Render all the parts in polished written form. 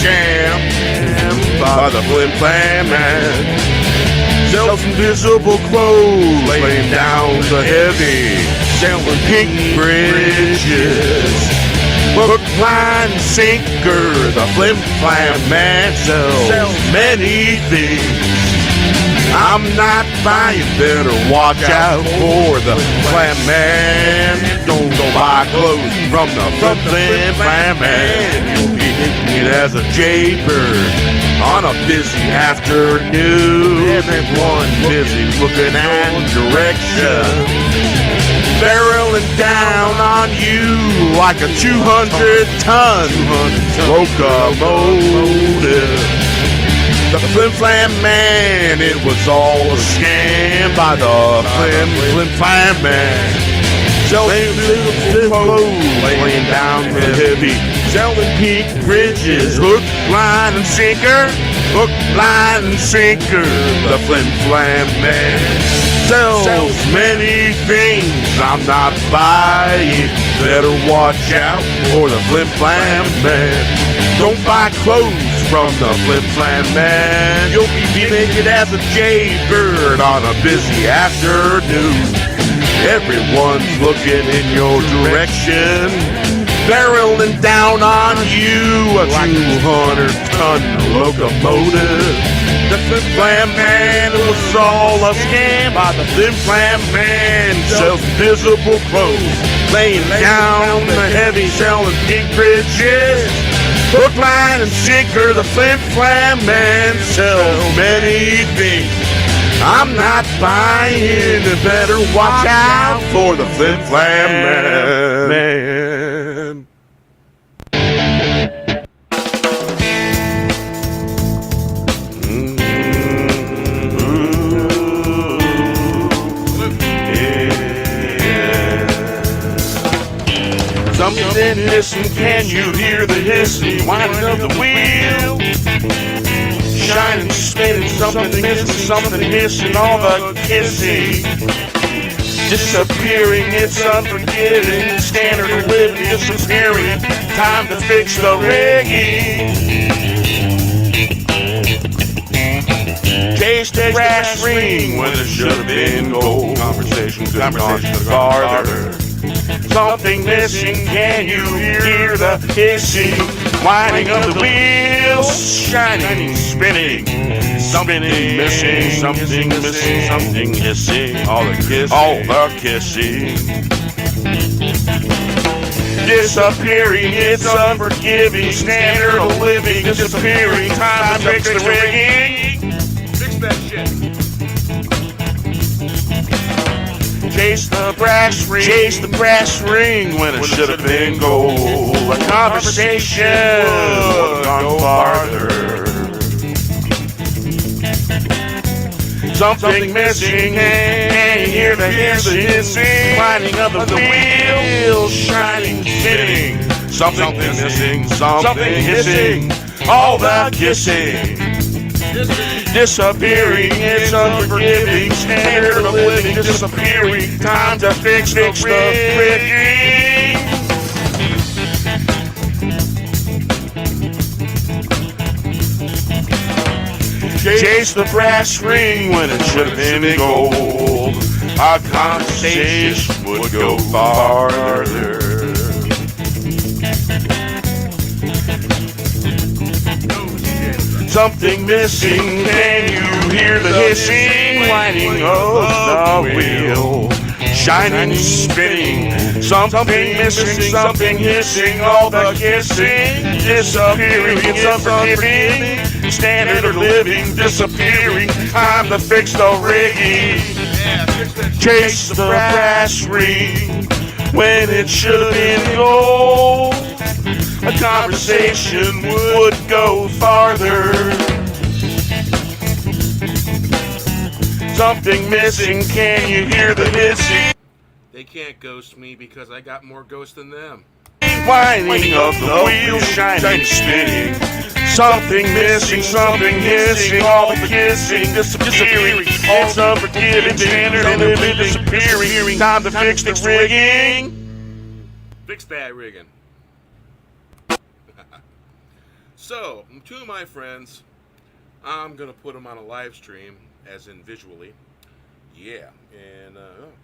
scam by the Flim Flam Man. Sells invisible clothes, laying down the heavy, selling pink bridges. Hook, line, sinker, the Flim Flam Man sells many things. I'm not buying, better watch out for the Flam Man. Don't go buy clothes from the Flim Flam Man. You'll be hitting it as a jaybird on a busy afternoon. Everyone busy looking at direction, barreling down on you like a 200-ton locomotive. The Flim Flam Man, it was all a scam by the Flim Flam Man. Selling little clothes, laying down the heavy, selling pink bridges, hook, line, and sinker. Hook, line, and sinker. The Flim Flam Man sells many things I'm not buying. Better watch out for the Flim Flam Man. Don't buy clothes from the Flim Flam Man. You'll be naked as a jaybird on a busy afternoon. Everyone's looking in your direction, barreling down on you, a 200-ton locomotive. The Flim Flam Man was all a scam by the Flim Flam Man. Sells invisible clothes, laying down the heavy, selling pink bridges. Hook, line, and sinker, the Flim Flam Man sells many things I'm not buying. Better watch out for the Flim Flam Man. Something hissing, can you hear the hissing, whining of the wheel? Shining, spinning, something missing, something hissing, all the kissing. Disappearing, it's unforgiving, standard of living disappearing, time to fix the rigging. Chase the brass ring when it should have been gold. Conversation could gone farther. Something missing, can you hear the hissing, whining of the wheels? Shining, spinning, something missing, something missing, something hissing, all the kissing. Disappearing, it's unforgiving, standard of living disappearing, time to fix the rigging. Fix that shit. Chase the brass ring when it should have been gold. A conversation would have gone farther. Something missing, and you hear the hissing, whining of the wheels, shining, spinning. Something missing, something hissing, all the kissing. Disappearing, it's unforgiving, standard of living disappearing, time to fix the rigging. Chase the brass ring when it should have been gold. Our conversation would go farther. Something missing, can you hear the hissing, whining of the wheel? Shining, spinning, something missing, something hissing, all the kissing. Disappearing, it's unforgiving, standard of living disappearing, time to fix the rigging. Chase the brass ring when it should have been gold. A conversation would go farther. Something missing, can you hear the hissing? They can't ghost me because I got more ghosts than them. Whining of the wheel, shining, spinning. Something missing, something hissing, all the kissing, disappearing. It's unforgiving, standard of living disappearing. Time to fix the rigging. Fix that rigging. So, two of my friends, I'm going to put them on a live stream, as in visually. Yeah. And,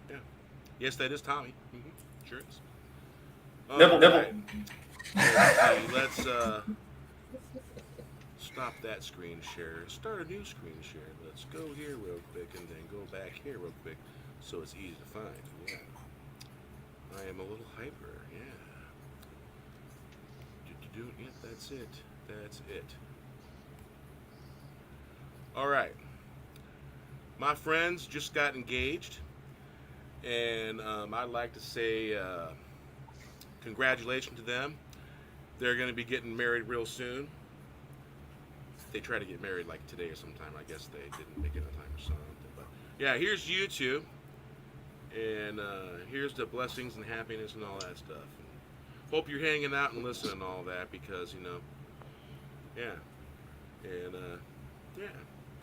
yeah. Yes, that is Tommy. Mm-hmm. Sure is. Nibble. Right. Let's see. Let's stop that screen share. Start a new screen share. Let's go here real quick and then go back here real quick so it's easy to find. Yeah. I am a little hyper. Yeah. Yep, that's it. That's it. All right. My friends just got engaged, and I'd like to say congratulations to them. They're going to be getting married real soon. They try to get married like today or sometime. I guess they didn't make it on time or something. But yeah, here's YouTube, and here's the blessings and happiness and all that stuff. And hope you're hanging out and listening and all that because yeah, and yeah,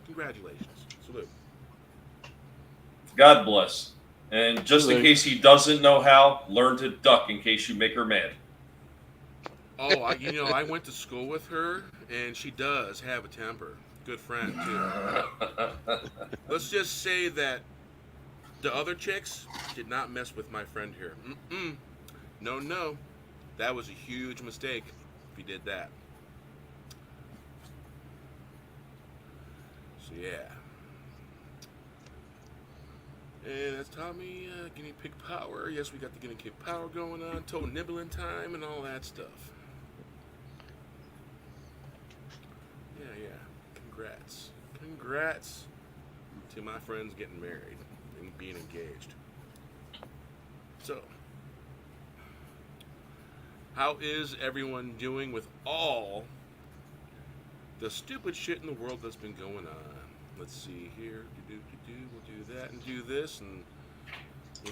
congratulations, salute. God bless. And just in case he doesn't know how, learn to duck in case you make her mad. Oh, I went to school with her, and she does have a temper. Good friend, too. Let's just say that the other chicks did not mess with my friend here. No. That was a huge mistake if you did that. So, yeah. And that's Tommy, guinea pig power. Yes, we got the guinea pig power going on. Toe nibbling time and all that stuff. Yeah. Congrats to my friends getting married and being engaged. So, how is everyone doing with all the stupid shit in the world that's been going on? Let's see here. We'll do that and do this, and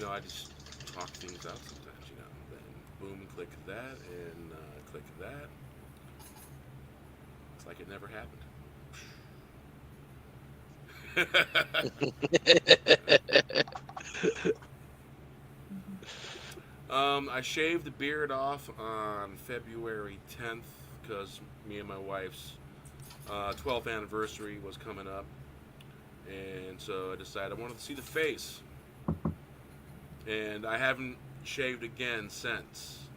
I just talk things out sometimes. Then boom, click that, and click that. It's like it never happened. I shaved the beard off on February 10th because me and my wife's 12th anniversary was coming up, and so I decided I wanted to see the face, and I haven't shaved again since.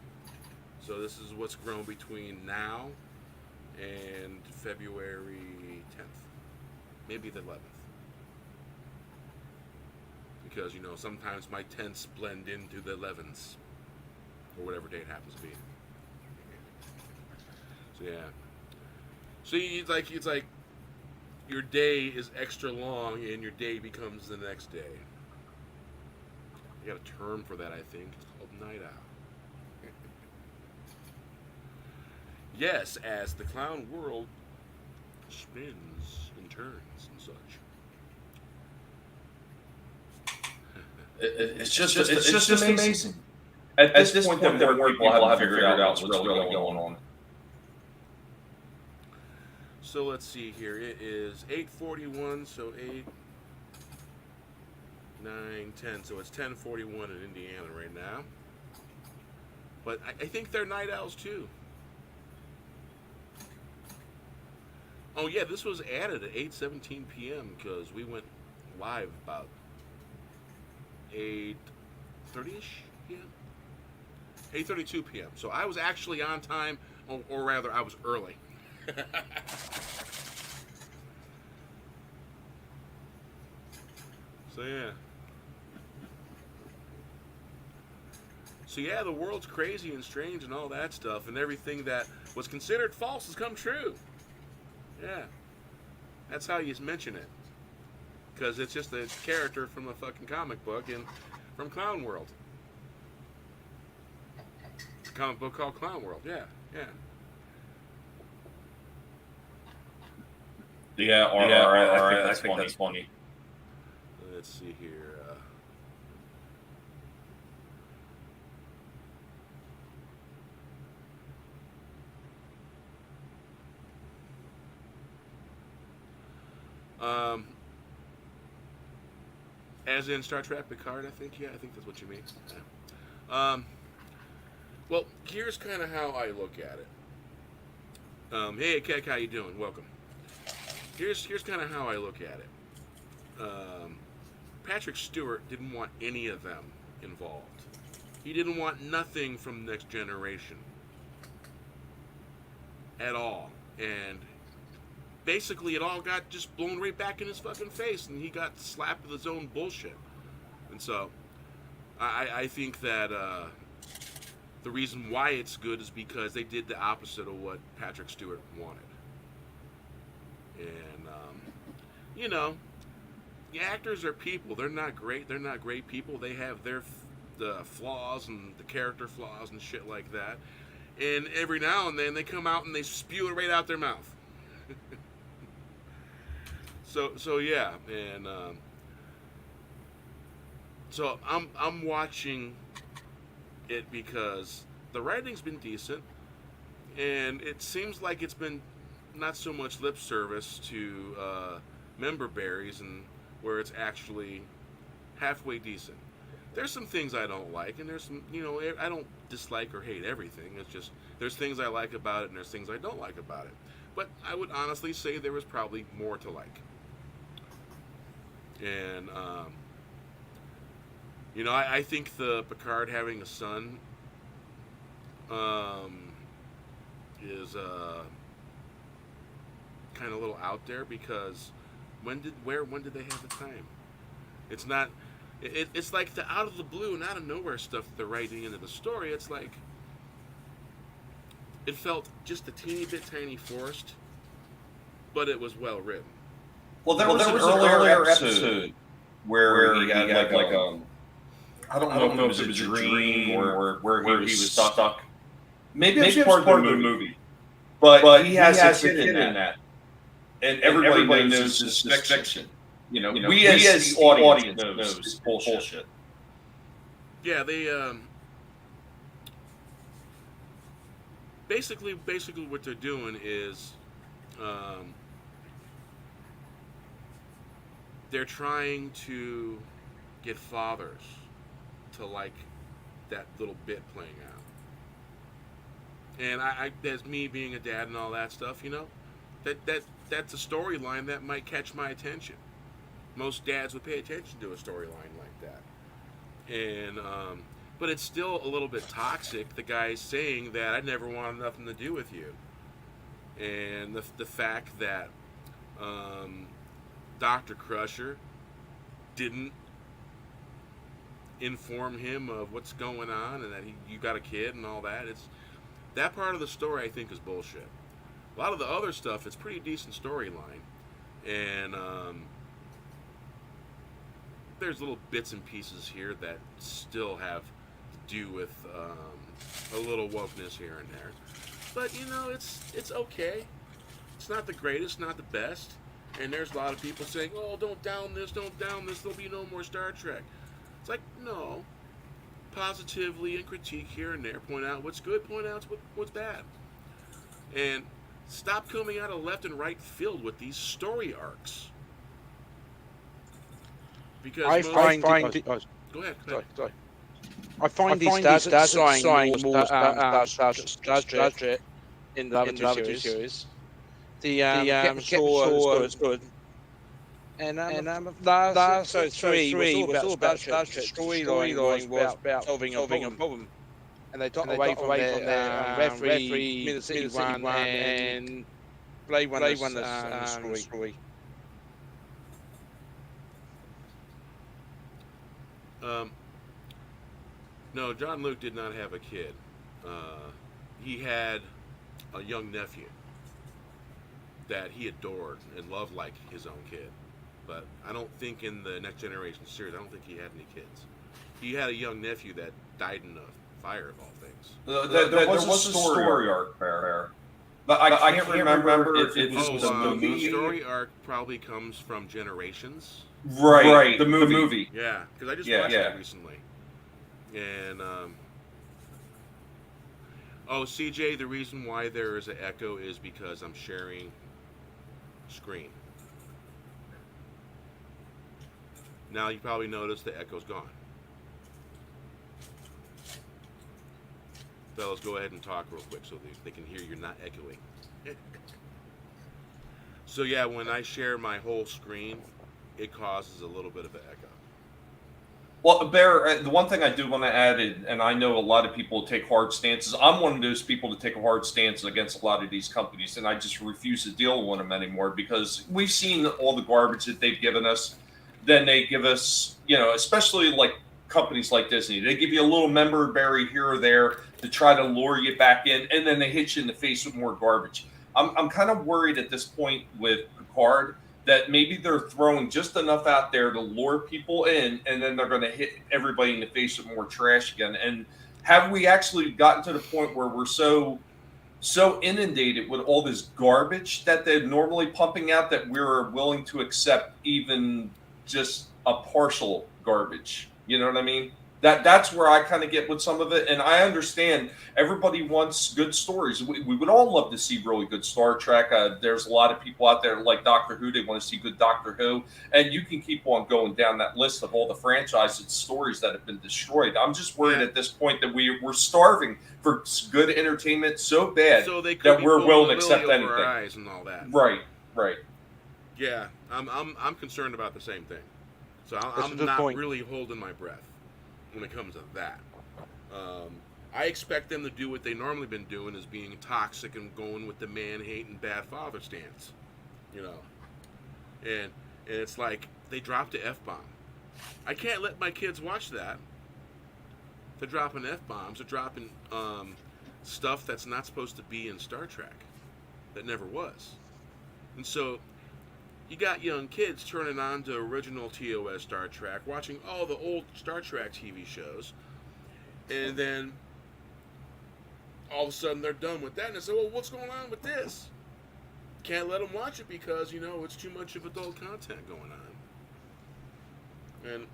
So this is what's grown between now and February 10th, maybe the 11th. Because, sometimes my 10ths blend into the 11ths, or whatever day it happens to be. So, yeah. See, it's like your day is extra long, and your day becomes the next day. You got a term for that, I think. It's called night owl. Yes, as the clown world spins and turns and such. It's just amazing. At this point, that more people haven't figured out what's really going on. So let's see here. It is 8:41, so 8, 9, 10. So it's 10:41 in Indiana right now. But I think they're night owls too. Oh yeah, this was added at 8:17 p.m. because we went live about 8:30ish p.m. 8:32 p.m. So I was actually on time, or rather, I was early. So yeah. So yeah, the world's crazy and strange and all that stuff, and everything that was considered false has come true. Yeah. That's how you mention it. Because it's just a character from a fucking comic book and from Clown World. It's a comic book called Clown World. Yeah. Yeah, I think that's funny. Let's see here. As in Star Trek Picard, I think. Yeah, I think that's what you mean. Yeah. Well, here's kind of how I look at it. Hey, Keck, how you doing? Welcome. Here's kind of how I look at it. Patrick Stewart didn't want any of them involved. He didn't want nothing from Next Generation at all. And basically it all got just blown right back in his fucking face, and he got slapped with his own bullshit. And so I think that the reason why it's good is because they did the opposite of what Patrick Stewart wanted. And you know, the actors are people. They're not great. They're not great people. They have the flaws and the character flaws and shit like that. And every now and then they come out and they spew it right out their mouth. So yeah, and so I'm watching it because the writing's been decent, and it seems like it's been not so much lip service to member berries, and where it's actually halfway decent. There's some things I don't like, and there's some, you know, I don't dislike or hate everything. It's just there's things I like about it, and there's things I don't like about it. But I would honestly say there was probably more to like. And you know, I think the Picard having a son is kind of a little out there, because when did they have the time? It's not. It's like the out of the blue and out of nowhere stuff that they're writing into the story. It's like it felt just a teeny bit tiny forced, but it was well written. Well, there was an earlier episode where he had like I don't know if it was a dream or where he was stuck. Maybe it's part of the movie. But he has a kid in that. And everybody knows this is fiction. You know, we as the audience knows it's bullshit. Yeah, they basically what they're doing is they're trying to get fathers to like that little bit playing out. And I as me being a dad and all that stuff, you know, that's a storyline that might catch my attention. Most dads would pay attention to a storyline like that. And but it's still a little bit toxic. The guy's saying that I never wanted nothing to do with you. And the fact that Dr. Crusher didn't inform him of what's going on and that you got a kid and all that. It's that part of the story I think is bullshit. A lot of the other stuff, it's pretty decent storyline, and there's little bits and pieces here that still have to do with a little wokeness here and there. But you know, it's okay. It's not the greatest, not the best. And there's a lot of people saying, "Oh, don't down this, there'll be no more Star Trek." It's like, no. Positively and critique here and there. Point out what's good, point out what's bad. And stop coming out of left and right field with these story arcs. Because I find go ahead. Sorry. I find these dads trying more Star Trek in the other two series. The Shaw was good. And last three was all about Star Trek. Storyline was about solving a problem. And they got away from their referee, Mid-City one, and Blade Runner's story. No, John Luke did not have a kid. He had a young nephew that he adored and loved like his own kid. But I don't think in the Next Generation series, I don't think he had any kids. He had a young nephew that died in a fire, of all things. There was a story arc there. But I can't remember if it was the movie. The story arc probably comes from Generations. Right, the movie. Yeah, because I just watched it recently. And, CJ, the reason why there is an echo is because I'm sharing screen. Now you probably noticed the echo's gone. Fellas, go ahead and talk real quick so they can hear you're not echoing. So yeah, when I share my whole screen, it causes a little bit of an echo. Well, Bear, the one thing I do want to add, and I know a lot of people take hard stances. I'm one of those people to take a hard stance against a lot of these companies, and I just refuse to deal with them anymore because we've seen all the garbage that they've given us. Then they give us, especially like companies like Disney, they give you a little member berry here or there to try to lure you back in, and then they hit you in the face with more garbage. I'm kind of worried at this point with Picard that maybe they're throwing just enough out there to lure people in, and then they're going to hit everybody in the face with more trash again. And have we actually gotten to the point where we're so inundated with all this garbage that they're normally pumping out that we're willing to accept even just a partial garbage? You know what I mean? That's where I kind of get with some of it, and I understand everybody wants good stories. We would all love to see really good Star Trek. There's a lot of people out there like Doctor Who. They want to see good Doctor Who, and you can keep on going down that list of all the franchises stories that have been destroyed. I'm just worried at this point that we're starving for good entertainment so bad so they that we're willing to accept anything. Our eyes and all that. Right. Yeah, I'm concerned about the same thing. So I'm not really holding my breath when it comes to that. I expect them to do what they normally been doing, is being toxic and going with the man hate and bad father stance, and it's like they dropped the F-bomb. I can't let my kids watch that. They're dropping F-bombs. They're dropping stuff that's not supposed to be in Star Trek, that never was. And so you got young kids turning on to original TOS Star Trek, watching all the old Star Trek TV shows, and then all of a sudden they're done with that, and they say, well, what's going on with this? Can't let them watch it because, it's too much of adult content going on. And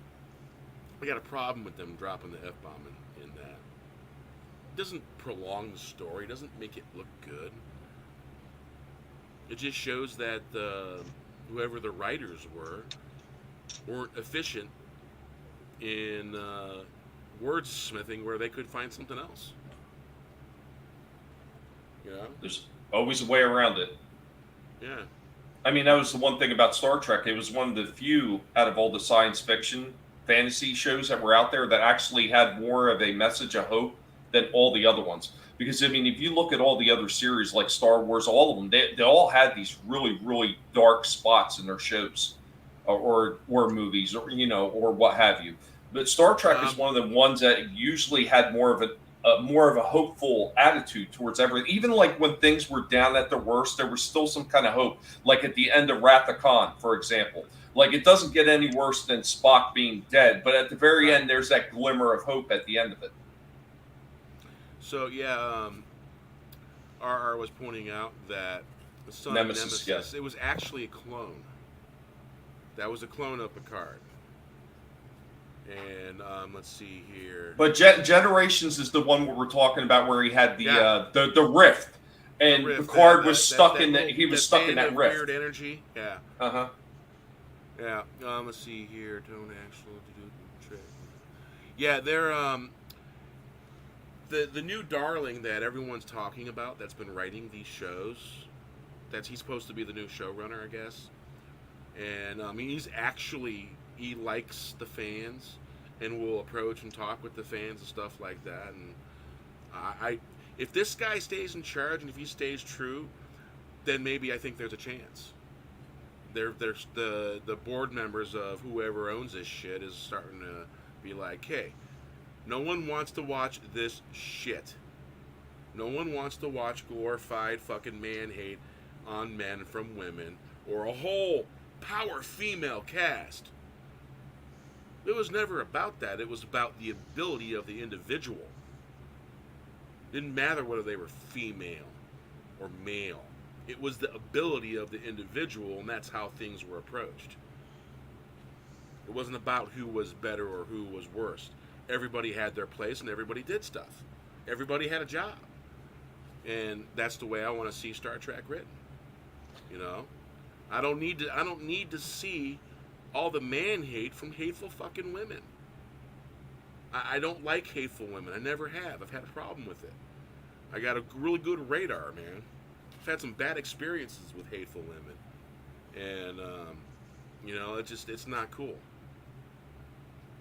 I got a problem with them dropping the F-bomb in that. It doesn't prolong the story. It doesn't make it look good. It just shows that whoever the writers weren't efficient in wordsmithing where they could find something else. There's always a way around it. Yeah. I mean, that was the one thing about Star Trek. It was one of the few out of all the science fiction fantasy shows that were out there that actually had more of a message of hope than all the other ones. Because, I mean, if you look at all the other series like Star Wars, all of them, they all had these really, really dark spots in their shows or movies or what have you. But Star Trek is one of the ones that usually had more of a hopeful attitude towards everything. Even like when things were down at their worst, there was still some kind of hope. Like at the end of Wrath of Khan, for example. Like it doesn't get any worse than Spock being dead, but at the very end, there's that glimmer of hope at the end of it. So yeah, RR was pointing out that the son Nemesis, yes. It was actually a clone. That was a clone of Picard. And let's see here. But Generations is the one where we're talking about, where he had the rift, and Picard was stuck in that. He was stuck in that rift. Weird energy. Yeah. Yeah. Let's see here. Don't actually do. Yeah, they're the new darling that everyone's talking about that's been writing these shows. He's supposed to be the new showrunner, I guess. And he likes the fans and will approach and talk with the fans and stuff like that. And if this guy stays in charge and if he stays true, then maybe I think there's a chance. There's the board members of whoever owns this shit is starting to be like, hey, no one wants to watch this shit. No one wants to watch glorified fucking man hate on men from women or a whole power female cast. It was never about that. It was about the ability of the individual. Didn't matter whether they were female or male. It was the ability of the individual, and that's how things were approached. It wasn't about who was better or who was worse. Everybody had their place, and everybody did stuff. Everybody had a job. And that's the way I want to see Star Trek written. I don't need to see all the man hate from hateful fucking women. I don't like hateful women. I never have. I've had a problem with it. I got a really good radar, man. I've had some bad experiences with hateful women, and you know, it's not cool.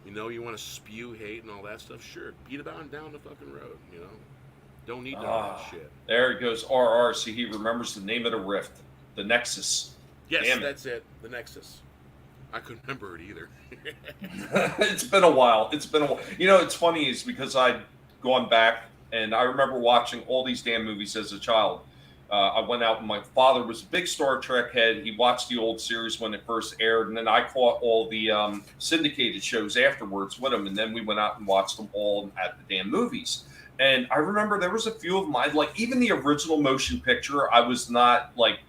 You know, you want to spew hate and all that stuff. Sure, beat it on down the fucking road. You know, don't need none of that shit. There it goes. RR. See, he remembers the name of the rift, the Nexus. Yes, that's it. The Nexus. I couldn't remember it either. It's been a while. You know, it's funny is because I'd gone back and I remember watching all these damn movies as a child. I went out and my father was a big Star Trek head. He watched the old series when it first aired, and then I caught all the syndicated shows afterwards with him, and then we went out and watched them all at the damn movies. And I remember there was a few of them, like even the original motion picture, I was not like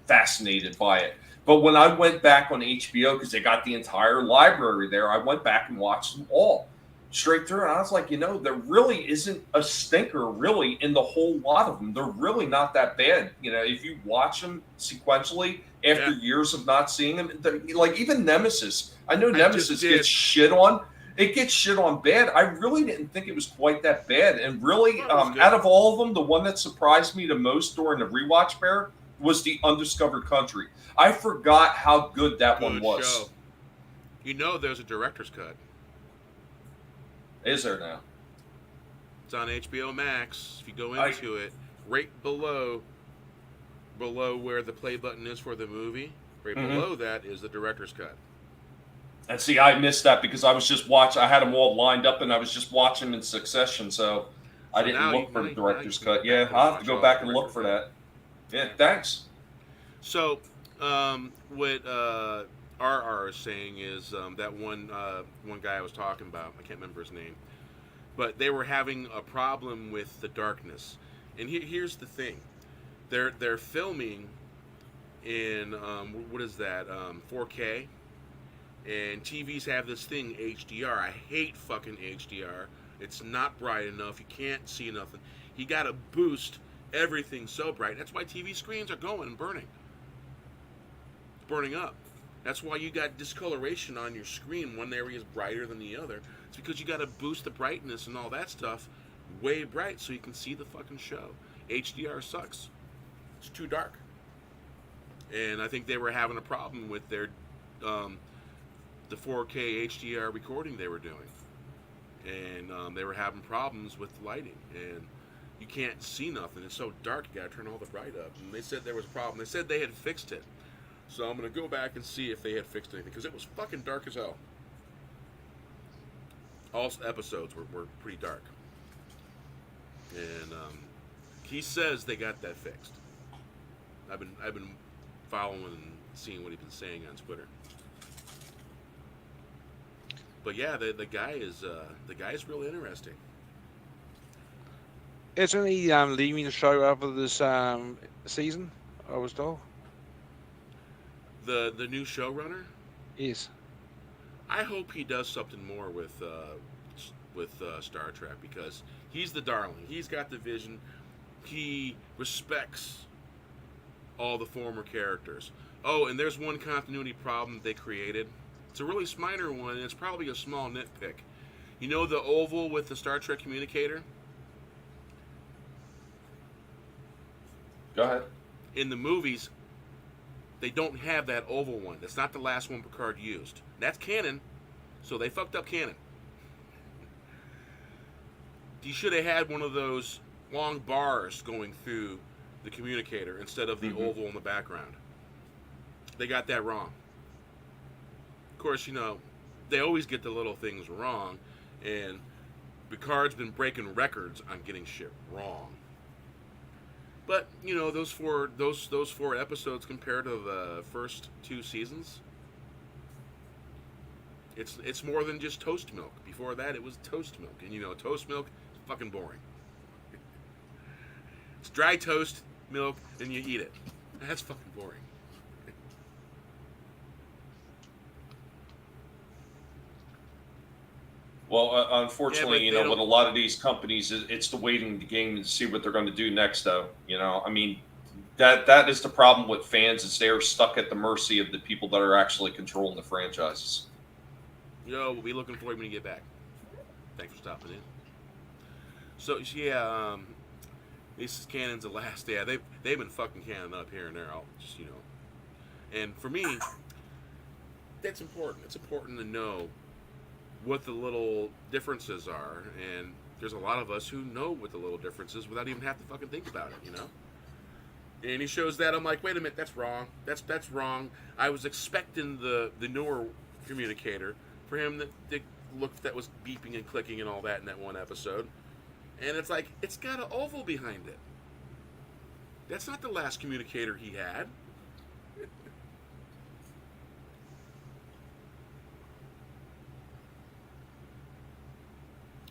fascinated by it. But when I went back on HBO, because they got the entire library there, I went back and watched them all straight through. And I was like, you know, there really isn't a stinker really in the whole lot of them. They're really not that bad. You know, if you watch them sequentially after years of not seeing them, like even Nemesis. I know Nemesis gets shit on. It gets shit on bad. I really didn't think it was quite that bad. And really, out of all of them, the one that surprised me the most during the rewatch bear was the Undiscovered Country. I forgot how good that one was. Show. You know, there's a director's cut. Is there now? It's on HBO Max. If you go into it, right below where the play button is for the movie, right below that is the director's cut. And see, I missed that because I was just watching. I had them all lined up, and I was just watching in succession, so I didn't look for the director's cut. Yeah, I'll have to go back and look for that. Yeah, thanks. So, what RR is saying is that one guy I was talking about, I can't remember his name, but they were having a problem with the darkness. And here's the thing. They're filming in, what is that, 4K? And TVs have this thing, HDR. I hate fucking HDR. It's not bright enough. You can't see nothing. You got to boost everything so bright. That's why TV screens are going and burning. Burning up. That's why you got discoloration on your screen. One area is brighter than the other. It's because you got to boost the brightness and all that stuff way bright so you can see the fucking show. HDR sucks. It's too dark. And I think they were having a problem with their the 4K HDR recording they were doing. And they were having problems with lighting. And you can't see nothing. It's so dark, you gotta turn all the bright up. And they said there was a problem. They said they had fixed it. So I'm gonna go back and see if they had fixed anything, because it was fucking dark as hell. All episodes were pretty dark. And he says they got that fixed. I've been following and seeing what he's been saying on Twitter. But yeah, the guy is real interesting. Isn't he leaving the show after this season? I was told. The new showrunner? Yes. I hope he does something more with Star Trek, because he's the darling. He's got the vision. He respects all the former characters. Oh, and there's one continuity problem they created. It's a really minor one, and it's probably a small nitpick. You know the oval with the Star Trek communicator? Go ahead. In the movies, they don't have that oval one. That's not the last one Picard used. That's canon, so they fucked up canon. You should have had one of those long bars going through the communicator instead of the oval in the background. They got that wrong. Of course, you know, they always get the little things wrong, and Picard's been breaking records on getting shit wrong. But you know, those four episodes compared to the first 2 seasons, it's more than just toast milk. Before that, it was toast milk, and you know, toast milk is fucking boring. It's dry toast milk, and you eat it. That's fucking boring. Well, unfortunately, you know, with a lot of these companies, it's the waiting game to see what they're going to do next, though. You know, I mean, that is the problem with fans, is they're stuck at the mercy of the people that are actually controlling the franchises. Yo, we'll be looking for you when you get back. Thanks for stopping in. So, yeah, This is canon's the last. Yeah, they've been fucking canon up here and there. I'll just, you know. And for me, that's important. It's important to know what the little differences are, and there's a lot of us who know what the little differences without even having to fucking think about it, you know. And he shows that, I'm like, wait a minute, that's wrong. That's wrong. I was expecting the newer communicator for him to look that was beeping and clicking and all that in that one episode. And it's like, it's got an oval behind it. That's not the last communicator he had.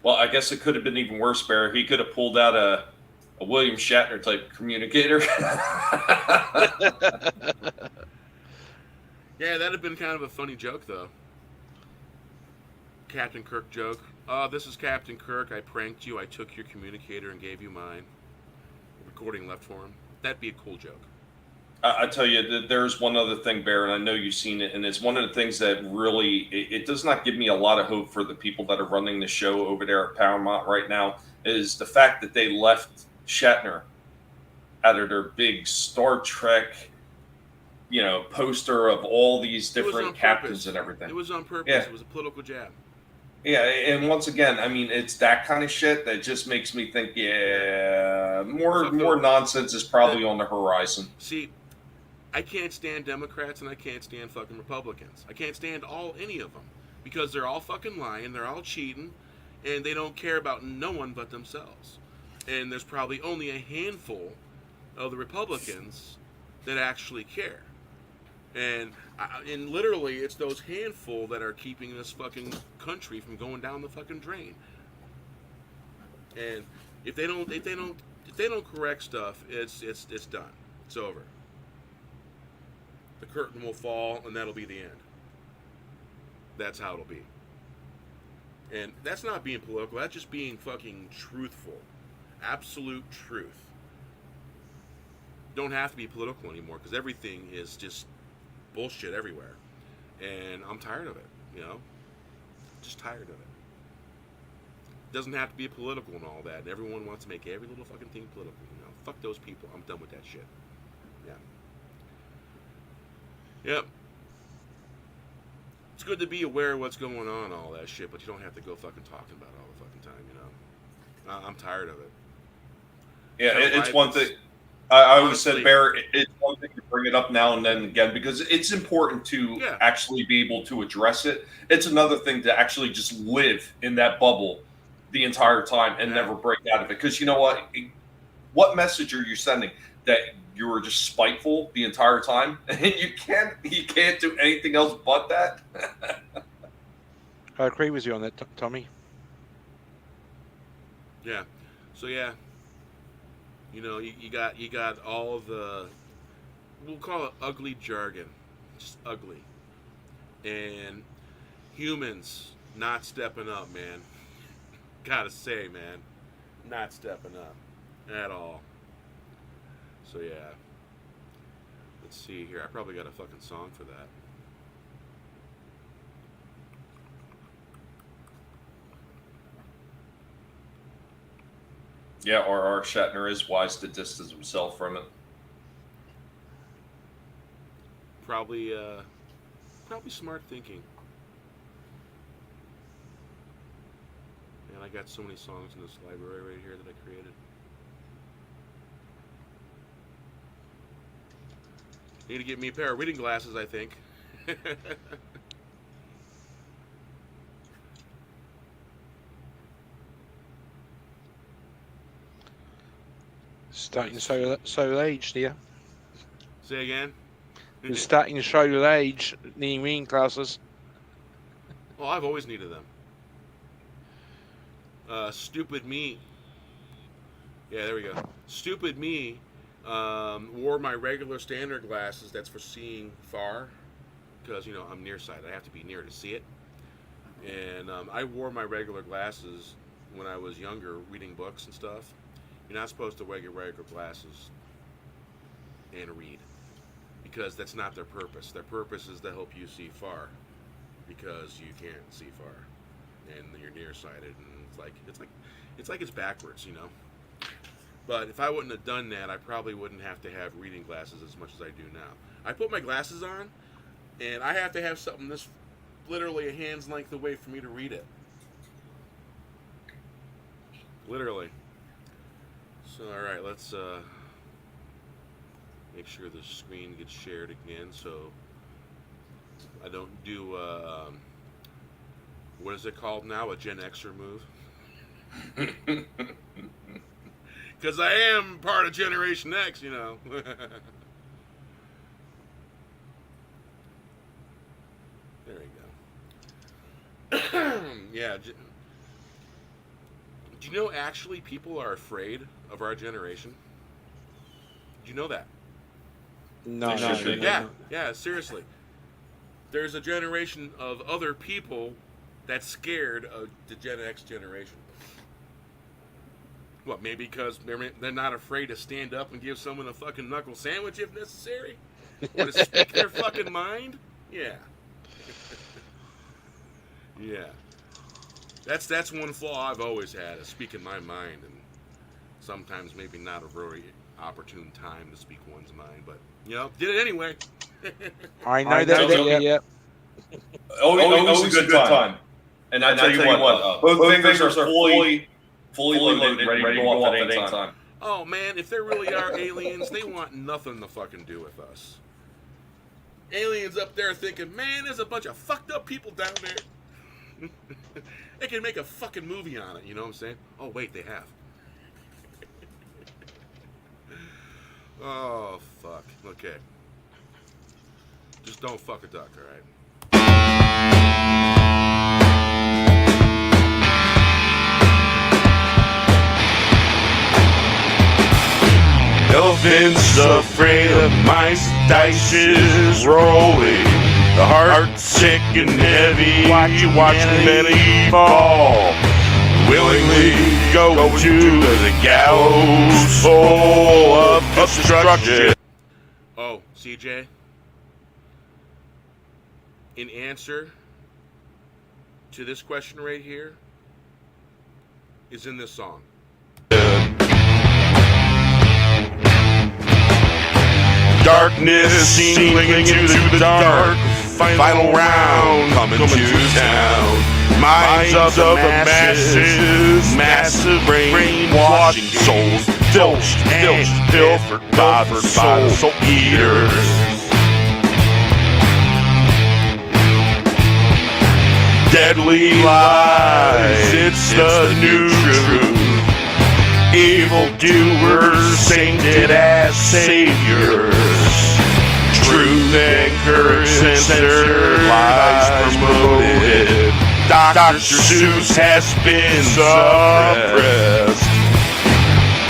Well, I guess it could have been even worse, Bear. He could have pulled out a William Shatner type communicator. Yeah, that'd have been kind of a funny joke, though. Captain Kirk joke. This is Captain Kirk. I pranked you. I took your communicator and gave you mine. Recording left for him. That'd be a cool joke. I tell you, there's one other thing, Bear, and I know you've seen it, and it's one of the things that really, it does not give me a lot of hope for the people that are running the show over there at Paramount right now, is the fact that they left Shatner out of their big Star Trek, you know, poster of all these different captains and everything. It was on purpose. Yeah. It was a political jab. Yeah, and once again, I mean, it's that kind of shit that just makes me think, yeah, more nonsense is probably on the horizon. See, I can't stand Democrats and I can't stand fucking Republicans. I can't stand any of them because they're all fucking lying, they're all cheating, and they don't care about no one but themselves. And there's probably only a handful of the Republicans that actually care. And literally, it's those handful that are keeping this fucking country from going down the fucking drain. And if they don't correct stuff, it's done. It's over. The curtain will fall, and that'll be the end. That's how it'll be. And that's not being political. That's just being fucking truthful. Absolute truth. Don't have to be political anymore because everything is just bullshit everywhere. And I'm tired of it, you know? Just tired of it. Doesn't have to be political and all that. And everyone wants to make every little fucking thing political, you know? Fuck those people. I'm done with that shit. Yeah. Yep. It's good to be aware of what's going on, all that shit, but you don't have to go fucking talking about it all the fucking time, you know? I'm tired of it. Yeah, it's one thing. I always said, Bear, it's one thing to bring it up now and then again because it's important to actually be able to address it. It's another thing to actually just live in that bubble the entire time and never break out of it. Because you know what? What message are you sending? That you were just spiteful the entire time, and you can't do anything else but that. I agree with you on that, Tommy. Yeah. So yeah. You know, you got all the, we'll call it ugly jargon, just ugly, and humans not stepping up, man. Gotta say, man, not stepping up at all. So yeah, let's see here. I probably got a fucking song for that. Yeah, or Shatner is wise to distance himself from it. Probably smart thinking. And I got so many songs in this library right here that I created. Need to get me a pair of reading glasses, I think. Starting to show age, dear. Say again? You're starting to show your age, needing reading classes. Well, I've always needed them. Stupid me. Yeah, there we go. Stupid me wore my regular standard glasses. That's for seeing far. Because, you know, I'm nearsighted. I have to be near to see it. And I wore my regular glasses when I was younger, reading books and stuff. You're not supposed to wear your regular glasses and read. Because that's not their purpose. Their purpose is to help you see far. Because you can't see far. And you're nearsighted. And it's like it's backwards, you know. But if I wouldn't have done that, I probably wouldn't have to have reading glasses as much as I do now. I put my glasses on, and I have to have something this literally a hand's length away for me to read it. Literally. So, all right, let's make sure the screen gets shared again so I don't do, what is it called now? A Gen Xer move? Because I am part of Generation X, you know. There we go. Yeah. Do you know actually people are afraid of our generation? Do you know that? No. Yeah, seriously. There's a generation of other people that's scared of the Gen X generation. What, maybe because they're not afraid to stand up and give someone a fucking knuckle sandwich if necessary? Or to speak their fucking mind? Yeah. Yeah. That's one flaw I've always had, is speaking my mind, and sometimes maybe not a very opportune time to speak one's mind, but, you know, did it anyway. I know that. Yeah. Always a good time. And I tell you what, both fingers are fully loaded, ready to go off at any time. Oh, man, if there really are aliens, they want nothing to fucking do with us. Aliens up there thinking, man, there's a bunch of fucked up people down there. They can make a fucking movie on it, you know what I'm saying? Oh, wait, they have. Oh, fuck. Okay. Just don't fuck a duck, alright? Elephants afraid of mice, dice is rolling. The heart sick and heavy, watch many fall. Willingly go to the gallows full of destruction. Oh, CJ? In answer to this question right here is in this song. Darkness seen clinging to the dark. Final round coming to town. Minds of the masses, massive brainwashing souls, filched and pilfered by the soul eaters. Deadly lies, it's the new truth. Evil doers sainted as saviors. Truth and courage censored, lies promoted. Dr. Seuss has been suppressed.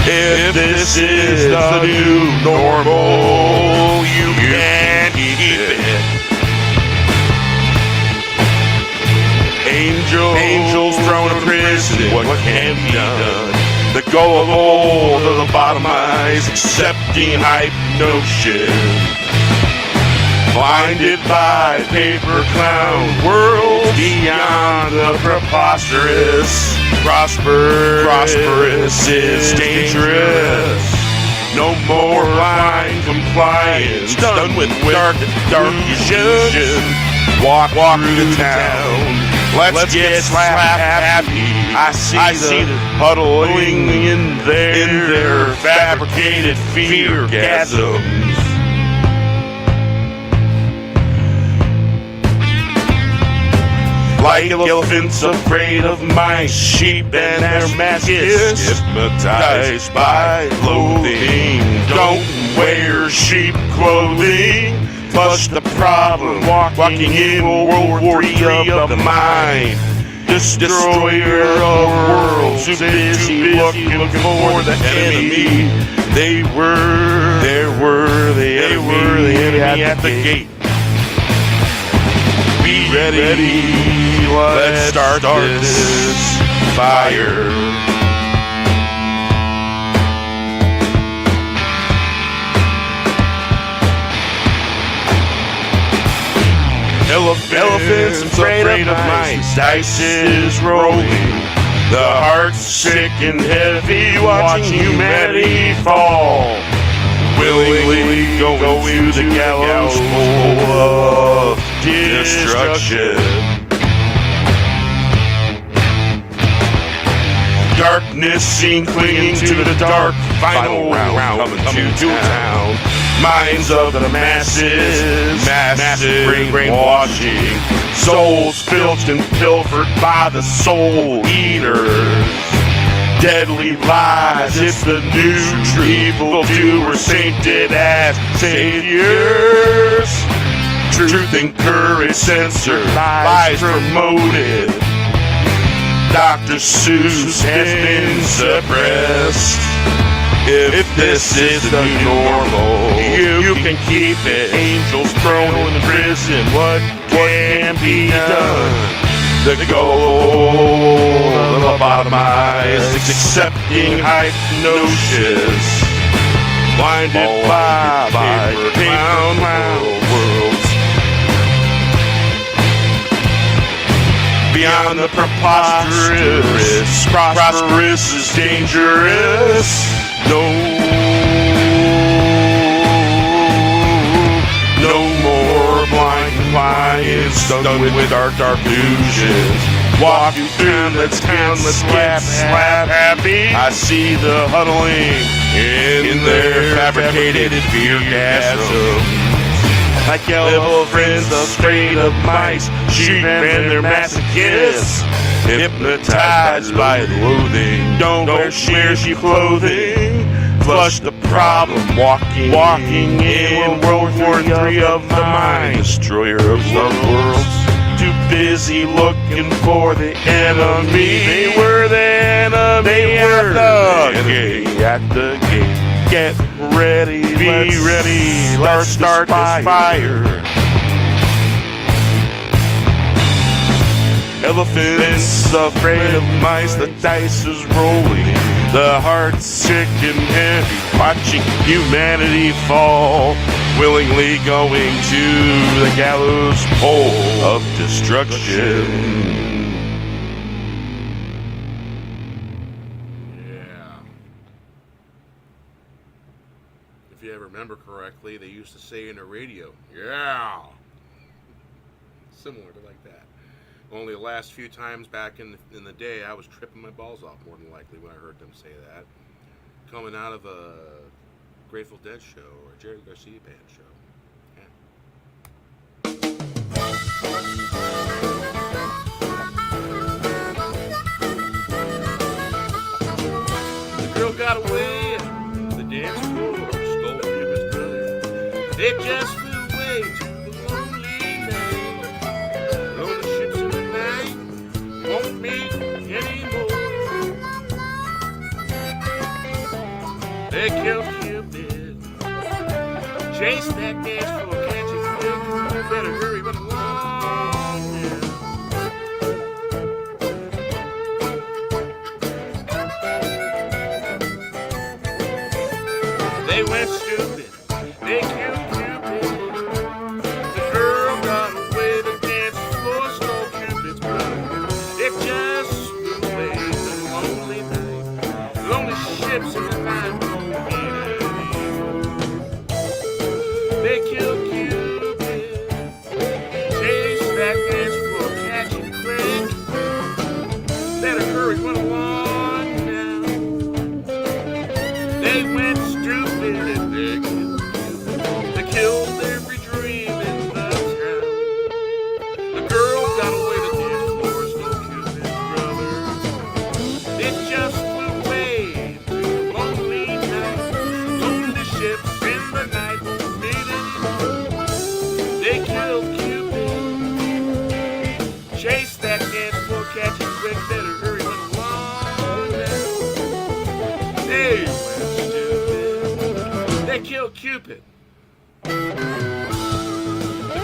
If this is the new normal, you can't keep it. Angels thrown in prison, what can be done? The gullible to the bottomized, accepting hypnosis. Blinded by paper clown worlds beyond the preposterous. Prosperous is dangerous. No more blind compliance, done with dark illusion. Walk through the town. Let's get slap happy. I see the huddling in their fabricated fear-gasms. Like elephants afraid of mice, sheep and their masses, hypnotized by loathing. Don't wear sheep clothing. Bust the problem, walking in World War III of the mind. Destroyer of worlds, too busy looking for the enemy. They were the enemy at the gate. Be ready, let's start this fire. Elephants afraid of mice, dice is rolling. The heart's sick and heavy watching humanity fall. Willingly going to the gallows full of destruction. Darkness seen clinging to the dark. Final round coming to town. Minds of the masses, massive brainwashing. Souls filched and pilfered by the soul eaters. Deadly lies, it's the new true evildoers, sainted as saviors. Truth and courage censored, lies promoted. Dr. Seuss has been suppressed. If this is the new normal, you can keep it. Angels thrown in prison, what can be done? The goal of lobotomized, accepting hypnosis, blinded by clown worlds. Beyond the preposterous, prosperous is dangerous. No more blind compliance, done with dark illusions. Walking through the town, let's slap happy. I see the huddling in their fabricated fear gasms. Like yellow friends afraid of mice, sheep and their masochists, hypnotized by loathing. Don't wear sheep clothing. Flush the problem, walking in World War III of the mind, destroyer of love worlds. Too busy looking for the enemy. They were the enemy. They were at the gate. Get ready, be ready. Let's start this fire. Elephants afraid of mice, the dice is rolling. The heart's sick and heavy, watching humanity fall. Willingly going to the gallows pole of destruction. If you ever remember correctly, they used to say in the radio, yeah. Similar to like that. Only the last few times back in the day, I was tripping my balls off more than likely when I heard them say that. Coming out of a Grateful Dead show or a Jerry Garcia band show. Yeah. The girl got away from the dance floor, stole Cupid's brother. They just flew away to the lonely night. Lonely ships in the night won't meet anymore. They killed Cupid, chased that dance floor, can't you feel? You better hurry, run along. Yeah. They went stupid, they killed Cupid. The girl got away, the dance floor stole Cupid's brother. It just flew away the lonely night. Lonely ships in the night won't meet anymore. They killed Cupid, chased that dance floor, catching Craig. Better hurry, run along now. They went stupid and they killed every dream in the town. The girl got away, the dance floor stole Cupid's brother. It just flew away to the lonely night. Lonely ships in the night won't meet anymore. They killed Cupid, chased that dance floor, catching quick. Better hurry, run along now. They went stupid. They killed Cupid. The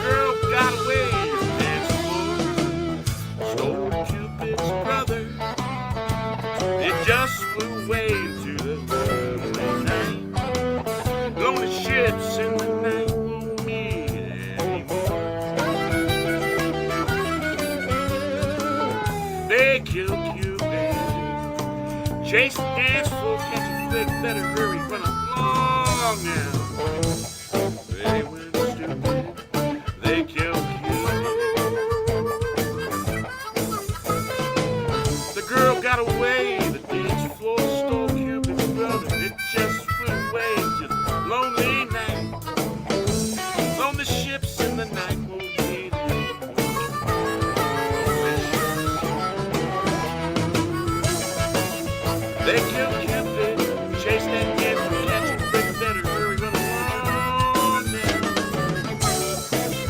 girl got away, the dance floor stole Cupid's brother. It just flew away to the lonely night. Lonely ships in the night won't meet anymore. They killed Cupid, Chase the dance floor, catch a quick, better hurry, run along now. They went stupid, they killed Cupid. The girl got away, the dance floor stole Cupid's brother. It just flew away, just lonely night. Lonely ships in the night won't need it. They killed Cupid, chased that dance floor, catch a quick, better hurry, run along now.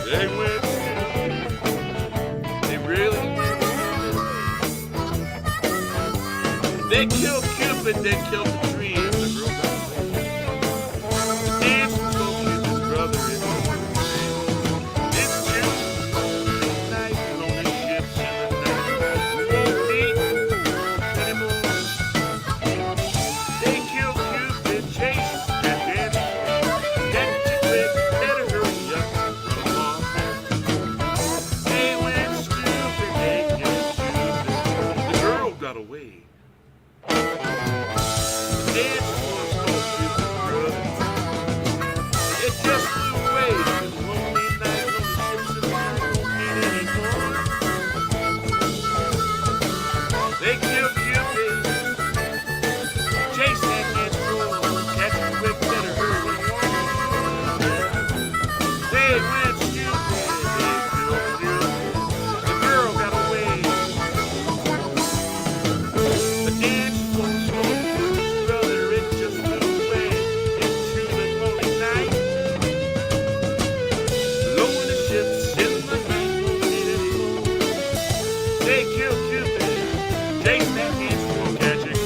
They went stupid, they really went stupid. They killed Cupid, they killed the dream. The girl got away. The dance was so Cupid's brother in the dream. It's June, night, lonely ships in the night. We won't meet anymore. They killed Cupid, chased that dance floor. Catch a quick, better hurry up, run along. They went stupid, they killed Cupid. The girl got away. The dance floor stole Cupid's brother. It just flew away. It was a lonely night, lonely ships in the night won't meet anymore. They killed Cupid, chase that dance floor, catch a quick,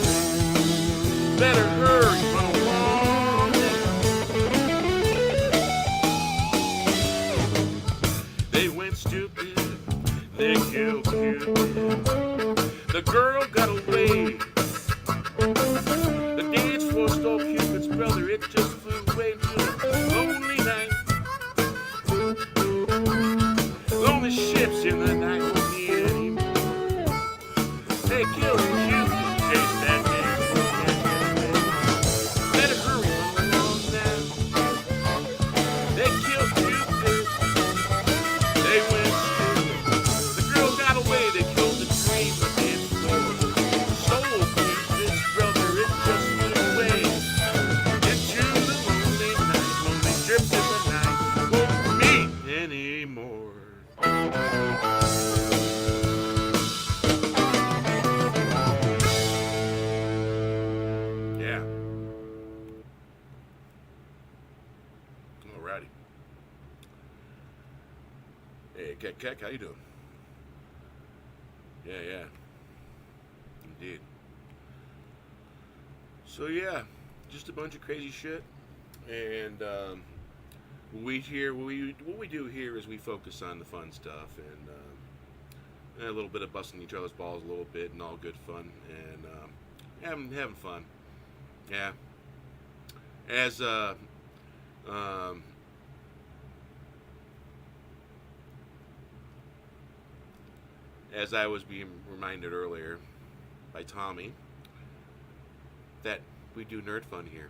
better hurry along. They went stupid, they killed Cupid. The girl got away. The dance floor stole Cupid's brother. It just flew away into the lonely night. Lonely ships in the night won't meet anymore. They killed Cupid, chase that dance floor, catch a quick, better hurry, run along now. They went stupid, they killed Cupid. The girl got away. The dance floor stole Cupid's brother. It just flew away to a lonely night. Lonely ships in the night won't meet anymore. They killed Cupid, chased that dance floor, catch a quick, better hurry, run along now. They killed Cupid, they went stupid. The girl got away, they killed the dream, the dance floor stole Cupid's brother. It just flew away into the lonely night. Lonely ships in the night won't meet anymore. Yeah. Alrighty. Hey, Keck, how you doing? Yeah. Indeed. So yeah, just a bunch of crazy shit. And what we do here is we focus on the fun stuff and a little bit of busting each other's balls a little bit and all good fun and having fun. Yeah. As I was being reminded earlier by Tommy that we do nerd fun here.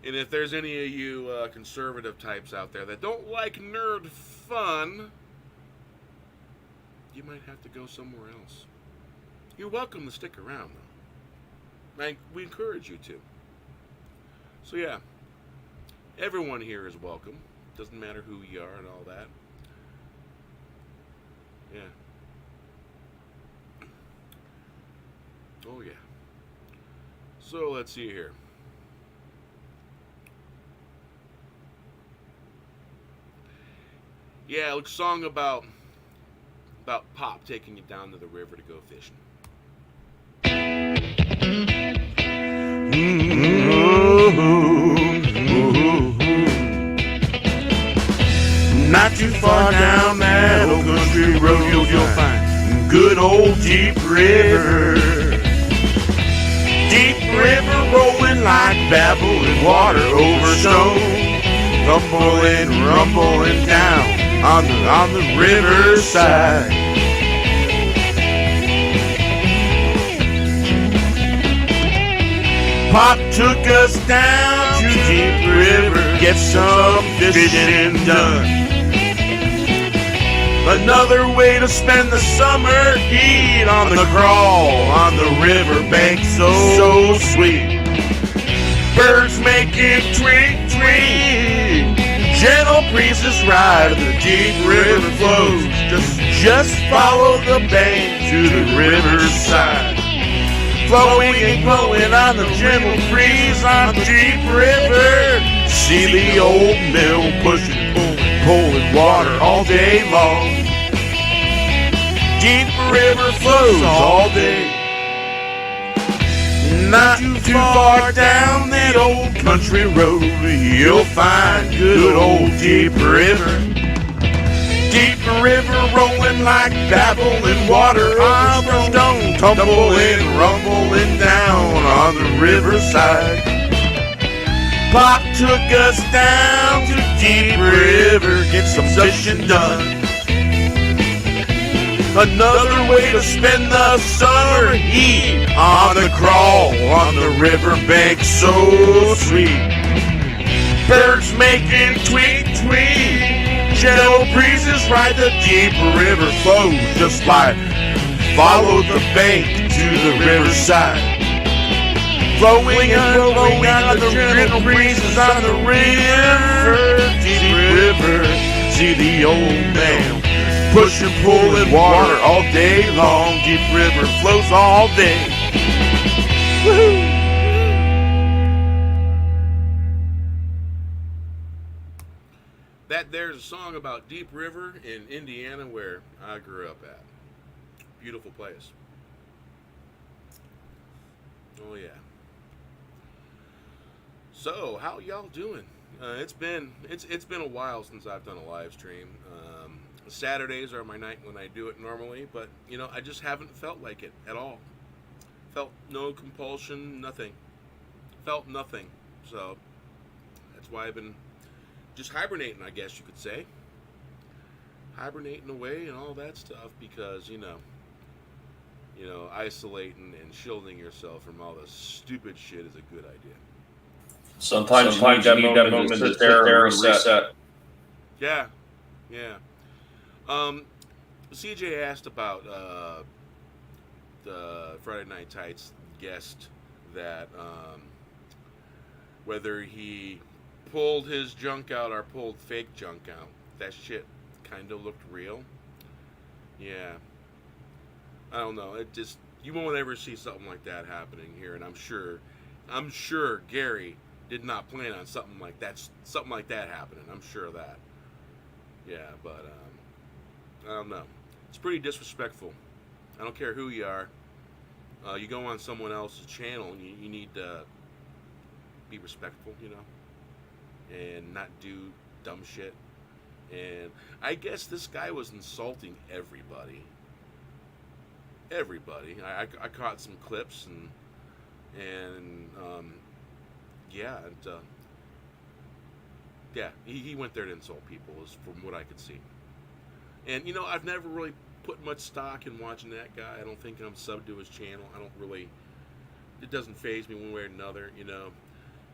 And if there's any of you conservative types out there that don't like nerd fun, you might have to go somewhere else. You're welcome to stick around, though. We encourage you to. So yeah, everyone here is welcome. Doesn't matter who you are and all that. Yeah. Oh yeah. So let's see here. Yeah, a song about Pop taking you down to the river to go fishing. Not too far down that old country road, you'll find good old Deep River. Deep River rolling like babbling water over stone, tumbling, rumbling down on the riverside. Pop took us down to Deep River, get some fishing done. Another way to spend the summer heat on the crawl on the riverbank, so sweet. Birds making tweet, tweet. Gentle breezes ride, the deep river flows. Just follow the bank to the riverside. Flowing and glowing on the gentle breeze on the deep river. See the old mill pushing, pulling water all day long. Deep river flows all day. Not too far down that old country road, you'll find good old Deep River. Deep river rolling like babbling water on the stone, tumbling, rumbling down on the riverside. Pop took us down to Deep River, get some fishing done. Another way to spend the summer heat on the crawl on the riverbank, so sweet. Birds making tweet, tweet. Gentle breezes ride the deep river flow, just like follow the bank to the riverside. Flowing and flowing on the gentle breezes on the river, deep river. See the old man pushing, pulling water all day long. Deep river flows all day. Woohoo! That there's a song about Deep River in Indiana where I grew up at. Beautiful place. Oh yeah. So how y'all doing? It's been a while since I've done a live stream. Saturdays are my night when I do it normally, but you know I just haven't felt like it at all. Felt no compulsion, nothing. Felt nothing. So that's why I've been just hibernating, I guess you could say. Hibernating away and all that stuff because, you know, isolating and shielding yourself from all the stupid shit is a good idea. Sometimes you need that moment to sit there and reset. Yeah. CJ asked about the Friday Night Tights guest that whether he pulled his junk out or pulled fake junk out. That shit kind of looked real. Yeah. I don't know. It just, you won't ever see something like that happening here, and I'm sure Gary did not plan on something like that happening. I'm sure of that. Yeah, but I don't know. It's pretty disrespectful. I don't care who you are. You go on someone else's channel, and you need to be respectful, you know, and not do dumb shit. And I guess this guy was insulting everybody. I caught some clips and he went there to insult people, is from what I could see. And you know, I've never really put much stock in watching that guy. I don't think I'm subbed to his channel. It doesn't faze me one way or another, you know.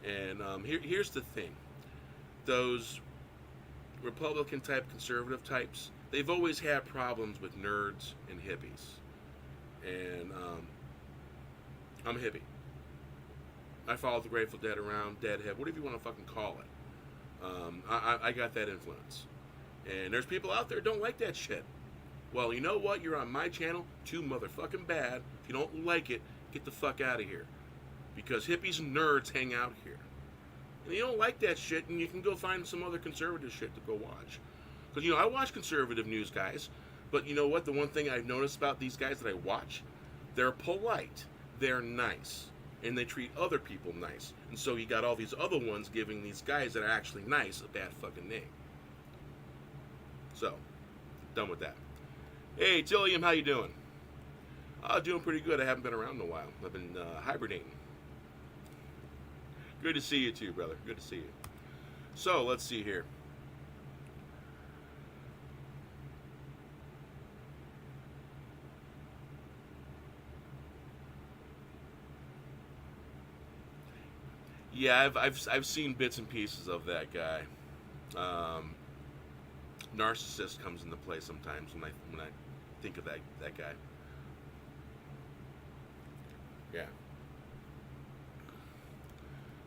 And here's the thing. Those Republican type, conservative types, they've always had problems with nerds and hippies. And I'm a hippie. I follow the Grateful Dead around, Deadhead, whatever you want to fucking call it. I got that influence. And there's people out there who don't like that shit. Well, you know what? You're on my channel, too motherfucking bad. If you don't like it, get the fuck out of here. Because hippies and nerds hang out here. And you don't like that shit, and you can go find some other conservative shit to go watch. Because, you know, I watch conservative news guys, but you know what? The one thing I've noticed about these guys that I watch, they're polite, they're nice, and they treat other people nice. And so you got all these other ones giving these guys that are actually nice a bad fucking name. So, done with that. Hey, Tilliam, how you doing? Doing pretty good. I haven't been around in a while. I've been hibernating. Good to see you too, brother. Good to see you. So, let's see here. Yeah, I've seen bits and pieces of that guy. Narcissist comes into play sometimes when I think of that guy. Yeah.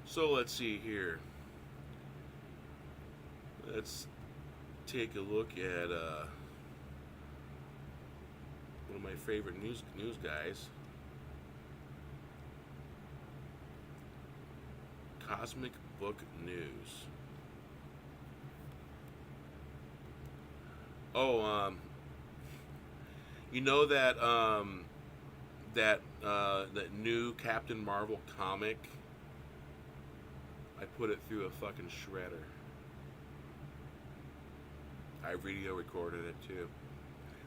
So let's see here. Let's take a look at one of my favorite news guys. Cosmic Book News. Oh, you know that that new Captain Marvel comic? I put it through a fucking shredder. I video recorded it too.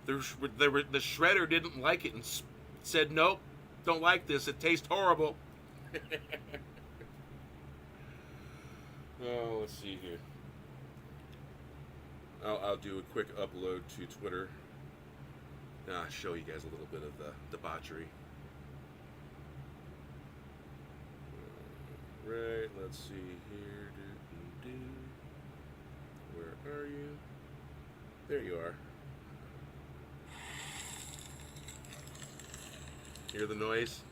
The shredder didn't like it and said, "Nope, don't like this. It tastes horrible." Oh, let's see here. I'll do a quick upload to Twitter. Show you guys a little bit of the debauchery. Right, let's see here. Where are you? There you are. Hear the noise?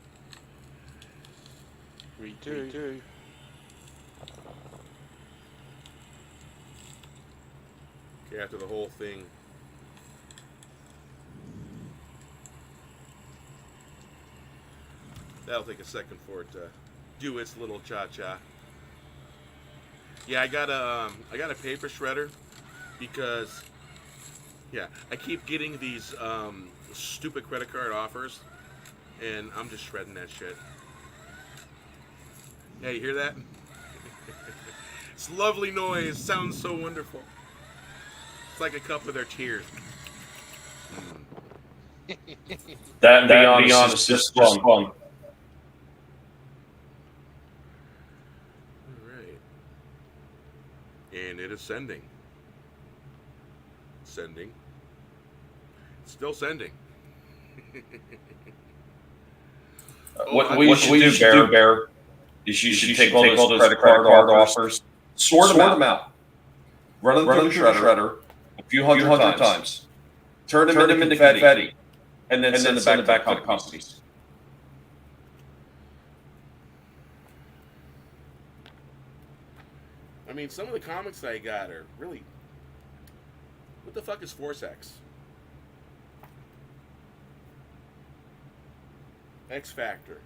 We do. Okay, after the whole thing. That'll take a second for it to do its little cha-cha. Yeah, I got a paper shredder because, yeah, I keep getting these stupid credit card offers, and I'm just shredding that shit. Yeah, you hear that? It's lovely noise. Sounds so wonderful. It's like a cup of their tears. That, be honest, is just fun. All right. And it is sending. Sending. Still sending. What we should do, Bear, is you should take all those credit card offers, sort them out, run them through the shredder a few hundred times, turn them into confetti, and then send them back to the companies. I mean, some of the comics I got are really... What the fuck is Force X? X Factor.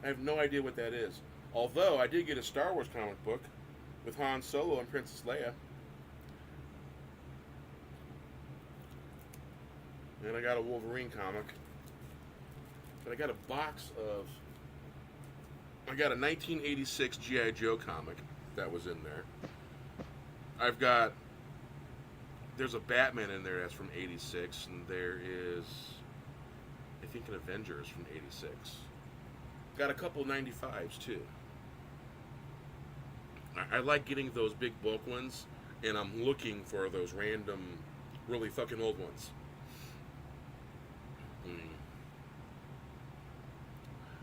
I have no idea what that is. Although, I did get a Star Wars comic book with Han Solo and Princess Leia. And I got a Wolverine comic. But I got a box of... I got a 1986 G.I. Joe comic that was in there. I've got... There's a Batman in there that's from 86, and there is... I think an Avengers from 86. Got a couple 95s, too. I like getting those big bulk ones, and I'm looking for those random, really fucking old ones.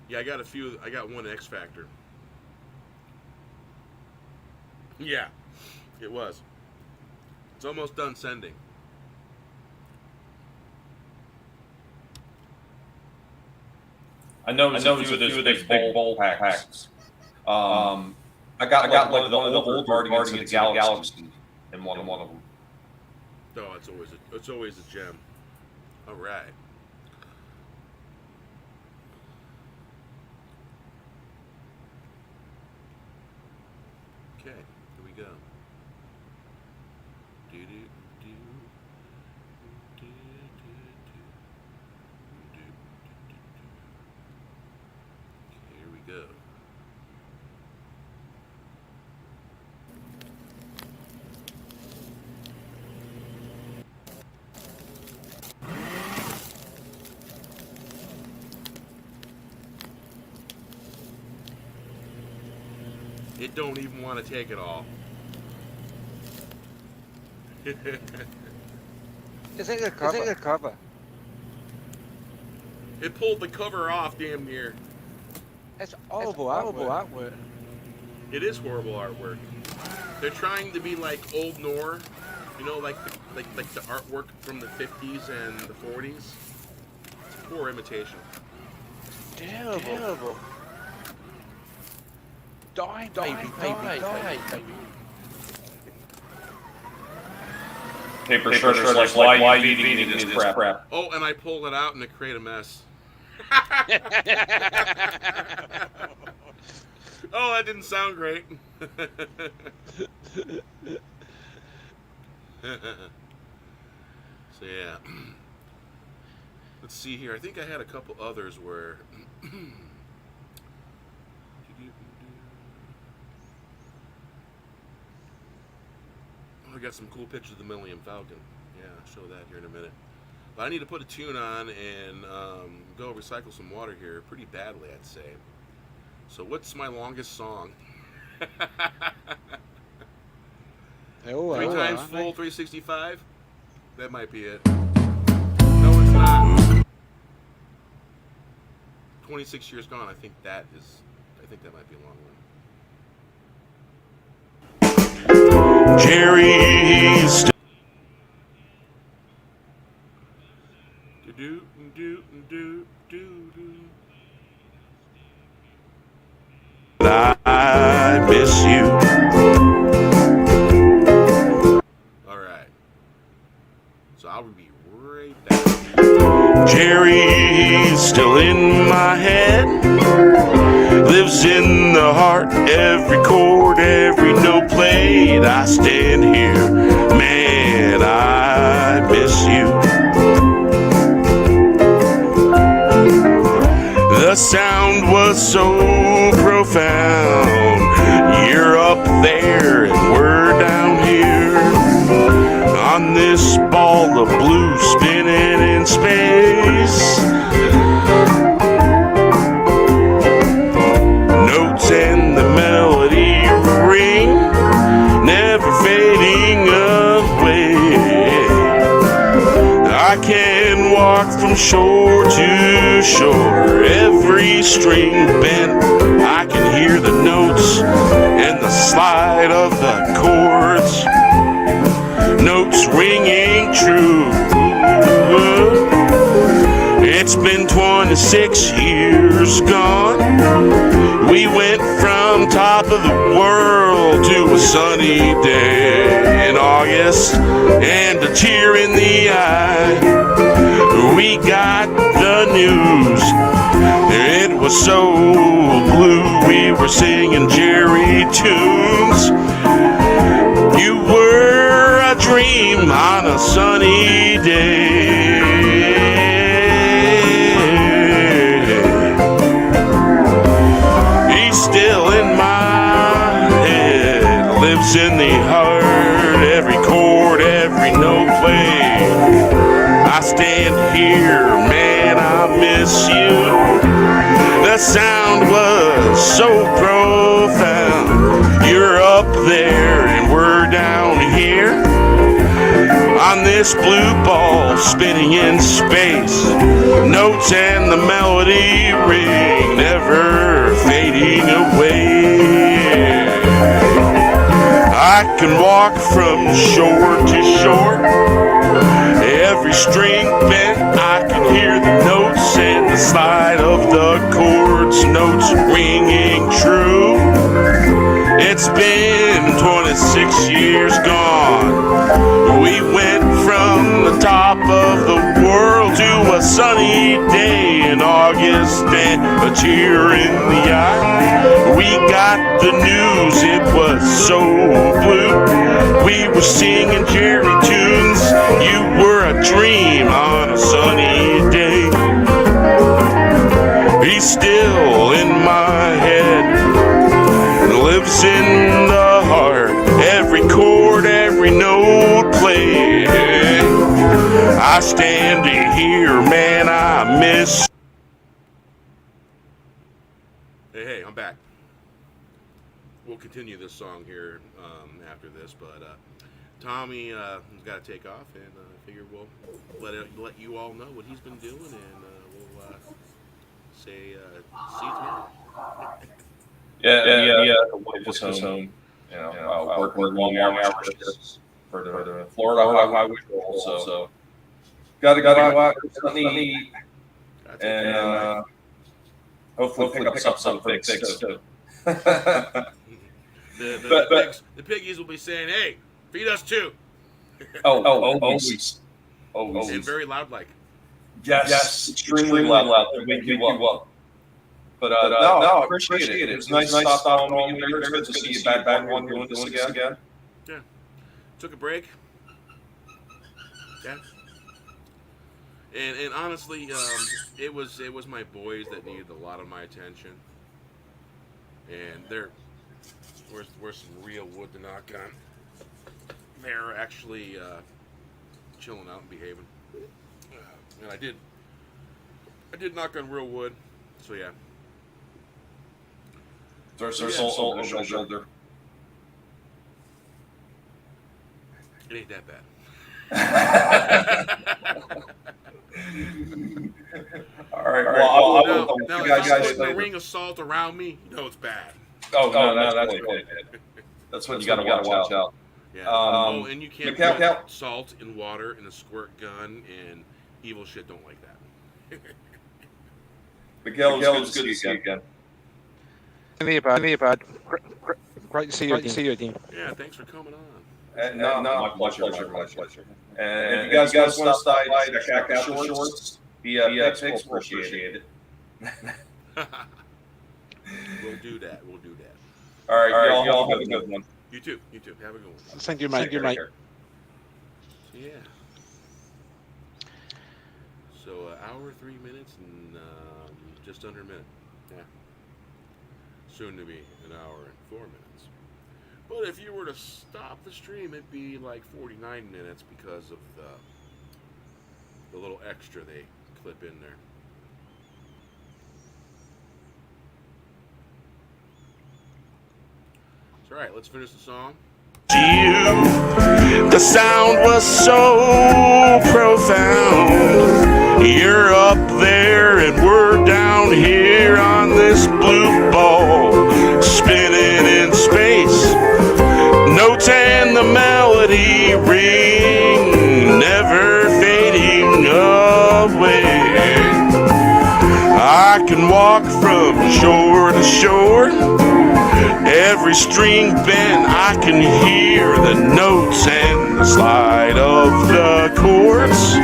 Yeah, I got a few. I got one X Factor. Yeah, it was. It's almost done sending. I know a few of those big bowl packs. I got like the old Guardians of the Galaxy in one of them. Oh, it's always a gem. All right. Okay, here we go. Here we go. It don't even want to take it all. Is it a cover? It pulled the cover off damn near. It's horrible artwork. It is horrible artwork. They're trying to be like old Nor, you know, like the artwork from the 50s and the 40s. It's a poor imitation. Terrible. Die, baby, die. Paper shredder's like, why you feeding me this crap? Oh, and I pulled it out and it created a mess. Oh, that didn't sound great. So yeah. Let's see here. I think I had a couple others where I got some cool pictures of the Millennium Falcon. Yeah, I'll show that here in a minute. But I need to put a tune on and go recycle some water here pretty badly, I'd say. So what's my longest song? 3 times full 365? That might be it. No, it's not. 26 years gone. I think that might be a long one. Jerry's Do do do do do. I miss you. All right. So I'll be right back. Jerry's still in my head. Lives in the heart, every chord, every note played. I stand here, man, I miss you. The sound was so profound. You're up there and we're down here on this ball of blue spinning in space. Notes and the melody ring, never fading away. I can walk from shore to shore, every string bent. I can hear the notes and the slide of the chords, notes ringing true. It's been 26 years gone. We went from top of the world to a sunny day in August and a tear in the eye. We got the news. It was so blue. We were singing Jerry tunes. You were a dream on a sunny day. Still in my head, lives in the heart, every chord, every note played. I stand here, man, I miss you. The sound was so profound. You're up there and we're down here on this blue ball spinning in space. Notes and the melody ring, never fading away. I can walk from shore to shore, every string bent. I can hear the notes and the slide of the chords, notes ringing true. It's been 26 years gone. We went from the top of the world to a sunny day in August and a tear in the eye. We got the news, it was so blue. We were singing Jerry tunes. You were a dream on a sunny day. He's still in my head, lives in the heart, every chord, every note played. I stand here, man, I miss. Hey, I'm back. We'll continue this song here after this, but Tommy has got to take off, and I figure we'll let you all know what he's been doing, and we'll say, see you tomorrow. Yeah. The wife is home. You know, working long hours for the Florida highway patrol. So got to go out, something to eat, and hopefully pick up some pigs too. The piggies will be saying, "Hey, feed us too." Always. And very loud, like. Yes, extremely loud. They wake you up. But no, I appreciate it. It was nice to stop on me there. It's good to see you back one doing this again. Yeah. Took a break. Yeah. And honestly, it was my boys that needed a lot of my attention. And where's some real wood to knock on. They're actually chilling out and behaving. And I did knock on real wood. So yeah. There's salt on your shoulder. It ain't that bad. All right. Well, now you guys putting a ring of salt around me, you know it's bad. No, that's good. That's what you got to watch out. Yeah. And you can't put salt in water and a squirt gun, and evil shit don't like that. Miguel, it's good to see you again. Me bad. Great to see you again. Yeah, thanks for coming on. No, my pleasure. And if you guys want to stop by, check out the shorts. The pigs will appreciate it. We'll do that. All right, y'all have a good one. You too. Have a good one. Thank you, mate. Yeah. So, hour, 3 minutes, and just under a minute. Yeah. Soon to be an hour and 4 minutes. But if you were to stop the stream, it'd be like 49 minutes because of the little extra they clip in there. It's all right. Let's finish the song. The sound was so profound. You're up there and we're down here on this blue ball, spinning in space. Notes and the melody ring, never fading away. I can walk from shore to shore. Every string bent, I can hear the notes and the slide of the chords.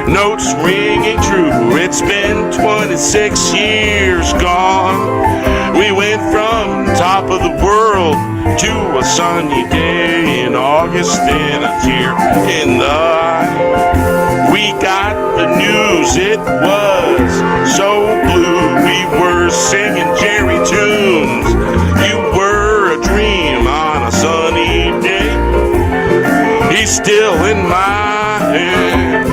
Notes ringing true, it's been 26 years gone. We went from top of the world to a sunny day in August and a tear in the eye. We got the news, it was so blue. We were singing Jerry tunes. You were a dream on a sunny day. He's still in my head.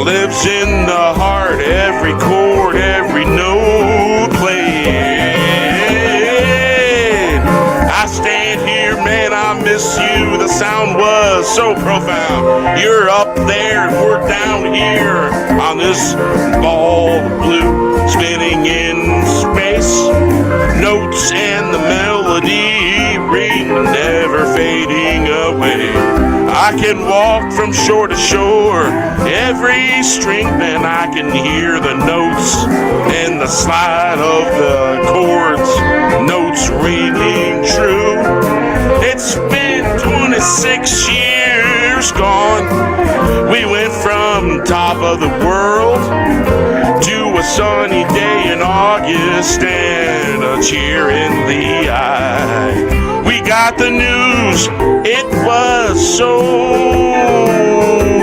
Lives in the heart, every chord, every note played. I stand here, man, I miss you. The sound was so profound. You're up there and we're down here on this ball of blue, spinning in space. Notes and the melody ring, never fading away. I can walk from shore to shore, every string bend I can hear the notes and the slide of the chords, notes ringing true. It's been 26 years gone. We went from top of the world to a sunny day in August and a cheer in the eye. We got the news, it was so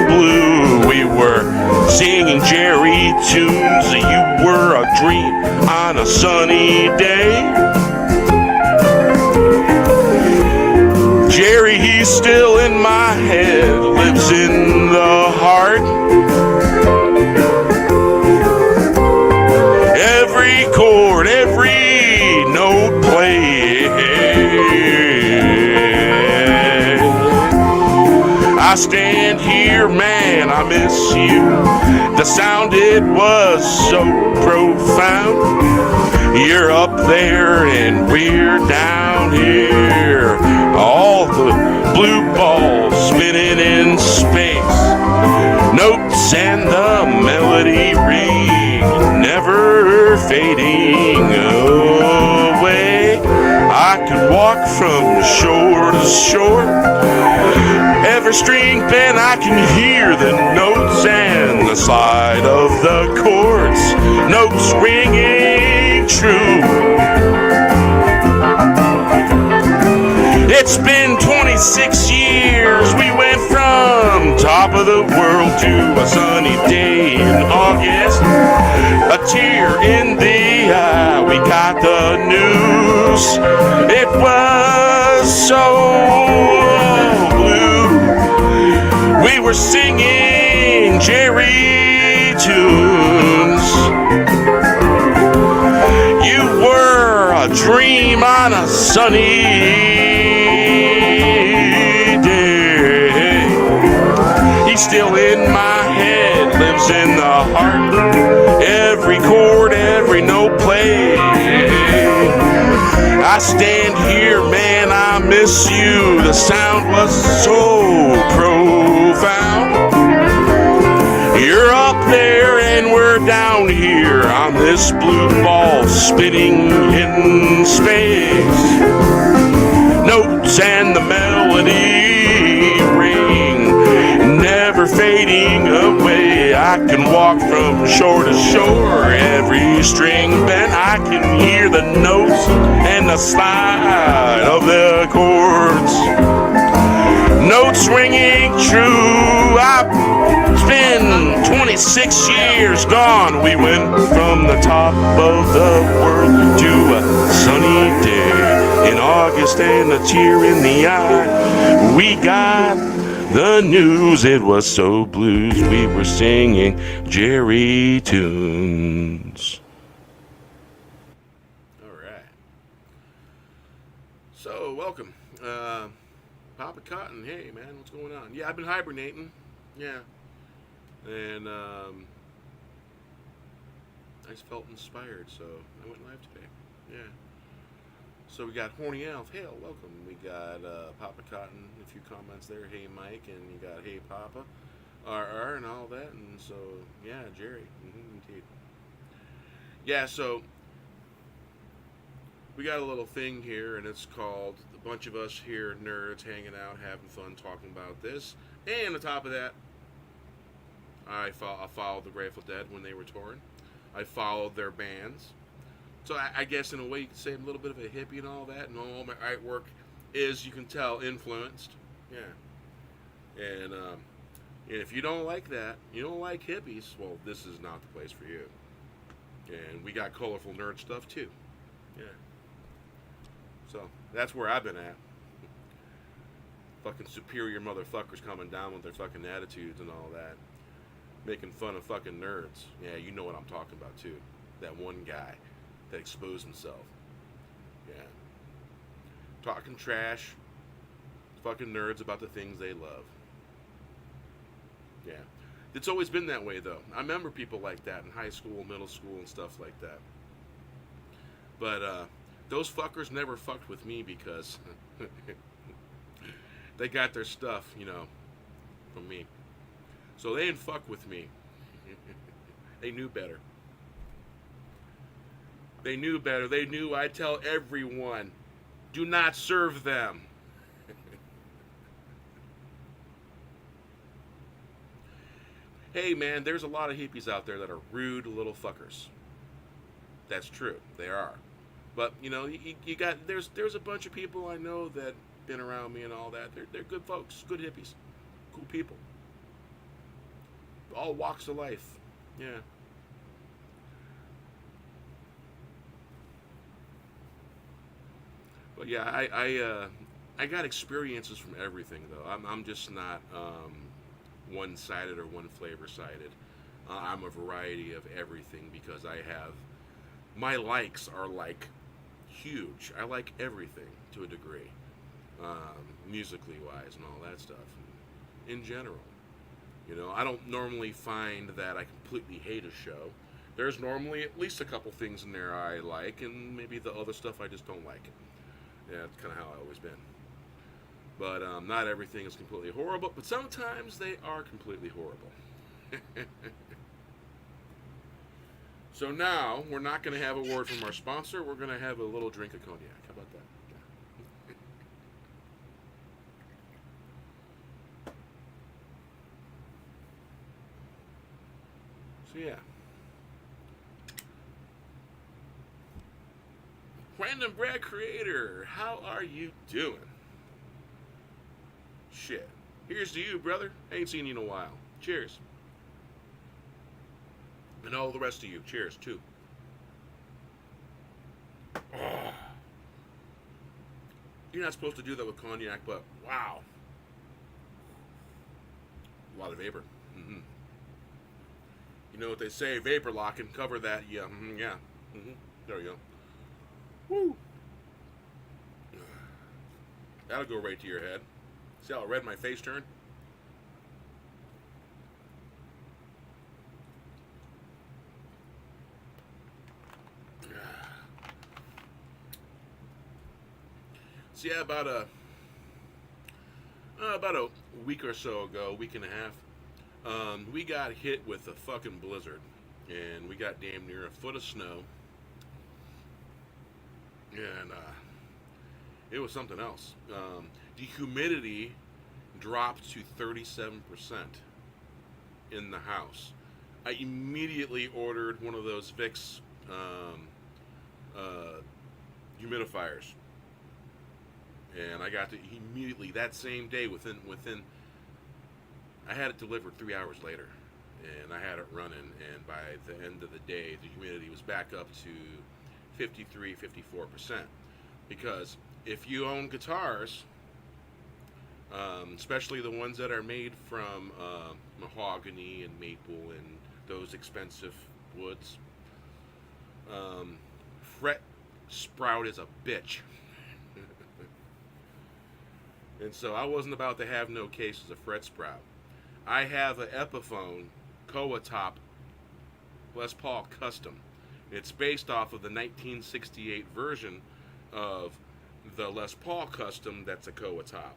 blue. We were singing Jerry tunes, you were a dream on a sunny day. Jerry, he's still in my head, lives in the heart. Every chord, every note played. I stand here here, man, I miss you. The sound, it was so profound. You're up there and we're down here. All the blue balls spinning in space. Notes and the melody ring, never fading away. I could walk from shore to shore. Every string bent, I can hear the notes and the slide of the chords. Notes ringing true. It's been 26 years. We went from top of the world to a sunny day in August. A tear in the eye, we got the news. It was so blue. We were singing Jerry tunes. You were a dream on a sunny day. He's still in my head, lives in the heart. Every chord, every note played. I stand here, man, I miss you. The sound was so profound. You're up there and we're down here on this blue ball spinning in space. Notes and the melody ring, never fading away. I can walk from shore to shore. Every string bent, I can hear the notes and the slide of the chords. Notes ringing true. It's been 26 years gone. We went from the top of the world to a sunny day in August and a tear in the eye. We got the news. It was so blues. We were singing Jerry tunes. All right. So, welcome. Papa Cotton, hey man, what's going on? Yeah, I've been hibernating. Yeah. And I just felt inspired, so I went live today. Yeah. So we got Horny Elf, hail, welcome. We got Papa Cotton, a few comments there, hey Mike, and you got hey Papa, RR, and all that, and so, yeah, Jerry, indeed. Yeah, so we got a little thing here, and it's called a bunch of us here nerds hanging out, having fun, talking about this. And on top of that, I followed the Grateful Dead when they were touring. I followed their bands. So I guess in a way you could say I'm a little bit of a hippie and all that. And all my artwork is, you can tell, influenced. Yeah. And if you don't like that, you don't like hippies, well, this is not the place for you. And we got colorful nerd stuff too. Yeah. So that's where I've been at. Fucking superior motherfuckers coming down with their fucking attitudes and all that. Making fun of fucking nerds. Yeah, you know what I'm talking about too. That one guy that exposed himself. Yeah. Talking trash. Fucking nerds about the things they love. Yeah. It's always been that way though. I remember people like that in high school, middle school, and stuff like that. But those fuckers never fucked with me because they got their stuff, you know, from me. So they didn't fuck with me. They knew better. They knew better. They knew I'd tell everyone, do not serve them. Hey man, there's a lot of hippies out there that are rude little fuckers. That's true. They are. But you know, you got there's a bunch of people I know that been around me and all that. They're good folks, good hippies, cool people. All walks of life. Yeah. But yeah, I got experiences from everything though. I'm just not one-sided or one flavor-sided. I'm a variety of everything because I have my likes are like huge. I like everything to a degree, musically wise and all that stuff in general. You know, I don't normally find that I completely hate a show. There's normally at least a couple things in there I like, and maybe the other stuff I just don't like. Yeah, that's kind of how I've always been. But not everything is completely horrible, but sometimes they are completely horrible. So now, we're not going to have a word from our sponsor. We're going to have a little drink of cognac. How about that? So yeah. Random Brad Creator, how are you doing? Shit. Here's to you, brother. Ain't seen you in a while. Cheers. And all the rest of you, cheers, too. Oh. You're not supposed to do that with cognac, but wow. A lot of vapor. Mm-hmm. You know what they say, vapor lock and cover that. Yeah, yeah. Mm-hmm. There we go. Woo! That'll go right to your head. See how red my face turned? So yeah, about a week or so ago, week and a half, we got hit with a fucking blizzard, and we got damn near a foot of snow, and it was something else. The humidity dropped to 37% in the house. I immediately ordered one of those Vicks humidifiers. And I got to immediately that same day within I had it delivered 3 hours later, and I had it running, and by the end of the day the humidity was back up to 53-54%. Because if you own guitars, especially the ones that are made from mahogany and maple and those expensive woods, fret sprout is a bitch. And so I wasn't about to have no cases of fret sprout. I have an Epiphone Koa top Les Paul Custom. It's based off of the 1968 version of the Les Paul Custom that's a Koa top.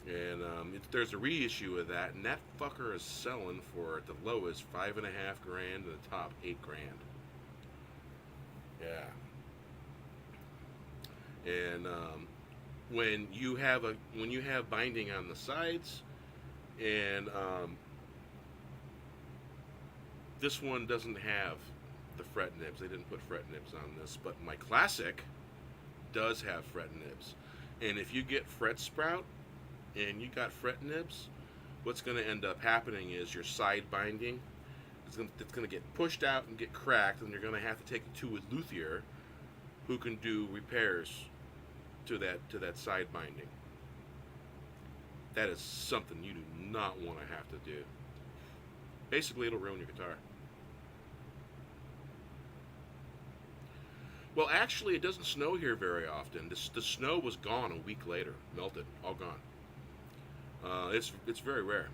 And there's a reissue of that, and that fucker is selling for at the lowest $5.5 grand and the top $8 grand. Yeah. And when you have binding on the sides, and this one doesn't have the fret nibs. They didn't put fret nibs on this, but my Classic does have fret nibs. And if you get fret sprout and you got fret nibs, what's going to end up happening is your side binding it's going to get pushed out and get cracked, and you're going to have to take it to a luthier who can do repairs to that side binding. That is something you do not want to have to do. Basically, it'll ruin your guitar. Well, actually, it doesn't snow here very often. The snow was gone a week later, melted, all gone. It's very rare.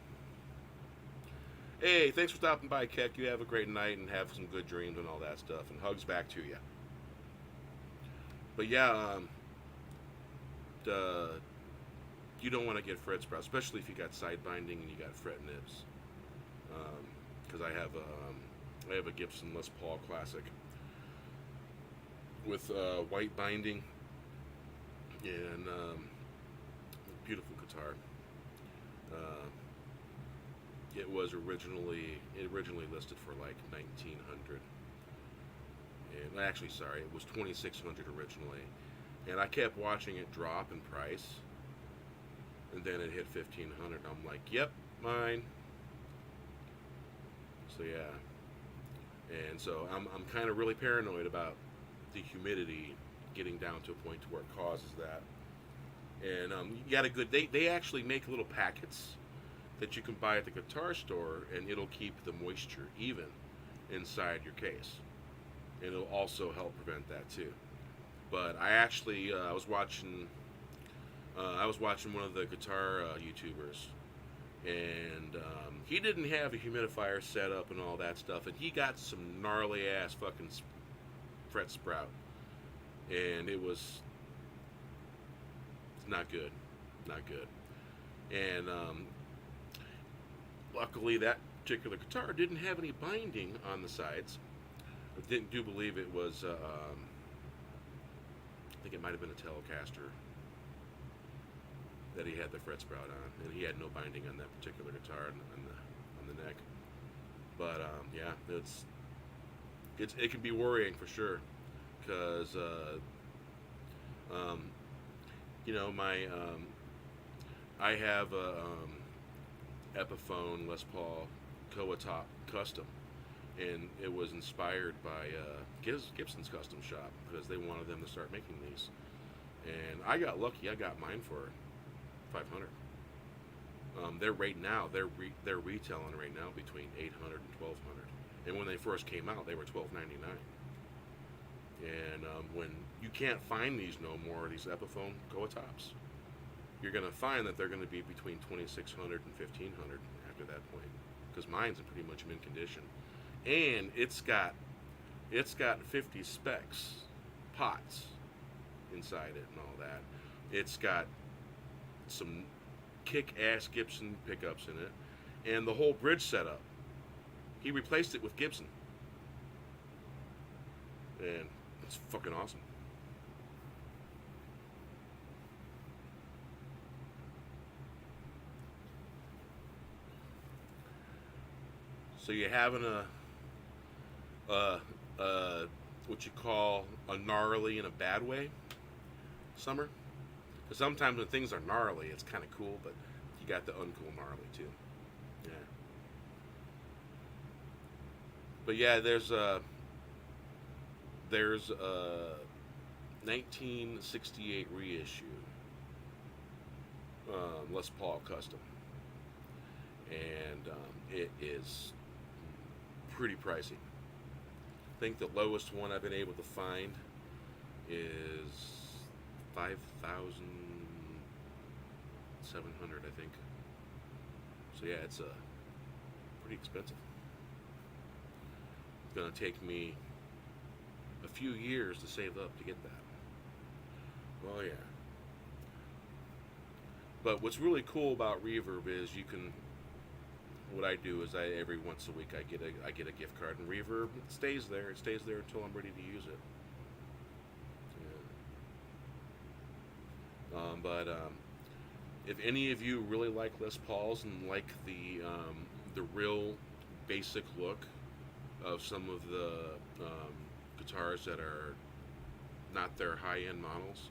Hey, thanks for stopping by, Keck. You have a great night and have some good dreams and all that stuff. And hugs back to you. But yeah, you don't want to get fret sprout, especially if you got side binding and you got fret nibs. Because I have a Gibson Les Paul Classic with white binding and beautiful guitar. It was originally listed for like $1,900, and actually, sorry, it was $2,600 originally, and I kept watching it drop in price, and then it hit $1,500. I'm like, yep, mine. So yeah, and so I'm kind of really paranoid about the humidity getting down to a point to where it causes that. And you got a good. They actually make little packets that you can buy at the guitar store, and it'll keep the moisture even inside your case, and it'll also help prevent that too. But I actually I was watching one of the guitar YouTubers, and he didn't have a humidifier set up and all that stuff, and he got some gnarly ass fucking fret sprout, and it was not good, and luckily that particular guitar didn't have any binding on the sides. I do believe it was I think it might have been a Telecaster that he had the fret sprout on, and he had no binding on that particular guitar on the neck. But yeah, it can be worrying for sure, because you know, I have a Epiphone Les Paul Koa Top Custom, and it was inspired by Gibson's Custom Shop, because they wanted them to start making these, and I got lucky. I got mine for $500. They're retailing right now between $800 and $1,200, and when they first came out, they were $1,299. And when you can't find these no more, these Epiphone Koa Tops, you're going to find that they're going to be between $2,600 and $1,500 after that point, because mine's in pretty much mint condition, and it's got 50 specs pots inside it and all that. It's got some kick-ass Gibson pickups in it, and the whole bridge setup, he replaced it with Gibson, and it's fucking awesome. So you're having what you call a gnarly in a bad way summer? Because sometimes when things are gnarly, it's kind of cool, but you got the uncool gnarly too. Yeah. But yeah, there's a 1968 reissue Les Paul Custom, and it is pretty pricey. I think the lowest one I've been able to find is $5,700, I think. So yeah, it's pretty expensive. It's gonna take me a few years to save up to get that. Oh yeah. But what's really cool about Reverb is you can. What I do is every once a week I get a gift card, and Reverb stays there. It stays there until I'm ready to use it. Yeah. But if any of you really like Les Pauls and like the real basic look of some of the guitars that are not their high-end models,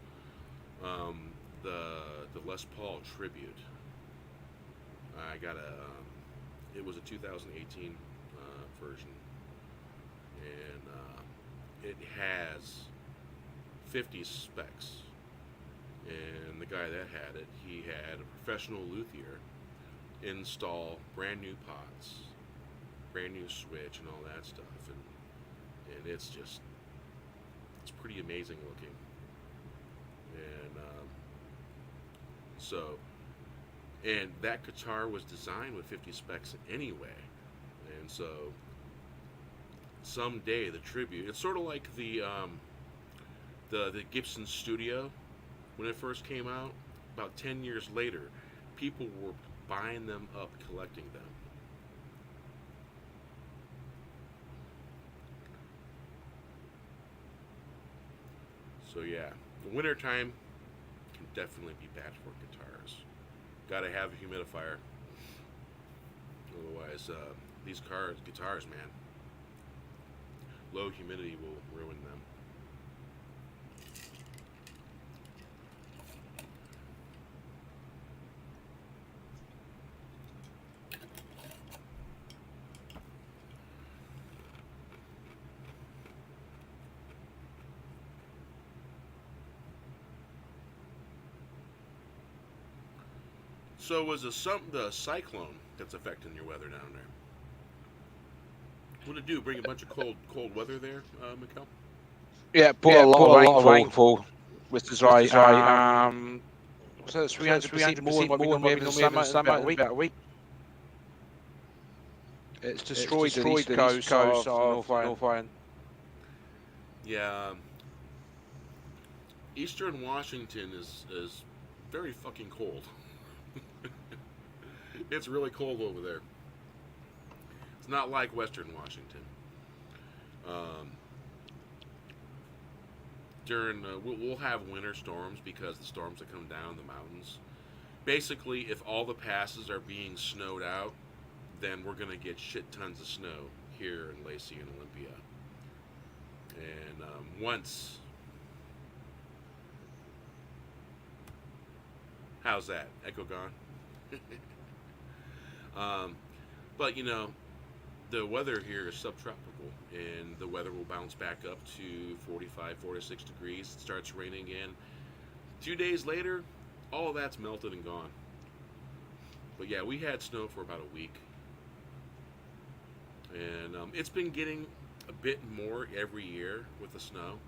the Les Paul Tribute, I got it was a 2018 version, and it has 50 specs, and the guy that had it, he had a professional luthier install brand new pots, brand new switch, and all that stuff, and it's pretty amazing looking, and and that guitar was designed with 50 specs anyway, and so someday the Tribute, it's sort of like the Gibson Studio when it first came out. About 10 years later, people were buying them up, collecting them. So yeah, the winter time can definitely be bad for guitars. Got to have a humidifier. Otherwise, these guitars, man, low humidity will ruin them. So was the cyclone that's affecting your weather down there? What did it do? Bring a bunch of cold weather there, Mikkel? Yeah, put a lot of rainfall, which is why so 300% more than what we normally have in the summer, about a week. It's destroyed the east coast of North Ireland. Yeah. Eastern Washington is very fucking cold. It's really cold over there. It's not like Western Washington. We'll have winter storms because the storms that come down the mountains. Basically, if all the passes are being snowed out, then we're going to get shit tons of snow here in Lacey and Olympia. And once... How's that? Echo gone? But, you know, the weather here is subtropical, and the weather will bounce back up to 45, 46 degrees. It starts raining again. 2 days later, all of that's melted and gone. But yeah, we had snow for about a week. And it's been getting a bit more every year with the snow.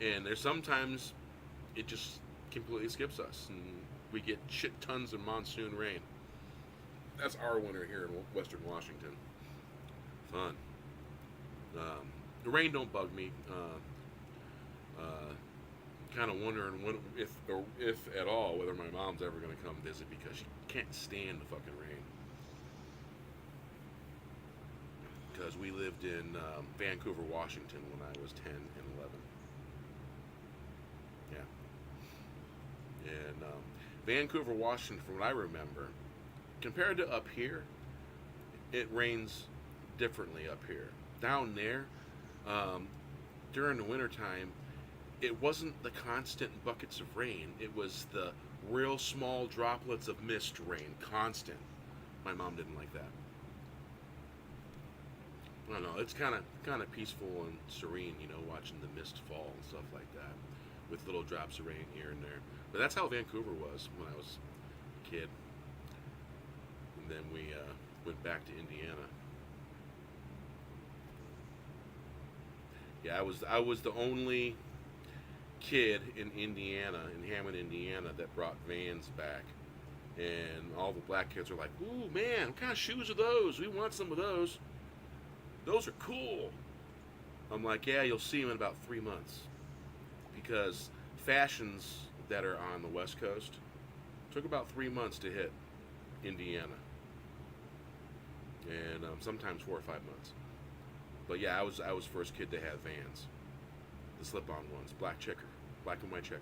And there's sometimes it just completely skips us, and we get shit tons of monsoon rain. That's our winter here in Western Washington. Fun. The rain don't bug me. Kind of wondering when, if at all, whether my mom's ever going to come visit because she can't stand the fucking rain. Because we lived in Vancouver, Washington when I was 10 and 11. Yeah. And Vancouver, Washington, from what I remember, compared to up here, it rains differently up here. Down there, during the wintertime, it wasn't the constant buckets of rain. It was the real small droplets of mist rain, constant. My mom didn't like that. I don't know. It's kind of peaceful and serene, you know, watching the mist fall and stuff like that, with little drops of rain here and there. But that's how Vancouver was when I was a kid. And then we went back to Indiana. Yeah, I was the only kid in Indiana, in Hammond, Indiana, that brought Vans back. And all the black kids were like, "Ooh, man, what kind of shoes are those? We want some of those. Those are cool." I'm like, "Yeah, you'll see them in about 3 months." Because fashions that are on the West Coast took about 3 months to hit Indiana. And sometimes 4 or 5 months. But yeah, I was first kid to have Vans. The slip-on ones, black and white checker.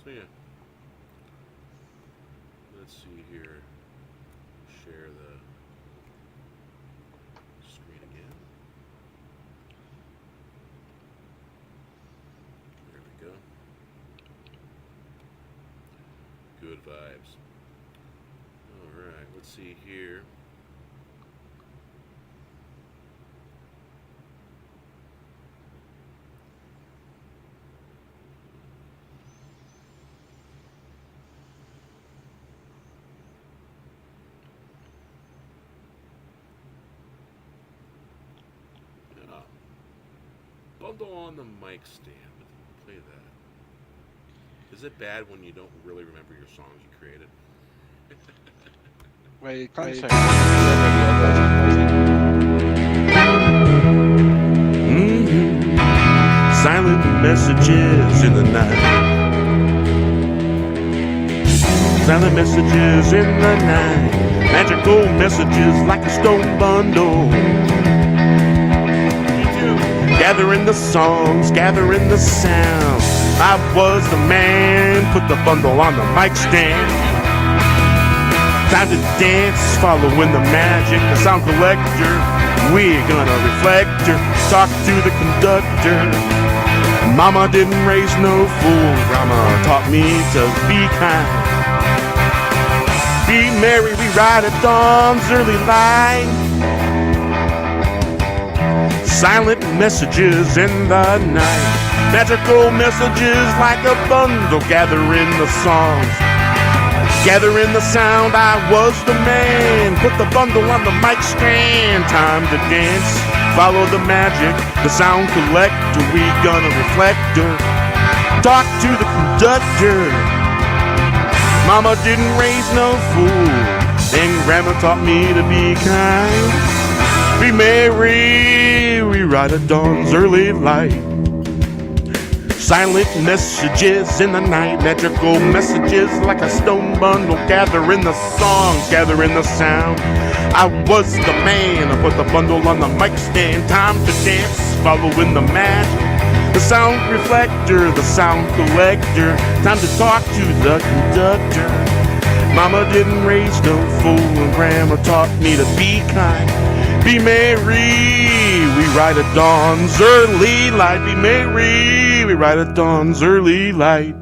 So yeah. Let's see here. Share the screen again. There we go. Good vibes. Alright, let's see here. Bundle on the mic stand. Play that. Is it bad when you don't really remember your songs you created? Wait, Silent messages in the night. Silent messages in the night. Magical messages like a stone bundle. Gathering the songs, gathering the sounds. I was the man, put the bundle on the mic stand. Time to dance, following the magic, the sound collector. We're gonna reflect her, talk to the conductor. Mama didn't raise no fool, Grandma taught me to be kind. Be merry, we ride at dawn's early light. Silent messages in the night. Magical messages like a bundle, gathering the songs. Gathering the sound, I was the man. Put the bundle on the mic stand. Time to dance, follow the magic, the sound collector. We gonna reflect her. talk to the conductor. Mama didn't raise no fool. Then Grandma taught me to be kind. Be merry, we ride at dawn's early light. Silent messages in the night, magical messages like a stone bundle. Gather in the songs, gather in the sound. I was the man, I put the bundle on the mic stand. Time to dance, following the magic. The sound reflector, the sound collector. Time to talk to the conductor. Mama didn't raise no fool, and Grandma taught me to be kind. Be merry, we ride at dawn's early light. Be merry, we ride at dawn's early light.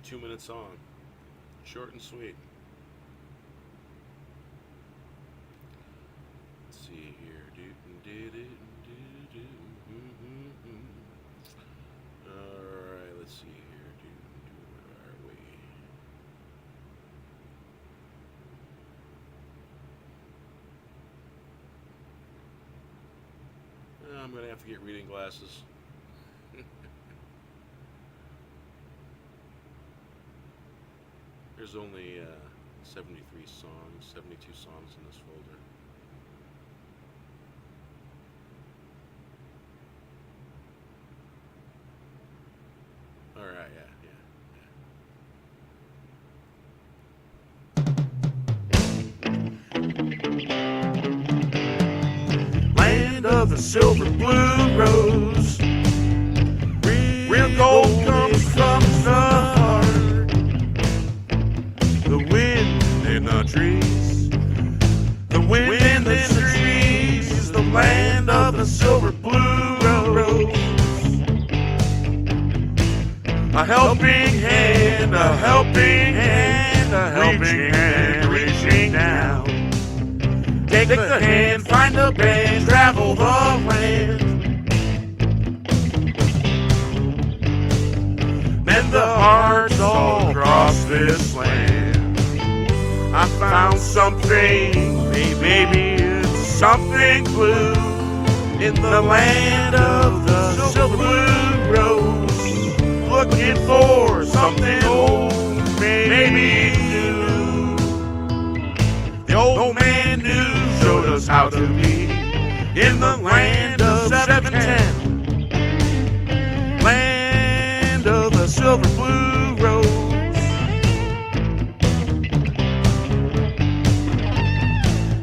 2-minute song. Short and sweet. Let's see here. Alright, let's see here. Where are we? I'm going to have to get reading glasses. There's only 73 songs, 72 songs in this folder. Alright, Land of the silver blue rose. Real gold comes from the heart. The wind in the trees. The wind in the trees. The land of the silver blue rose. A helping hand, a helping hand, a helping hand reaching down. Take the hand, find the band, travel the land. Mend the hearts all across this land. I found something, maybe it's something blue, in the land of the silver blue rose. Looking for something old, maybe new. The old man knew, showed us how to be in the land of 710. Land of the silver blue rose.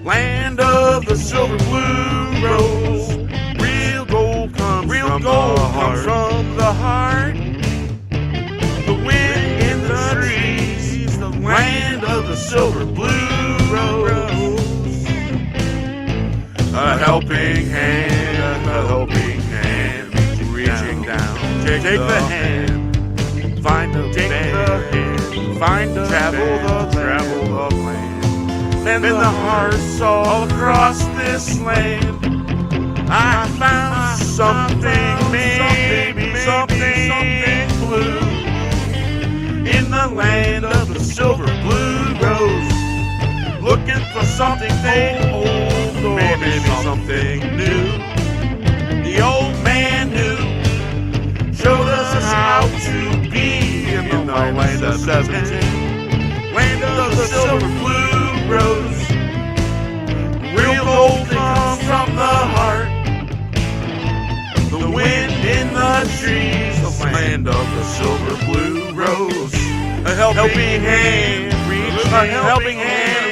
Land of the silver blue rose. Real gold comes from the heart. The wind in the trees, the land of the silver blue rose. A helping hand, reaching down. Take the hand, find the hand, find the travel the land. And the hearts all across this land. I found something, maybe something blue, in the land of the silver blue rose. Looking for something old, or maybe something new. The old man knew, showed us how to be in the land of 710. Land of the silver blue rose. Real gold comes from the heart. The wind in the trees, the land of the silver blue rose. A helping hand,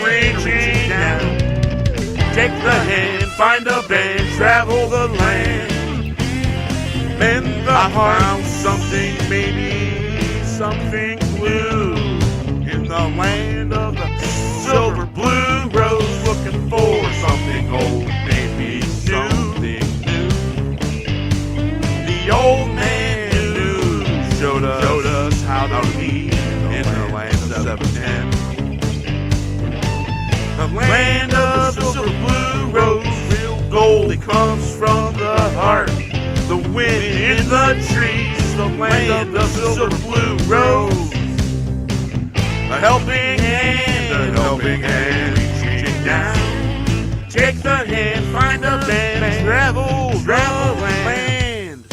reaching down. Take the hand, find a band, travel the land. Mend the heart, found something, maybe something blue, in the land of the silver blue rose. Looking for something old, maybe something new. The old man knew, showed us how to be in the land of 710. The land of the silver blue rose. Real gold, it comes from the heart. The wind in the trees, the land of the silver blue rose. A helping hand reaching down. Take the hand, find a band, travel the land.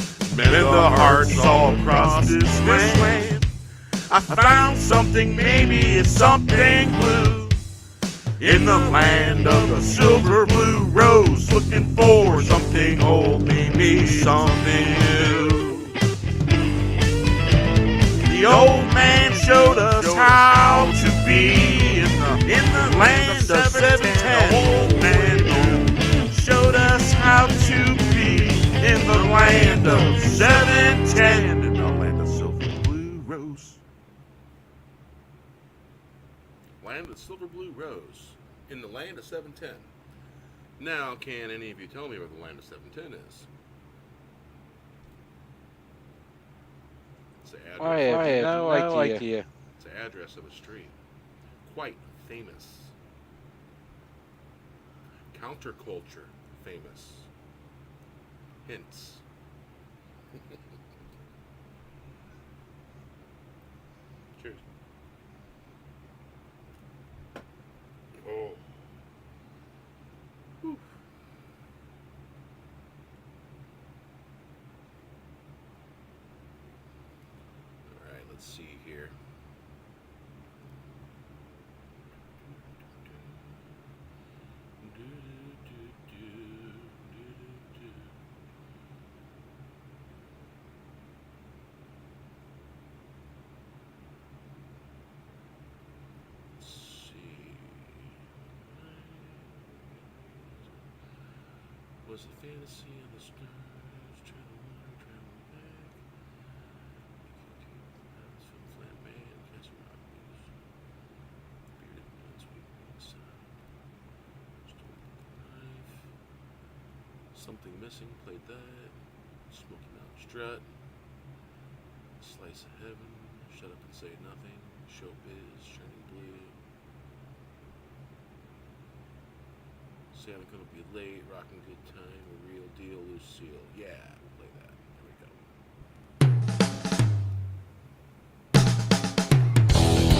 and the hearts all across this land. I found something, maybe it's something blue, in the land of the silver blue rose, looking for something old, maybe something new. The old man showed us how to be in the land of 710. The old man showed us how to be in the land of 710. In the land of silver blue rose. Land of silver blue rose. In the land of 710. Now, can any of you tell me where the land of 710 is? It's the address. I have no idea. It's the address of a street. Quite famous. Counterculture famous. Hints. Cheers. Oh. Whew. All right, let's see here. Was a fantasy of the stars, travel back. Some flat man, catch rockies. Bearded man, sweet inside. Stole the knife. Something missing, played that. Smoky Mountain Strut. Slice of heaven, shut up and say nothing. Showbiz, shining blue. Say I'm gonna be late, rocking good time, a real deal, Lucille. Yeah, we'll play that. Here we go.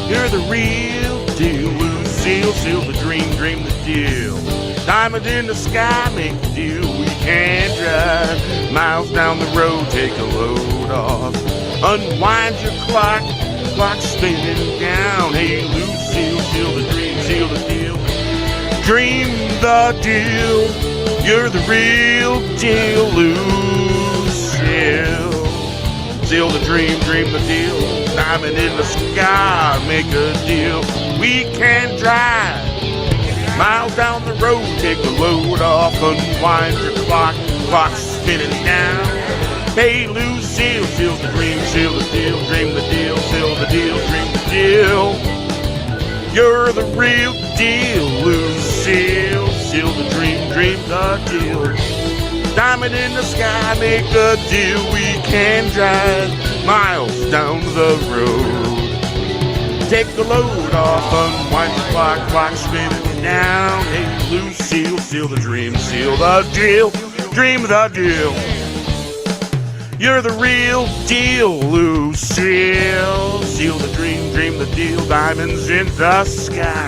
You're the real deal, Lucille, seal the dream, dream the deal. Diamond in the sky, make the deal, we can drive. Miles down the road, take a load off. Unwind your clock, clock spinning down. Hey, Lucille, seal the dream, seal the deal. Dream the deal, you're the real deal, Lucille. Seal the dream, dream the deal. Diamond in the sky, make a deal. We can drive miles down the road, take a load off, unwind your clock, clock spinning down. Hey, Lucille, seal the dream, seal the deal, dream the deal, seal the deal, dream the deal. You're the real deal, Lucille. Seal the dream, dream the deal. Diamond in the sky, make a deal. We can drive miles down the road. Take the load off, unwind the clock, clock spinning down. Hey, Lucille, seal the dream, seal the deal, dream the deal. You're the real deal, Lucille. Seal the dream, dream the deal. Diamonds in the sky.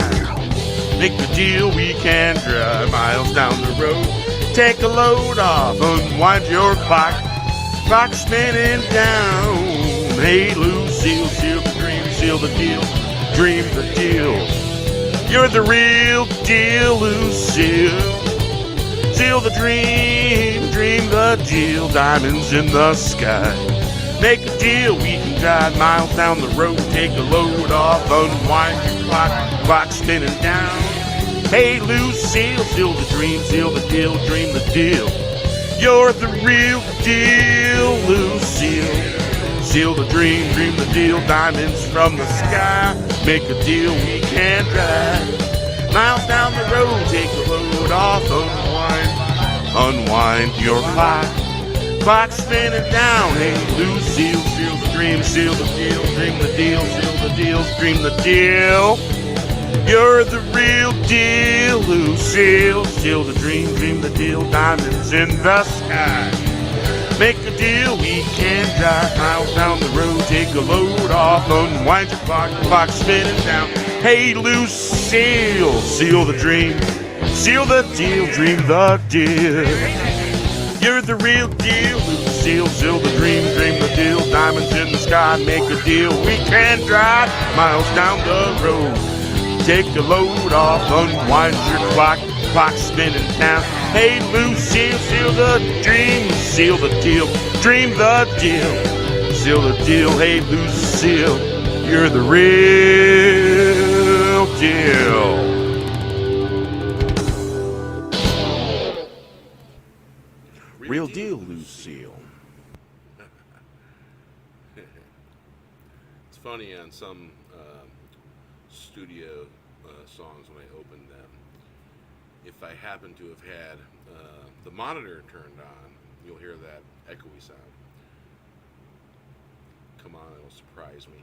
Make the deal, we can drive miles down the road. Take a load off, unwind your clock, clock spinning down. Hey, Lucille, seal the dream, seal the deal, dream the deal. You're the real deal, Lucille. Seal the dream, dream the deal. Diamonds in the sky. Make a deal, we can drive miles down the road. Take a load off, unwind your clock, clock spinning down. Hey, Lucille, seal the dream, seal the deal, dream the deal. You're the real deal, Lucille. Seal the dream, dream the deal. Diamonds from the sky. Make a deal, we can drive miles down the road. Take a load off, unwind your clock, clock spinning down. Hey, Lucille, seal the dream, seal the deal, dream the deal, seal the deal, dream the deal. You're the real deal, Lucille. Seal the dream, dream the deal. Diamonds in the sky. Make a deal, we can drive miles down the road. Take a load off, unwind your clock, clock spinning down. Hey, Lucille, seal the dream, seal the deal, dream the deal. You're the real deal, Lucille. seal, seal the dream, dream the deal. Diamonds in the sky, make a deal. We can drive miles down the road. Take a load off, unwind your clock, clock spinning down. Hey Lucille, seal the dream, seal the deal, dream the deal, seal the deal. Hey Lucille, you're the real deal. Real deal, Lucille. It's funny on some studio songs when I open them. If I happen to have had the monitor turned on, you'll hear that echoey sound. Come on, it'll surprise me.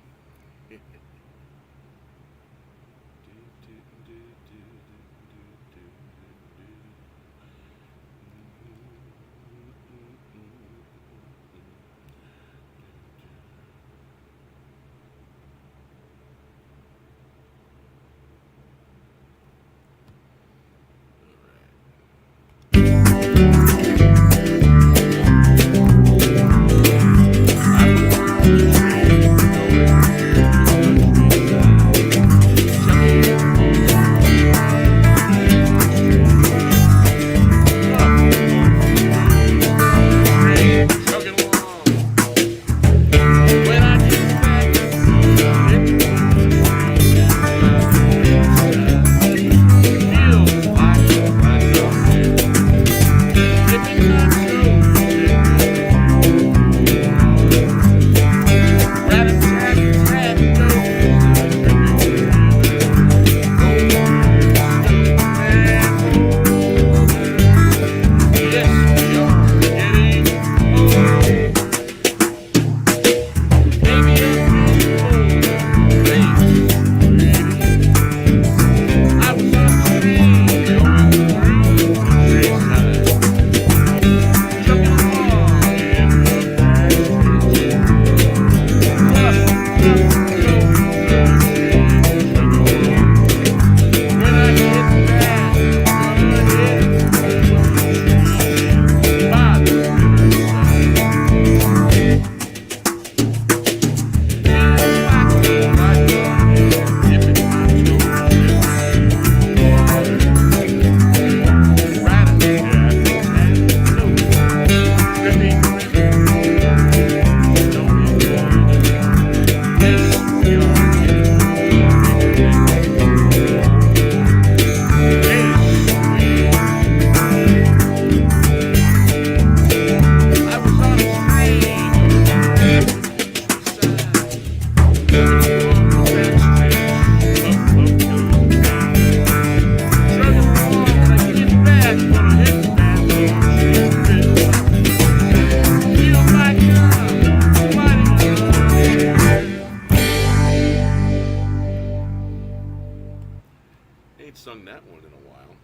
Sung that one in a while.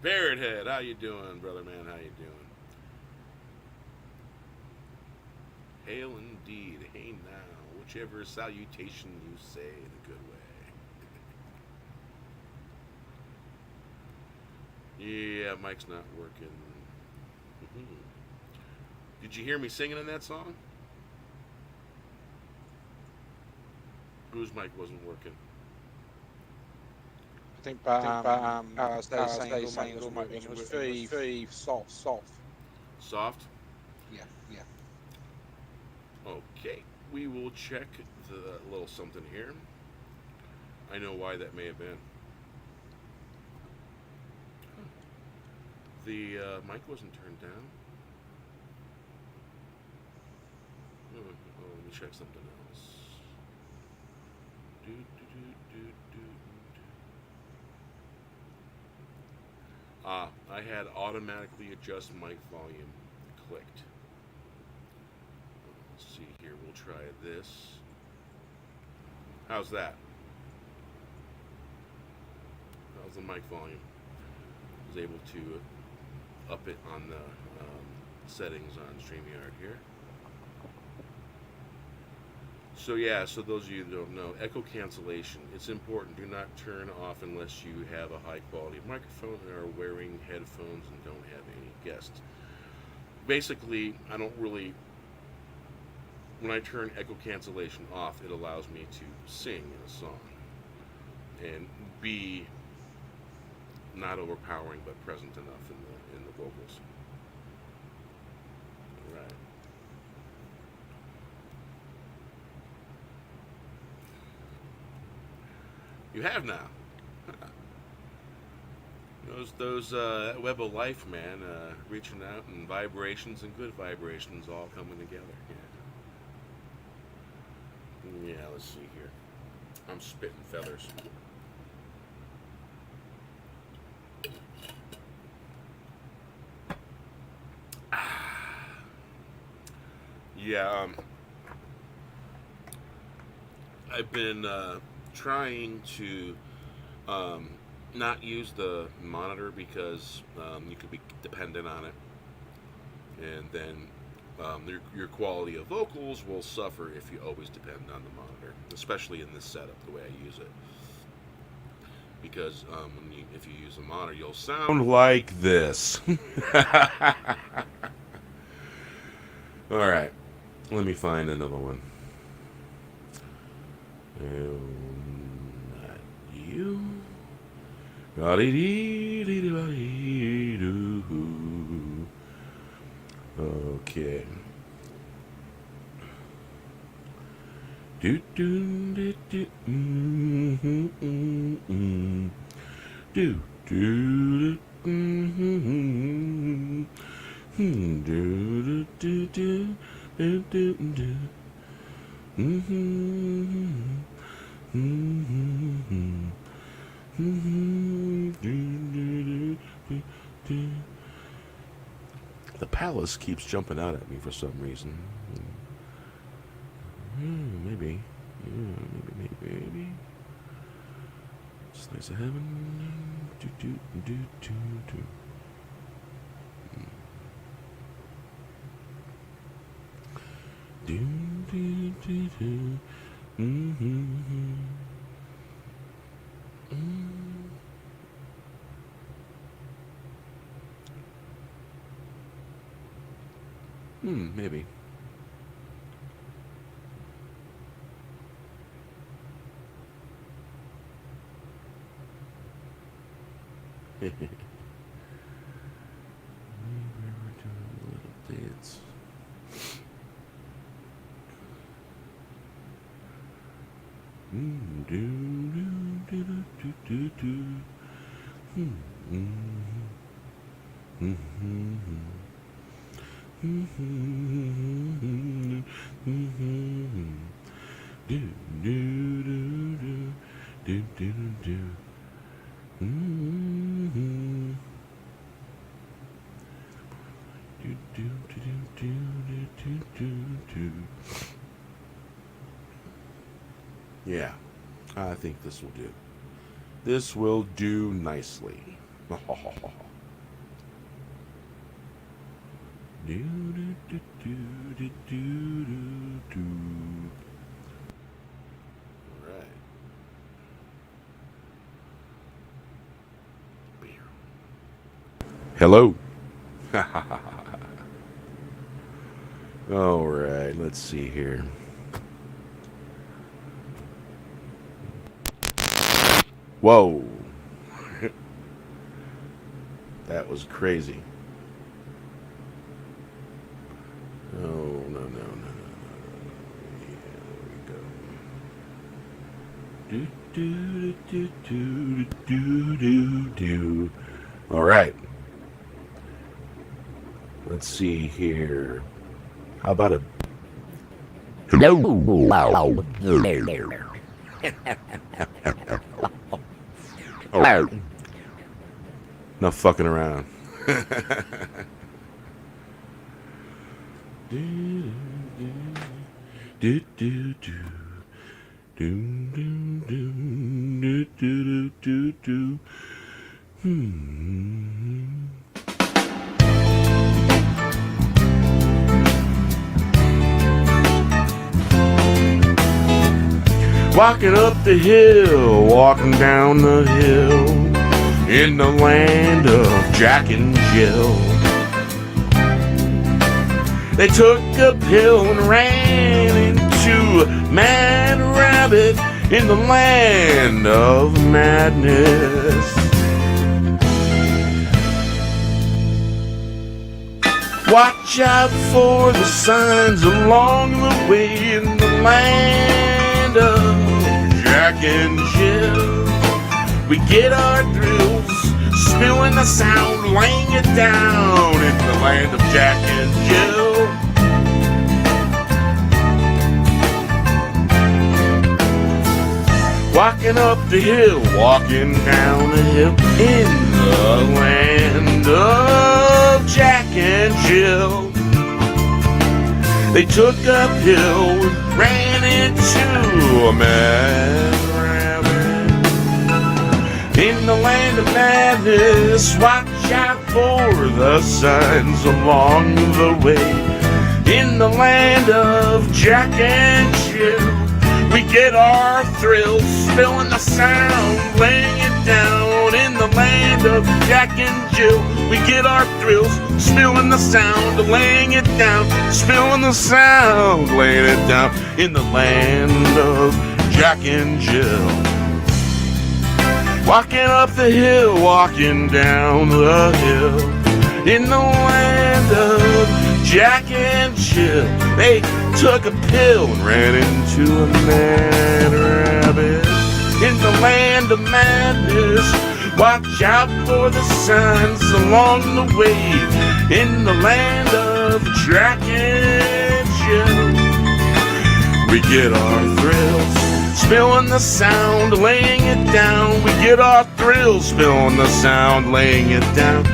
Barrett Head, how you doing, brother man? How you doing? Hail indeed, hey now, whichever salutation you say in a good way. Yeah, mic's not working. Did you hear me singing in that song? Whose mic wasn't working? I think saying it was very soft. Soft? Yeah. Okay, we will check the little something here. I know why that may have been. The mic wasn't turned down. Oh, let me check something else. I had automatically adjust mic volume clicked. Let's see here, we'll try this. How's that? How's the mic volume? I was able to up it on the settings on StreamYard here. So yeah, so those of you that don't know, echo cancellation, it's important. Do not turn off unless you have a high quality microphone and are wearing headphones and don't have any guests. basically, I don't really, when I turn echo cancellation off, it allows me to sing in a song and be not overpowering but present enough in the vocals. All right. You have now. Those web of life, man, reaching out and vibrations and good vibrations all coming together. Yeah, let's see here. I'm spitting feathers. Yeah, I've been trying to not use the monitor because you could be dependent on it, and then your quality of vocals will suffer if you always depend on the monitor, especially in this setup, the way I use it. Because if you use a monitor, you'll sound like this. All right, let me find another one. Not you. Okay. Do do do do do do The palace keeps jumping out at me for some reason. Maybe. Maybe. Slice of heaven. Maybe. Dance. Yeah, I think this will do. This will do nicely. Right. Hello. All right, let's see here. Whoa. That was crazy. Oh, no. Yeah, there we go. All right. Let's see here. How about a... Hello. Oh. No fucking around. Walking up the hill, walking down the hill, in the land of Jack and Jill. They took a pill and ran into a mad rabbit in the land of madness. Watch out for the signs along the way in the land of Jack and Jill. We get our thrills, spilling the sound, laying it down in the land of Jack and Jill. Walking up the hill, walking down the hill in the land of Jack and Jill. They took a pill and ran into a mad rabbit in the land of madness. Watch out for the signs along the way in the land of Jack and Jill. We get our thrills, spilling the sound, laying it down in the land of Jack and Jill. We get our thrills, spilling the sound, laying it down, spilling the sound, laying it down in the land of Jack and Jill. Walking up the hill, walking down the hill in the land of Jack and Jill. They took a pill and ran into a mad rabbit in the land of madness. Watch out for the signs along the way in the land of Jack and Jill. We get our thrills, spilling the sound, laying it down. We get our thrills, spilling the sound, laying it down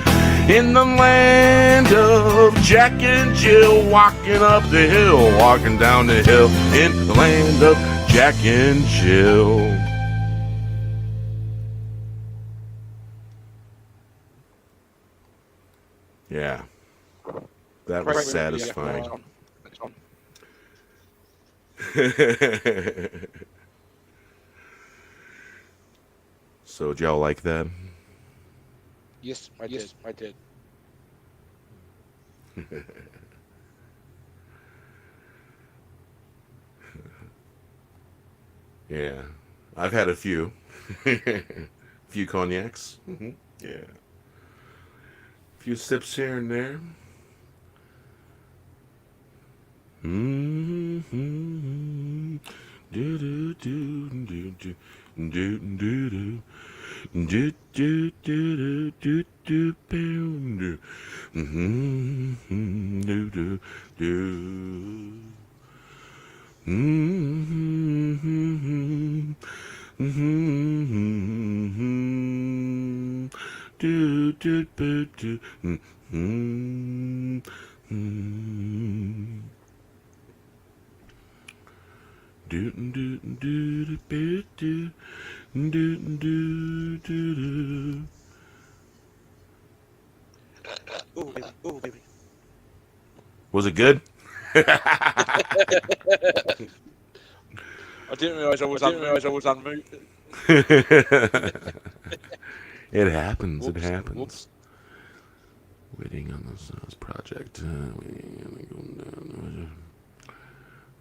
in the land of Jack and Jill. Walking up the hill, walking down the hill in the land of Jack and Jill. Yeah, that was satisfying. So, did y'all like that? Yes, I did. Yeah, I've had a few. Few cognacs. Yeah. A few sips here and there. Do do do do do do do do. Do do do do do do do do do. Do do do do. Do do do do do. Do, do, do, do. Ooh, baby. Was it good? I didn't realise I was unmuted. It happens. It happens. Whoops. Waiting on this project.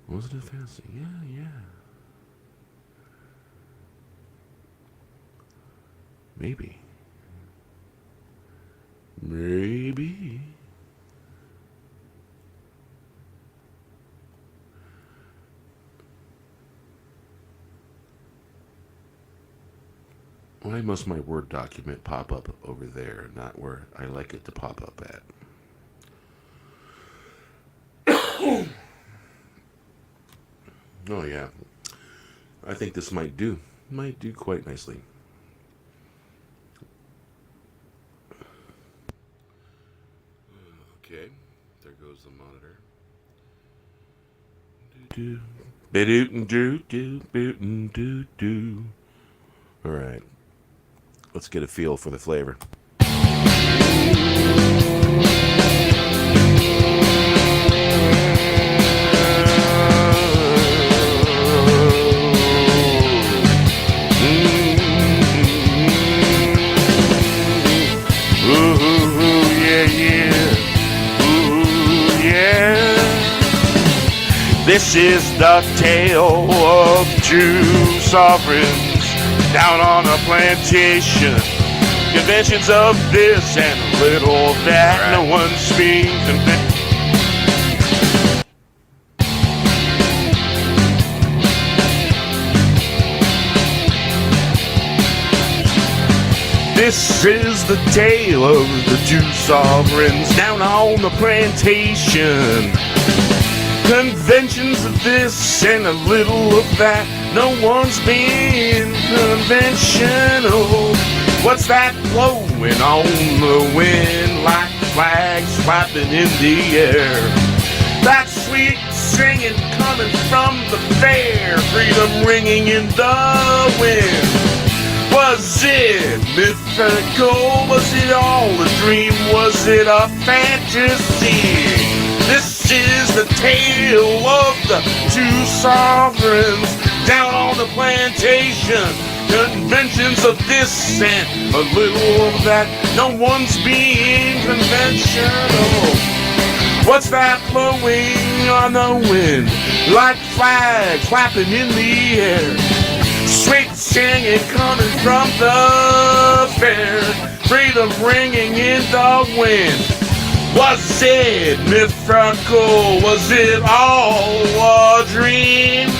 Was it a fancy? Yeah. Maybe. Why must my Word document pop up over there, not where I like it to pop up at? Oh yeah. I think this might do quite nicely. Okay, there goes the monitor. All right, let's get a feel for the flavor. Yeah. This is the tale of two sovereigns down on a plantation. Conventions of this and a little of that. No one's being convinced. This is the tale of the two sovereigns down on the plantation. Conventions of this and a little of that. No one's being conventional. What's that blowing on the wind like flags flapping in the air? That sweet singing coming from the fair, freedom ringing in the wind. Was it mythical? Was it all a dream? Was it a fantasy? This is the tale of the two sovereigns down on the plantation. Conventions of this and a little of that. No one's being conventional. What's that blowing on the wind like flags flapping in the air? Sweet singing coming from the fair, freedom ringing in the wind. Was it mythical? Was it all a dream?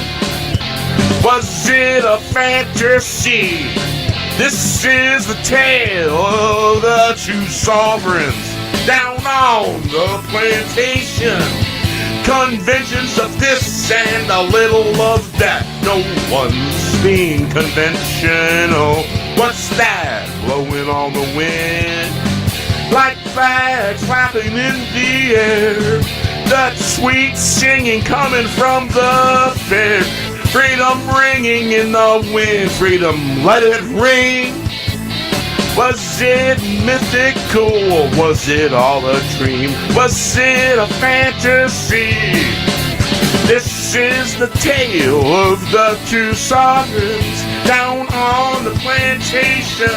Was it a fantasy? This is the tale of the two sovereigns down on the plantation. Conventions of this and a little of that. No one's being conventional. What's that blowing on the wind like flags flapping in the air? That sweet singing coming from the fair, freedom ringing in the wind. Freedom, let it ring. Was it mythical or was it all a dream? Was it a fantasy? This is the tale of the two sovereigns down on the plantation.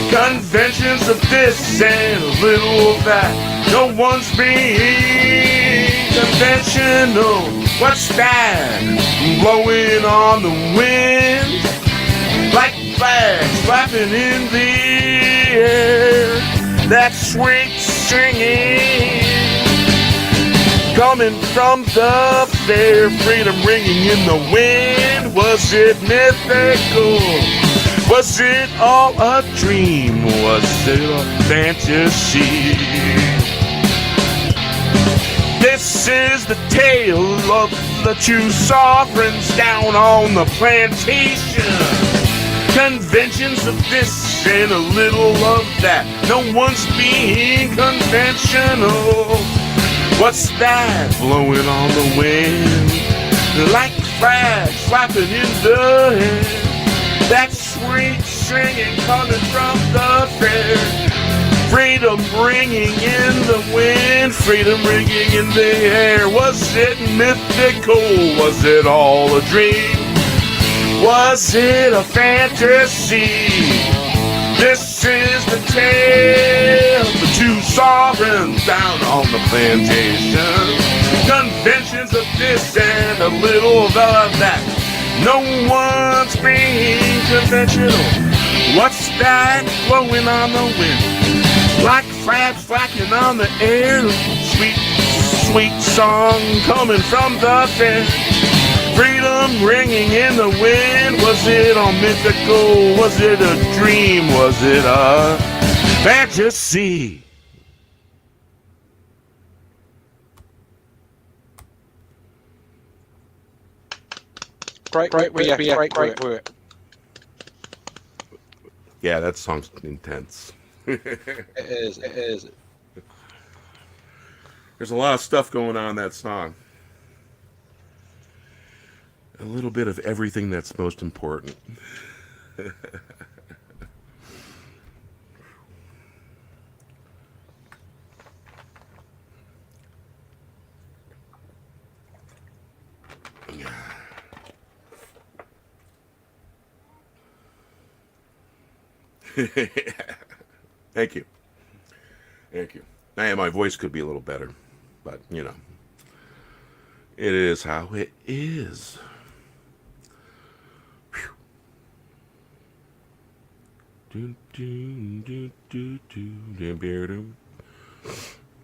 Conventions of this and a little of that. No one's being conventional. What's that blowing on the wind like flags flapping in the air? That sweet singing coming from the fair, freedom ringing in the wind. Was it mythical? Was it all a dream? Was it a fantasy? This is the tale of the two sovereigns down on the plantation. Conventions of this and a little of that. No one's being conventional. What's that blowing on the wind like flags flapping in the air? That sweet singing coming from the fair, freedom ringing in the wind, freedom ringing in the air. Was it mythical? Was it all a dream? Was it a fantasy? This is the tale of the two sovereigns down on the plantation. Conventions of this and a little of that. No one's being conventional. What's that blowing on the wind like flags flapping on the air? Sweet, sweet song coming from the fair, freedom ringing in the wind. Was it all mythical? Was it a dream? Was it a fantasy? Great work. Yeah, that song's intense. It is. There's a lot of stuff going on in that song. A little bit of everything that's most important. Thank you. My voice could be a little better, but It is how it is.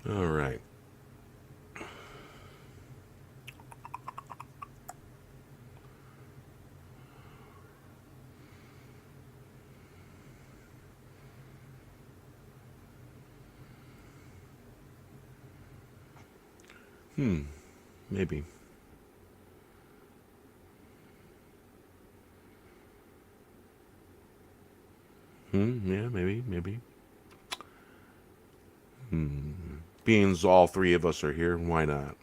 All right. Maybe. Yeah, maybe. Being all three of us are here, why not?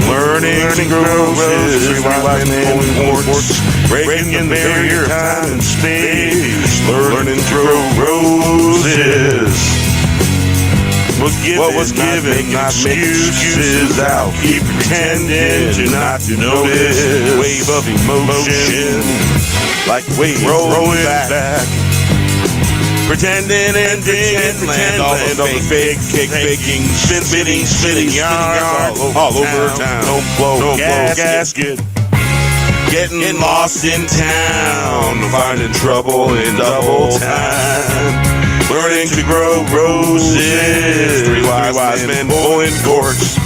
Learning to grow roses, rewinding quartz, breaking the barrier of time and space. Learning to grow roses. What was given, not excuses. I'll keep pretending to not to notice. Wave of emotion, like wave rolling back. Pretending and pretend all the faking, spinning yarns all over town. Don't blow gasket. Getting lost in town, finding trouble in double time. Learning to grow roses, three wise men pulling corks,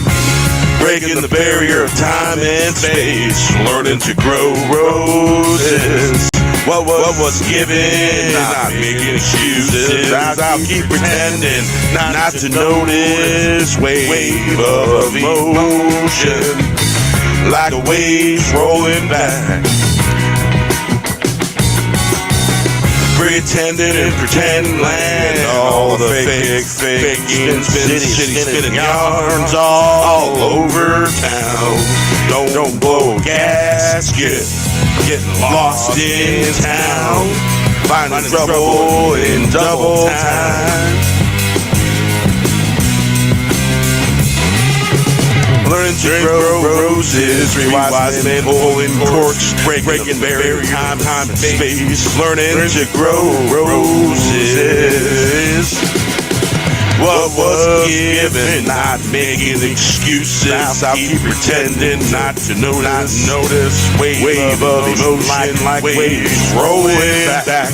breaking the barrier of time and space. Learning to grow roses. What was given, not making excuses. I'll keep pretending not to notice. Wave of emotion, like the waves rolling back. Pretending in pretend land, all the faking, spinning yarns all over town. Don't blow a gasket, getting lost in town, finding trouble in double time. Learning to grow roses, three wise men pulling corks, breaking barrier time and space. Learning to grow roses. What was given, not making excuses. I'll keep pretending not to notice. Wave of emotion, like waves rolling back.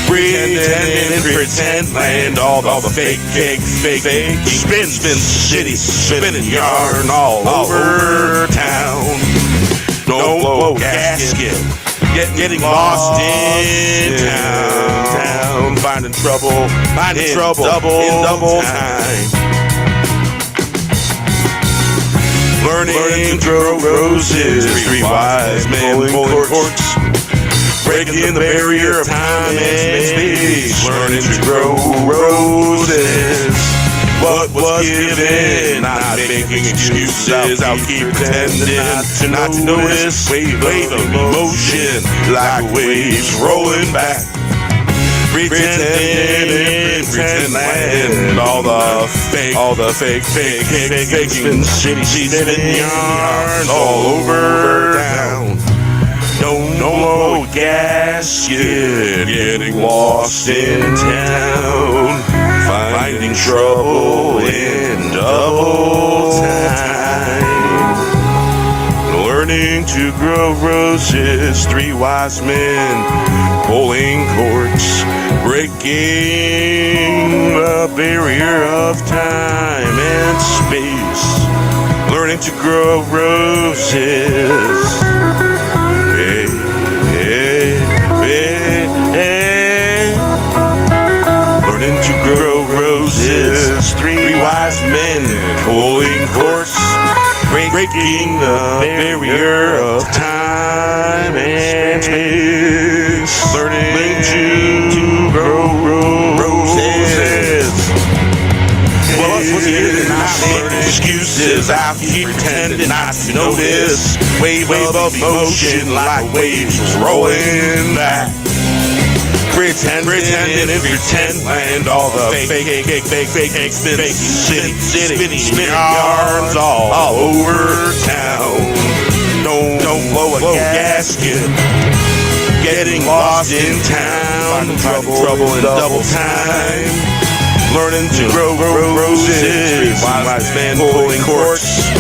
Pretending in pretend land, all the fake, spinning yarn all over town. Don't blow gasket, getting lost in town, finding trouble in double time. Learning to grow roses, three wise men pulling corks, breaking the barrier of time and space. Learning to grow roses. What was given, not making excuses. I'll keep pretending not to notice. Wave of emotion, like waves rolling back. Pretending in pretend land, all the fake, spinning yarns all over town. Don't know gasket, getting lost in town, finding trouble in double time. Learning to grow roses, three wise men pulling corks, breaking the barrier of time and space. Learning to grow roses. Learning to grow roses, three wise men pulling corks, breaking the barrier of time and space. Learning to grow roses. What was given, not making excuses. I'll keep pretending not to notice. Wave of emotion, like waves rolling back. Pretending in pretend land, all the fake spinning yarns all over town. Don't blow a gasket, getting lost in town, trouble in double time. Learning to grow roses, wise men pulling corks,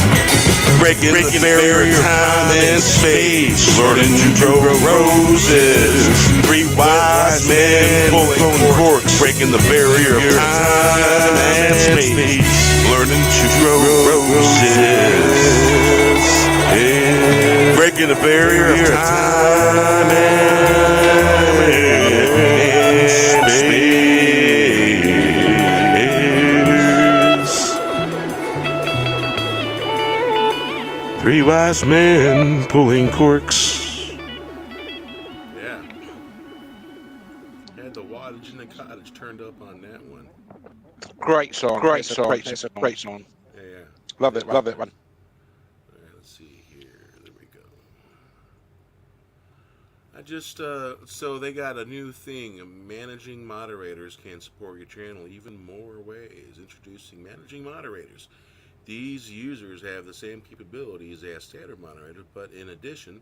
breaking the barrier of time and space. Learning to grow roses, 3 wise men pulling corks, breaking the barrier of time and space. Learning to grow roses, breaking the barrier of time and space. 3 wise men pulling corks. Yeah. Had the wattage in the cottage turned up on that one. Great song. Great song. It's a great song. Yeah. Love it, man. All right, let's see here. There we go. I just, so they got a new thing. Managing moderators can support your channel even more ways. Introducing managing moderators. These users have the same capabilities as standard moderators, but in addition,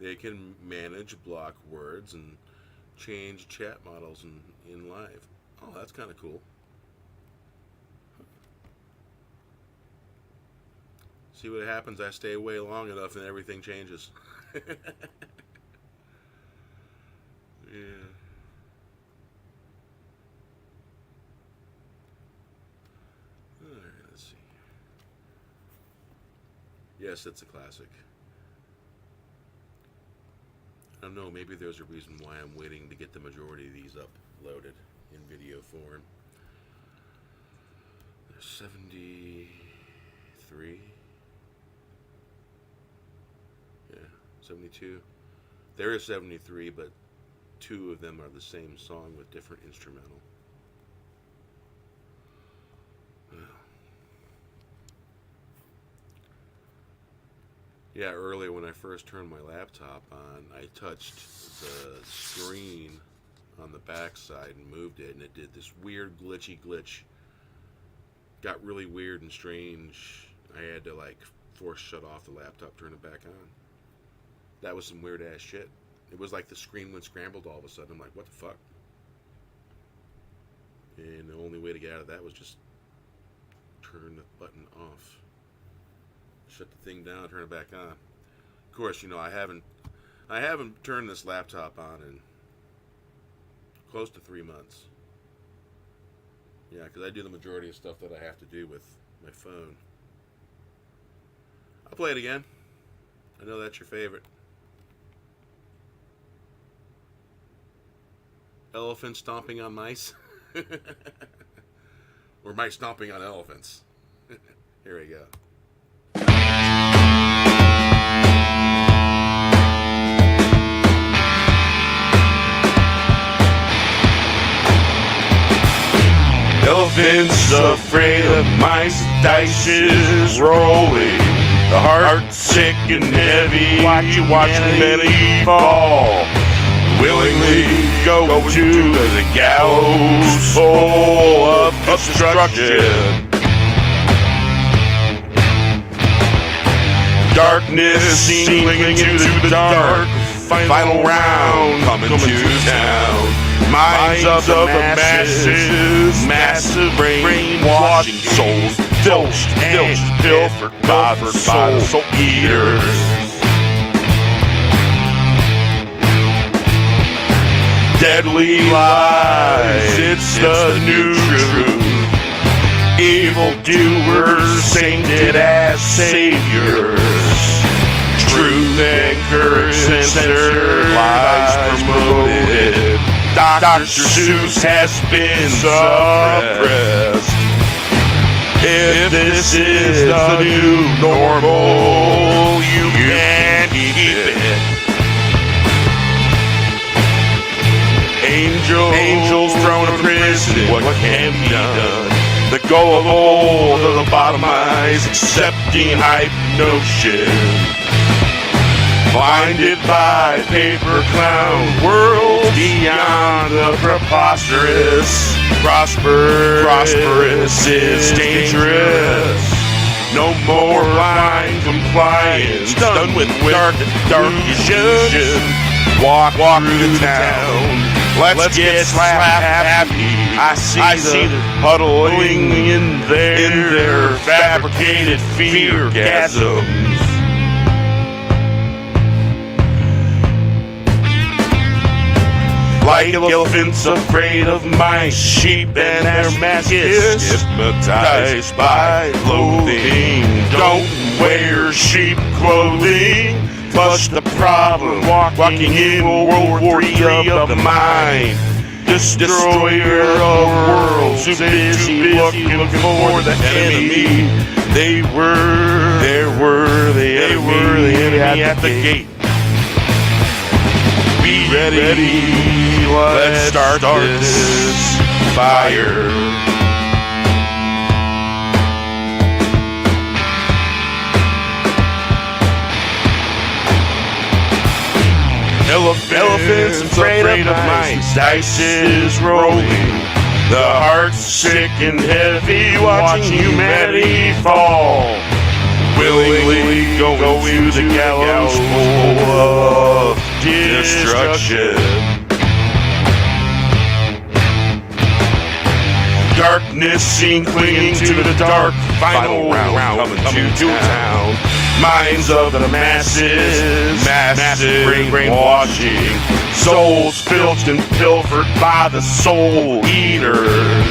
they can manage block words and change chat models in live. Oh, that's kind of cool. See what happens. I stay away long enough and everything changes. Yeah. All right, let's see. Yes, it's a classic. I don't know, maybe there's a reason why I'm waiting to get the majority of these uploaded in video form. There's 73. Yeah, 72. There is 73, but 2 of them are the same song with different instrumental. Yeah, earlier when I first turned my laptop on, I touched the screen on the back side and moved it, and it did this weird glitch. Got really weird and strange. I had to like force shut off the laptop, turn it back on. That was some weird ass shit. It was like the screen went scrambled all of a sudden. I'm like, what the fuck? And the only way to get out of that was just turn the button off. Shut the thing down, turn it back on. Of course, you know, I haven't turned this laptop on in close to 3 months. Yeah, because I do the majority of stuff that I have to do with my phone. I'll play it again. I know that's your favorite. Elephant stomping on mice. Or mice stomping on elephants. Here we go. Elephants afraid of mice, dice is rolling. The heart sick and heavy, watching many fall. Willingly go to the gallows full of destruction. Darkness singing into the dark. Final round coming to town. Minds of the masses, massive brainwashing souls, filched and pilfered by the soul eaters. Deadly lies, it's the new truth. Evil doers sainted as saviors. Truth and curse and censored lies promoted. Dr. Seuss has been suppressed. If this is the new normal, you can't keep it. Angels thrown in prison, what can be done? The gullible to the bottomized, accepting hype notion. blinded by paper clown worlds beyond the preposterous. Prosperous is dangerous. No more blind compliance, done with dark illusion. Walk through the town. Let's get slap happy. I see the huddling in their fabricated fear gasms. Like elephants afraid of mice, sheep and their masochists, hypnotized by loathing. Don't wear sheep clothing. Flush the problem, walking in World War III of the mind. Destroyer of worlds, too busy looking for the enemy. They were the enemy at the gate. Be ready, let's start this fire. Elephants afraid of mice, dice is rolling. The heart's sick and heavy, watching humanity fall. Willingly go to the gallows full of destruction. Darkness seen clinging to the dark. Final round coming to town. Minds of the masses, massive brainwashing. Souls filched and pilfered by the soul eaters.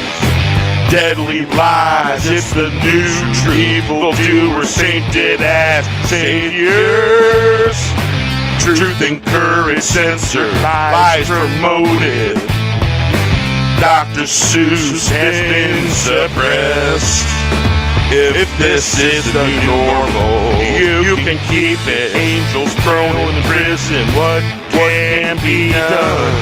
Deadly lies, it's the new true evildoers, sainted as saviors. Truth and courage censored, lies promoted. Dr. Seuss has been suppressed. If this is the new normal, you can keep it. Angels thrown in prison, what can be done?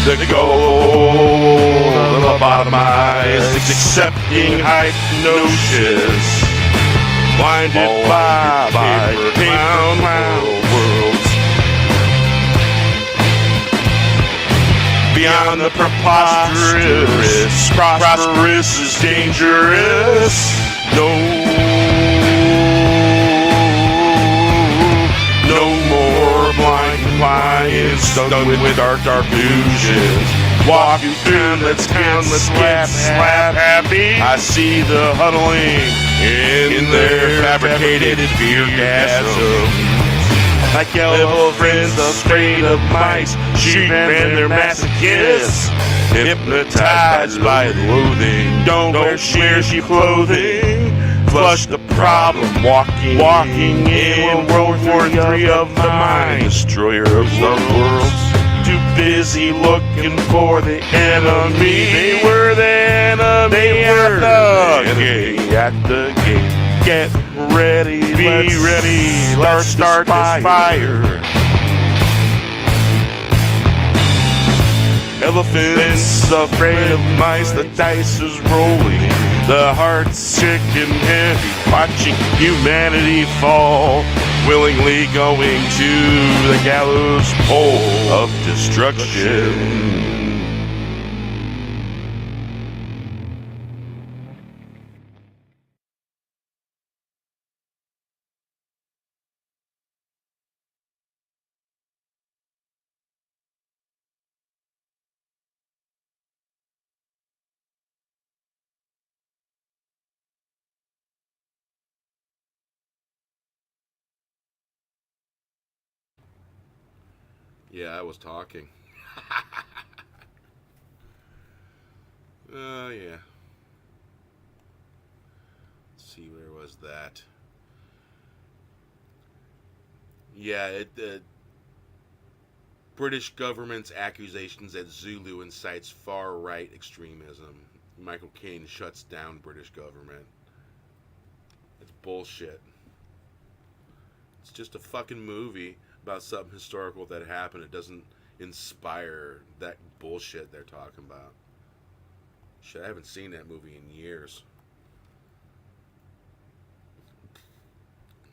The goal of lobotomized, accepting hypnosis, blinded by paper worlds. Beyond the preposterous, prosperous is dangerous. No more blind compliance, done with dark illusions. Walk you through, let's slap happy. I see the huddling in their fabricated fear gasms. Like elephants afraid of mice, sheep and their masochists, hypnotized by loathing. Don't wear sheep clothing. Flush the problem, walking in World War III of the mind. Destroyer of the worlds, too busy looking for the enemy. They were the enemy at the gate. Get ready, be ready, let's start this fire. Elephants afraid of mice, the dice is rolling. The heart's sick and heavy, watching humanity fall. Willingly going to the gallows pole of destruction. Yeah, I was talking. Yeah. Let's see, where was that? Yeah, the British government's accusations that Zulu incites far-right extremism. Michael Caine shuts down British government. It's bullshit. It's just a fucking movie about something historical that happened. It doesn't inspire that bullshit they're talking about. Shit, I haven't seen that movie in years.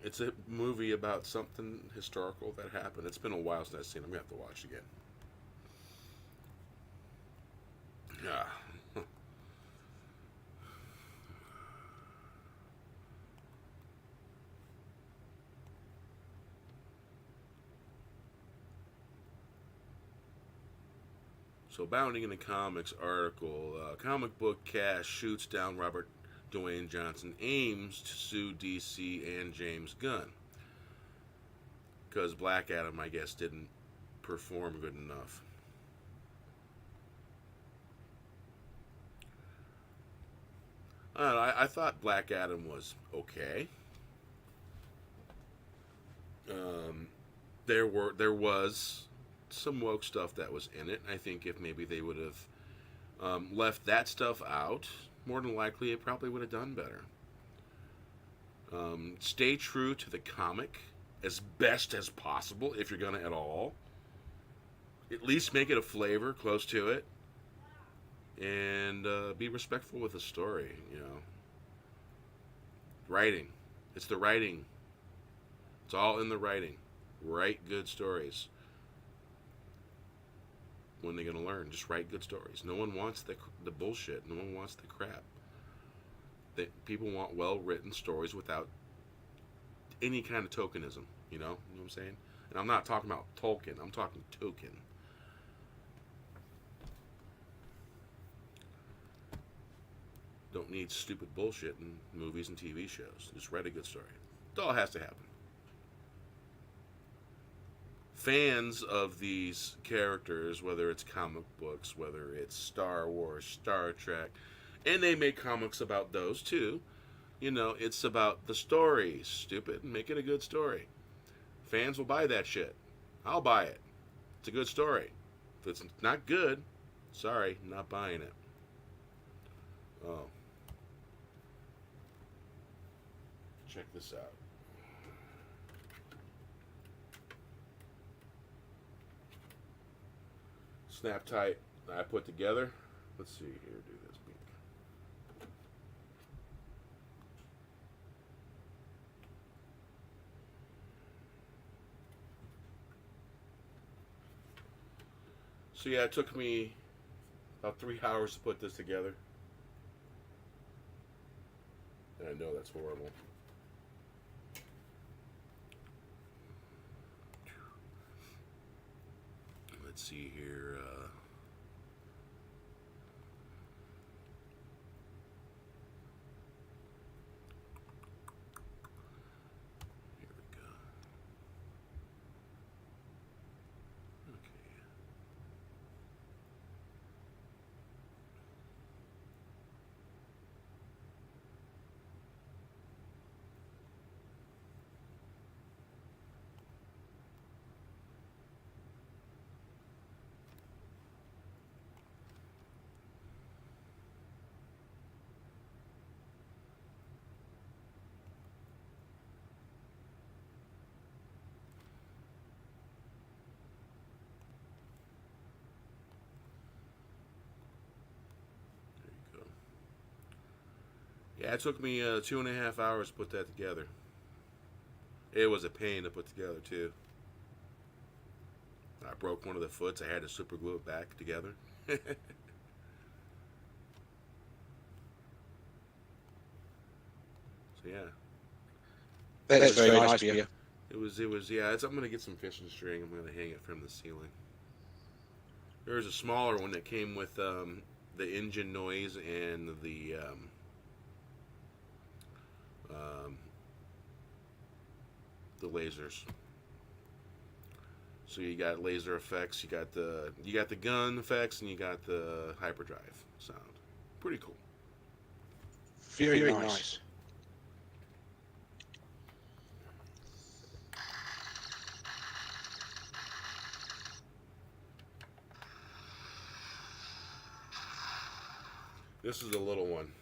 It's a movie about something historical that happened. It's been a while since I've seen it. I'm going to have to watch it again. Yeah. So, bounding in the comics article, comic book cast shoots down Robert Dwayne Johnson, aims to sue DC and James Gunn. Because Black Adam, I guess, didn't perform good enough. I don't know, I thought Black Adam was okay. There was some woke stuff that was in it. I think if maybe they would have left that stuff out, more than likely it probably would have done better. Stay true to the comic as best as possible if you're gonna at all. At least make it a flavor close to it, and be respectful with the story. You know, writing. It's the writing. It's all in the writing. Write good stories. When they're gonna learn, just write good stories. No one wants the bullshit. No one wants the crap. People want well-written stories without any kind of tokenism. You know what I'm saying? And I'm not talking about Tolkien. I'm talking token. Don't need stupid bullshit in movies and TV shows. Just write a good story. It all has to happen. Fans of these characters, whether it's comic books, whether it's Star Wars, Star Trek, and they make comics about those too. You know, it's about the story. Stupid. Make it a good story. Fans will buy that shit. I'll buy it. It's a good story. If it's not good, sorry, not buying it. Oh. Check this out. Snap tight I put together. Let's see here, do this. So yeah, it took me about 3 hours to put this together. And I know that's horrible. Let's see here. Here we go. Okay. Yeah, it took me 2.5 hours to put that together. It was a pain to put together, too. I broke one of the foots. I had to super glue it back together. So, yeah. That's very nice of you. It was, yeah. I'm going to get some fishing string. I'm going to hang it from the ceiling. There was a smaller one that came with the engine noise and the lasers. So you got laser effects, you got the gun effects, and you got the hyperdrive sound. Pretty cool. Very nice. This is a little one.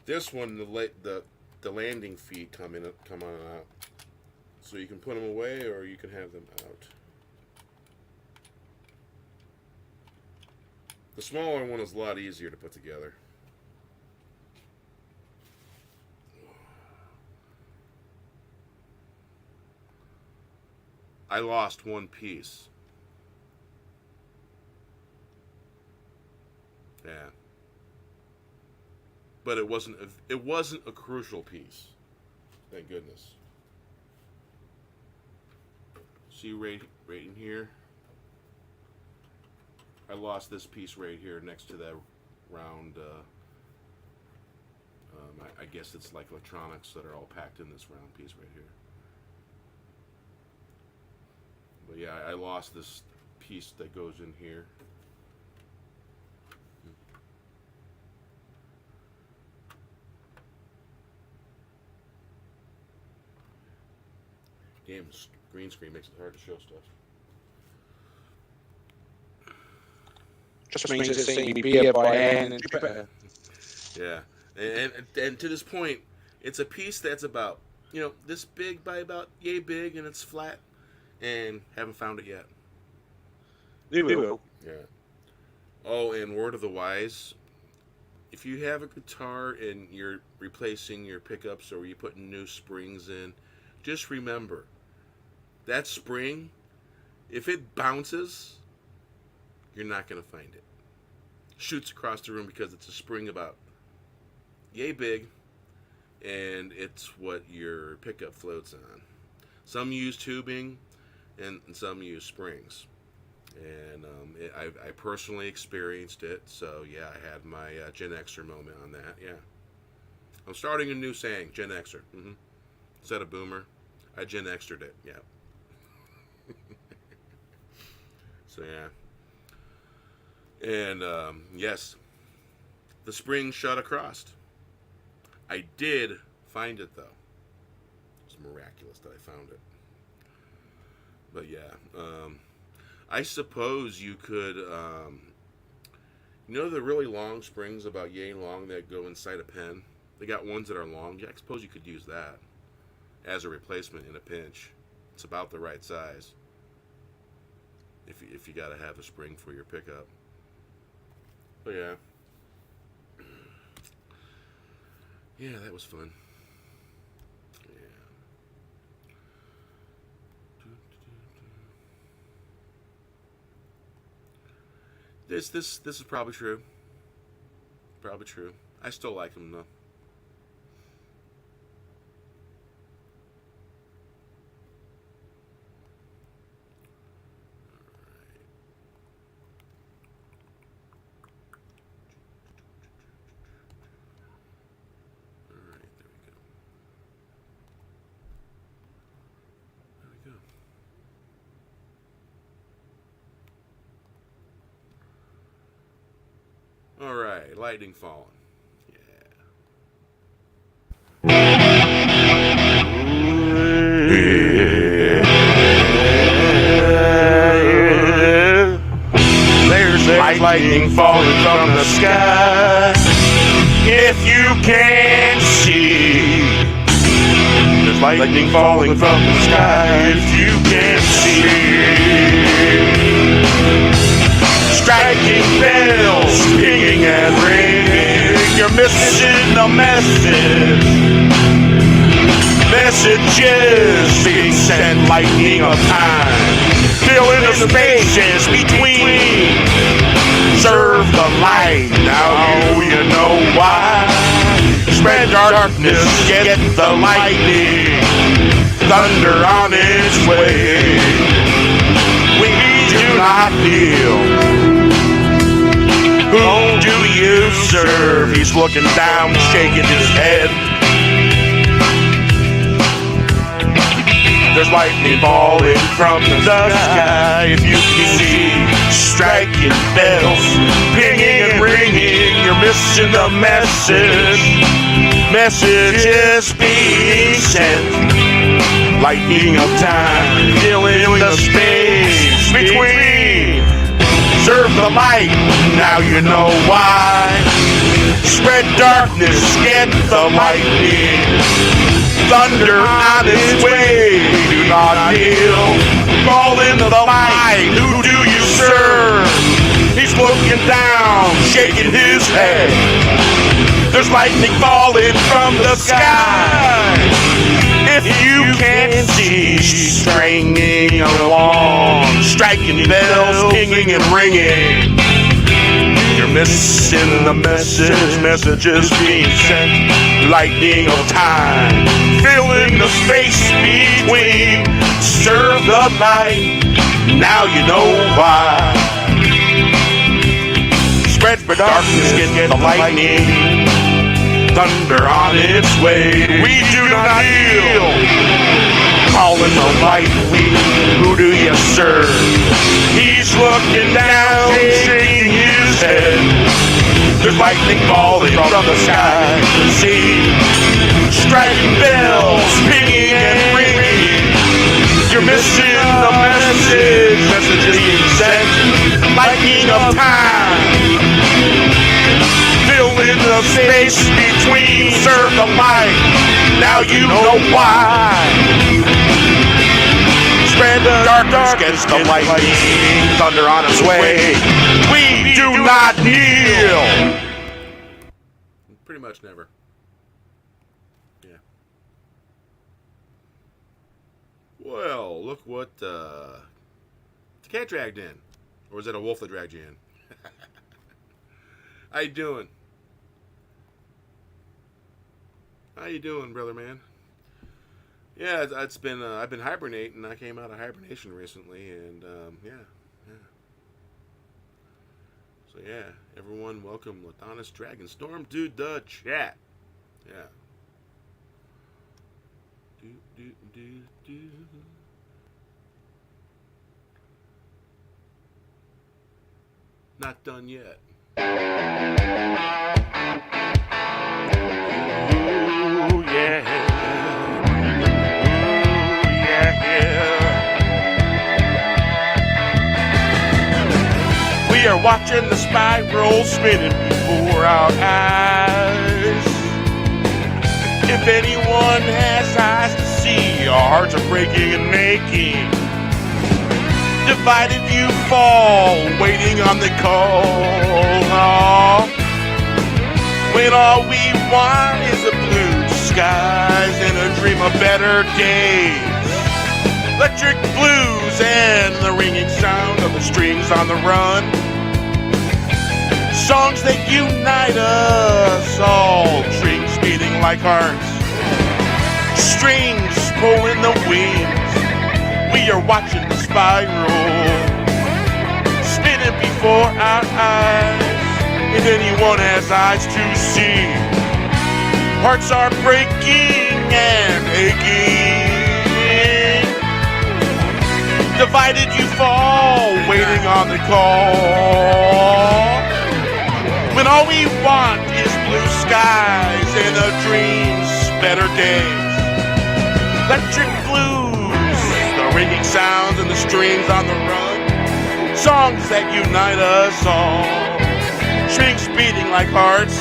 This one, the landing feet come on out, so you can put them away or you can have them out. The smaller one is a lot easier to put together. I lost one piece. Yeah. But it wasn't a crucial piece. Thank goodness. See right in here? I lost this piece right here next to that round, I guess it's like electronics that are all packed in this round piece right here. But yeah, I lost this piece that goes in here. Damn, green screen makes it hard to show stuff. Just means it's seeing me beer by hand and better. Yeah, and to this point, it's a piece that's about, this big by about yay big, and it's flat, and haven't found it yet. You will. Yeah. Oh, and word of the wise, if you have a guitar and you're replacing your pickups or you're putting new springs in, just remember, that spring, if it bounces, you're not going to find it. Shoots across the room because it's a spring about yay big, and it's what your pickup floats on. Some use tubing, and some use springs. And I personally experienced it, so yeah, I had my Gen Xer moment on that, yeah. I'm starting a new saying, Gen Xer. Instead of boomer, I Gen Xered it, yeah. So yeah. And yes, the spring shut across. I did find it though. It was miraculous that I found it. But yeah, I suppose you could, the really long springs about yay long that go inside a pen? They got ones that are long. Yeah, I suppose you could use that as a replacement in a pinch. It's about the right size. If you got to have a spring for your pickup. But yeah. Yeah, that was fun. Yeah. This is probably true. Probably true. I still like them though. All right, lightning falling. Yeah. There's lightning falling from the sky. If you can see, there's lightning falling from the sky. If you can see. Striking bells, pinging and ringing. You're missing the message. Messages being sent, lightning of time, filling the spaces between. Serve the light, now you know why. Spread darkness, get the lightning. Thunder on its way. We do not kneel. Who do you serve? He's looking down, shaking his head. There's lightning falling from the sky. If you can see, striking bells, pinging and ringing. You're missing the message. Messages being sent. Lightning of time, filling the space between. Serve the light, now you know why. Spread darkness, get the lightning. Thunder on its way, we do not kneel. Fall into the light, who do you serve? He's looking down, shaking his head. There's lightning falling from the sky. If you can't see, stringing along, striking bells, pinging and ringing. You're missing the messages being sent. Lightning of time, filling the space between. Serve the light, now you know why. Spread for darkness, get the lightning. Thunder on its way. We do not kneel. Calling the light, who do you serve? He's looking down, shaking his head. There's lightning falling from the sky. See, striking bells, pinging and ringing. You're missing the messages being sent. Lightning of time, filling the space between. Serve the light, now you know why. Spread the darkness, gets the lightning. Thunder on its way. We do not kneel. Pretty much never. Yeah. Well, look what the cat dragged in. Or was it a wolf that dragged you in? How you doing? How you doing, brother man? Yeah, it's been I've been hibernating. I came out of hibernation recently, and yeah. So yeah, everyone, welcome Lathanis Dragonstorm to the chat. Yeah. Do. Not done yet. Ooh, yeah. Ooh, yeah. We are watching the spiral spinning before our eyes. If anyone has eyes to see, our hearts are breaking and making. Divided you fall, waiting on the call. When all we want is the blue skies and a dream of better days. Electric blues and the ringing sound of the strings on the run. Songs that unite us all, strings beating like hearts. Strings pulling the wings. We are watching the spiral spinning before our eyes. If anyone has eyes to see, hearts are breaking and aching. Divided you fall, waiting on the call. When all we want is blue skies and a dream's better days. Electric blues, the ringing sounds and the strings on the run. Songs that unite us all. Strings beating like hearts.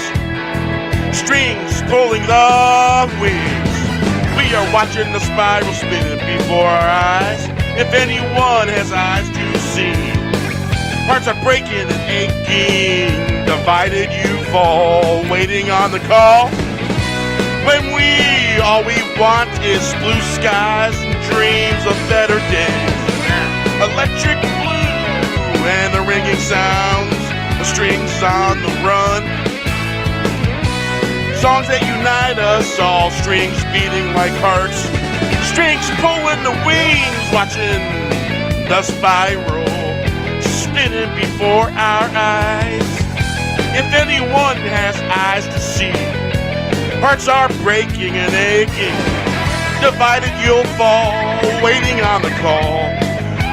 Strings pulling the wings. We are watching the spiral spinning before our eyes. If anyone has eyes to see, hearts are breaking and aching. Divided you fall, waiting on the call. When all we want is blue skies and dreams of better days. Electric blue and the ringing sounds, the strings on the run. Songs that unite us all, strings beating like hearts. Strings pulling the wings, watching the spiral spinning before our eyes. If anyone has eyes to see, hearts are breaking and aching. Divided you'll fall, waiting on the call.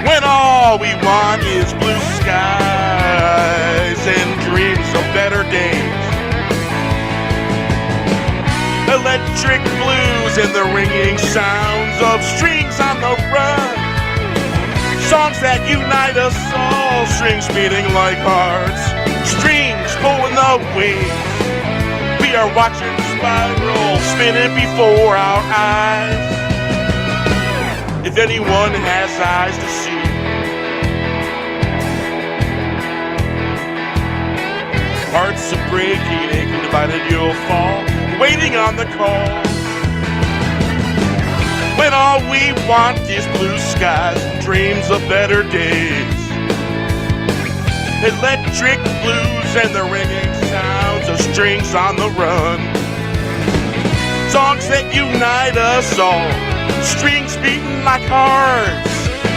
When all we want is blue skies and dreams of better days. Electric blues and the ringing sounds of strings on the run. Songs that unite us all, strings beating like hearts. Strings pulling the wings. We are watching the spiral spinning before our eyes. If anyone has eyes to see, Hearts are breaking, aching, divided, you'll fall, waiting on the call. When all we want is blue skies and dreams of better days. Electric blues and the ringing sounds of strings on the run. Songs that unite us all, strings beating like hearts,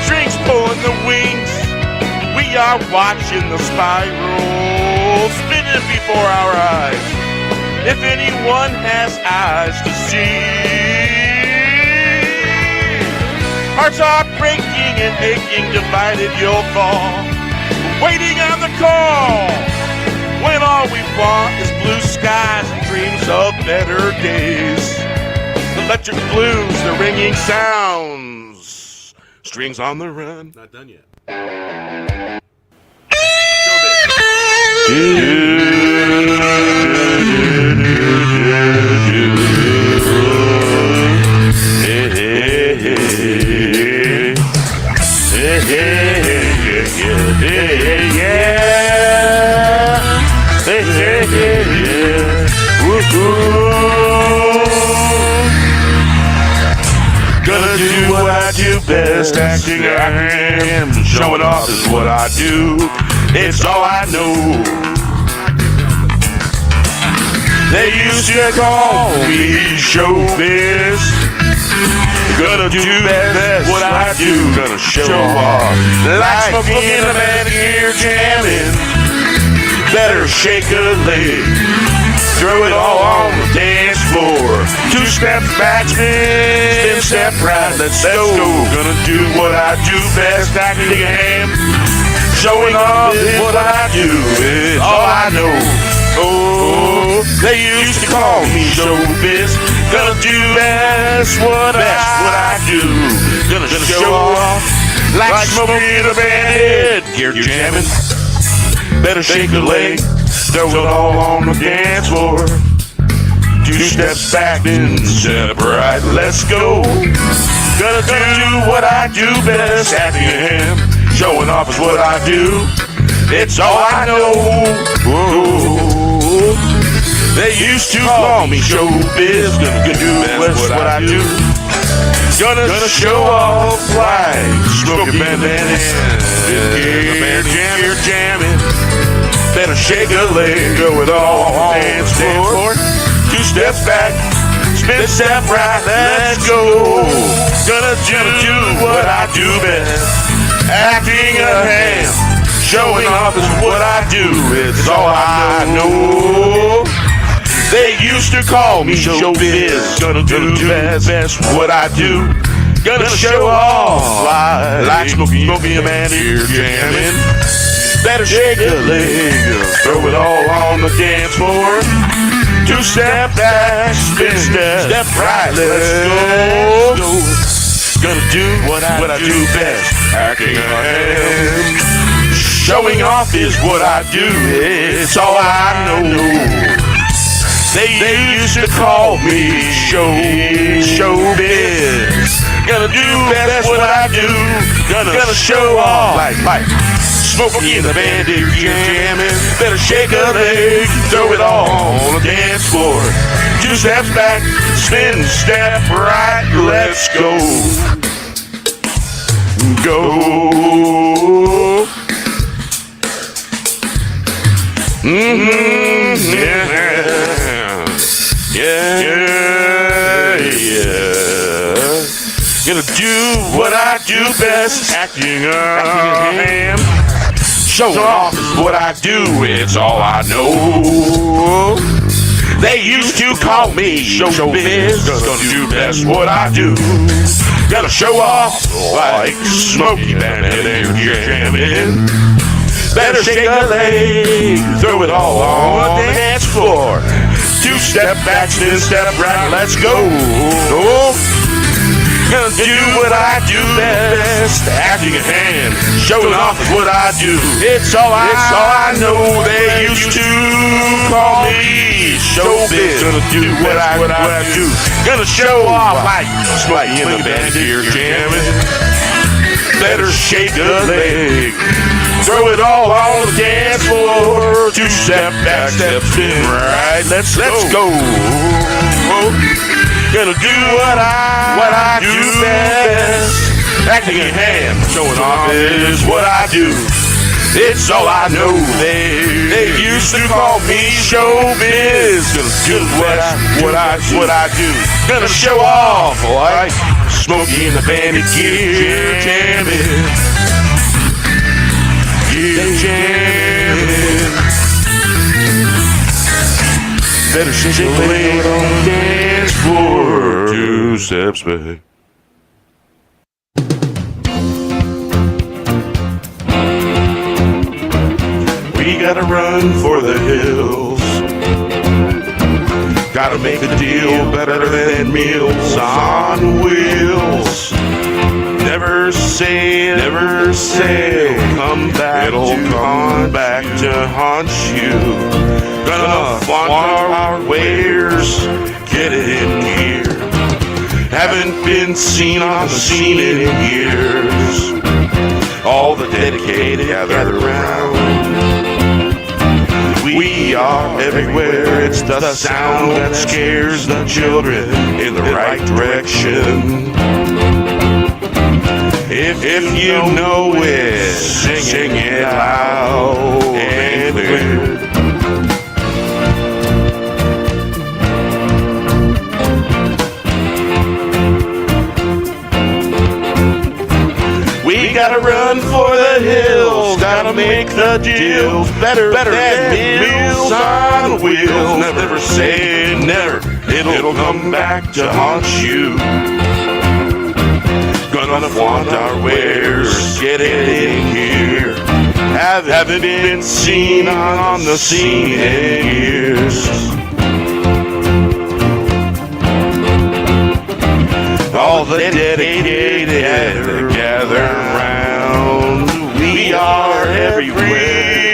strings pulling the wings. We are watching the spiral spinning before our eyes. If anyone has eyes to see, hearts are breaking and aching, divided you'll fall, waiting on the call. When all we want is blue skies and dreams of better days. Electric blues, the ringing sounds, strings on the run. Not done yet. Gonna do what I do best, acting I am, showing off is what I do, it's all I know. They used to call me showbiz. Gonna do best what I do, gonna show off. Like smoking in a band here jamming, better shake a leg, throw it all on the dance floor. 2 steps back, spin, step right, let's go. Gonna do what I do best, acting a ham, showing off is what I do, it's all I know. Oh, they used to call me showbiz. Gonna do best what I do. Gonna show off like smoking in a bandit. You're jamming, better shake a leg, throw it all on the dance floor. 2 steps back, then step right, let's go. Gonna do what I do best, acting a ham, showing off is what I do, it's all I know. Whoa. They used to call me showbiz. Gonna do best what I do, gonna show off like smoking bandana. You're jamming, better shake a leg, go it all on dance floor. 2 steps back, spin step right, let's go. Gonna do what I do best, acting a ham, showing off is what I do, it's all I know. They used to call me showbiz. Gonna do best what I do, gonna show off like smoking a man here jamming. Better shake a leg, throw it all on the dance floor. 2 step back, spin step right, let's go. Gonna do what I do best, acting a ham, showing off is what I do, it's all I know. They used to call me showbiz. Gonna do best what I do, gonna show off like smoking in the band, you're jamming. Better shake a leg, throw it all on the dance floor. 2 steps back, spin step right, let's go. Go. Yeah. Gonna do what I do best, acting a ham, showing off is what I do, it's all I know. They used to call me showbiz. Gonna do best what I do, gonna show off like Smokey Bandit, you're jamming. Better shake a leg, throw it all on the dance floor. 2 step back, spin step right, let's go. Gonna do what I do best, acting a hand, showing off is what I do, it's all I know. They used to call me showbiz. Gonna do what I do, gonna show off like Smokey in the band here jamming. Better shake a leg, Throw it all on the dance floor. 2 step back, step spin right. Let's go. Gonna do what I do best. Acting in hand, showing off is what I do. It's all I know. They used to call me showbiz. Gonna do what I do. Gonna show off like Smokey and the Bandit gear jamming. Gear jamming. Better circulate on the dance floor. 2 steps back. We gotta run for the hills. Gotta make a deal better than Meals on Wheels. Never say, it'll come back to haunt you. Gonna flaunt our wares, get it in gear. Haven't been seen on the scene in years. All the dedicated gather around. We are everywhere, it's the sound that scares the children in the right direction. If you know it, sing it loud and clear. We gotta run for the hills, gotta make the deals better than Meals on Wheels. Never say never, it'll come back to haunt you. Gonna flaunt our wares, get it in here. Haven't been seen on the scene in years. All the dedicated gather around. We are everywhere.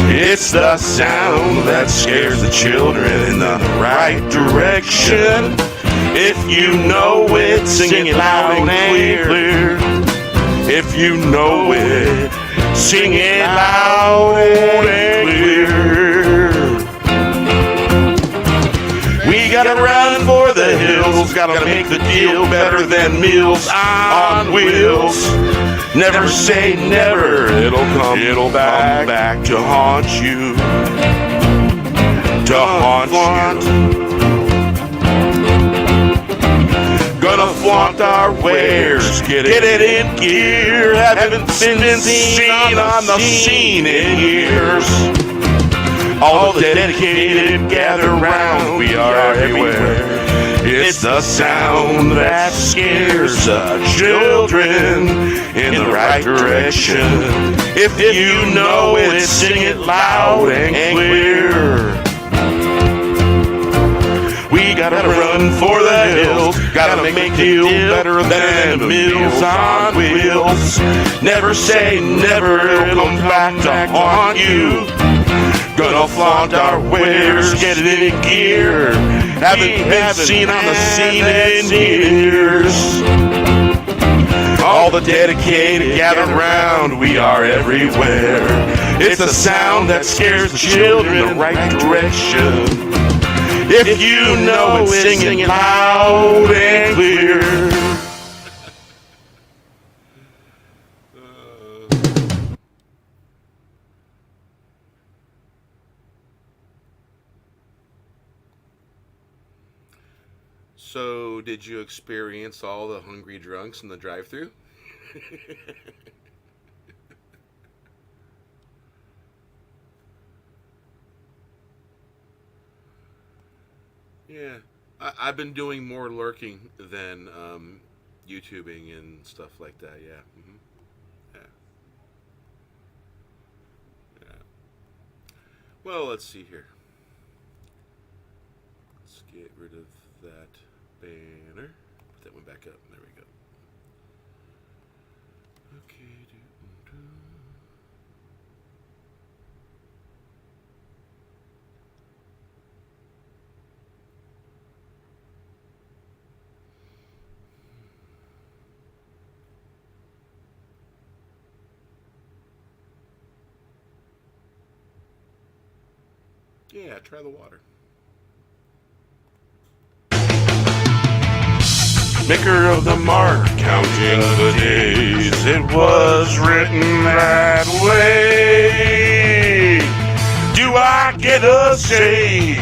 It's the sound that scares the children in the right direction. If you know it, sing it loud and clear. If you know it, sing it loud and clear. We gotta run for the hills, gotta make the deal better than Meals on Wheels. Never say never, it'll come back to haunt you. To haunt you. Gonna flaunt our wares, get it in gear. Haven't been seen on the scene in years. All the dedicated gather round, we are everywhere. It's the sound that scares the children in the right direction. If you know it, sing it loud and clear. We gotta run for the hills, gotta make the deal better than Meals on Wheels. Never say never, it'll come back to haunt you. Gonna flaunt our wares, get it in gear. Haven't been seen on the scene in years. All the dedicated gather round, we are everywhere. It's a sound that scares the children in the right direction. If you know it, sing it loud and clear. So, did you experience all the hungry drunks in the drive-thru? Yeah, I've been doing more lurking than YouTubing and stuff like that. Yeah. Yeah. Yeah. Well, let's see here. Let's get rid of that banner. Put that one back up. There we go. Okay. Yeah, try the water. Maker of the mark, counting the days. It was written that way. Do I get a say?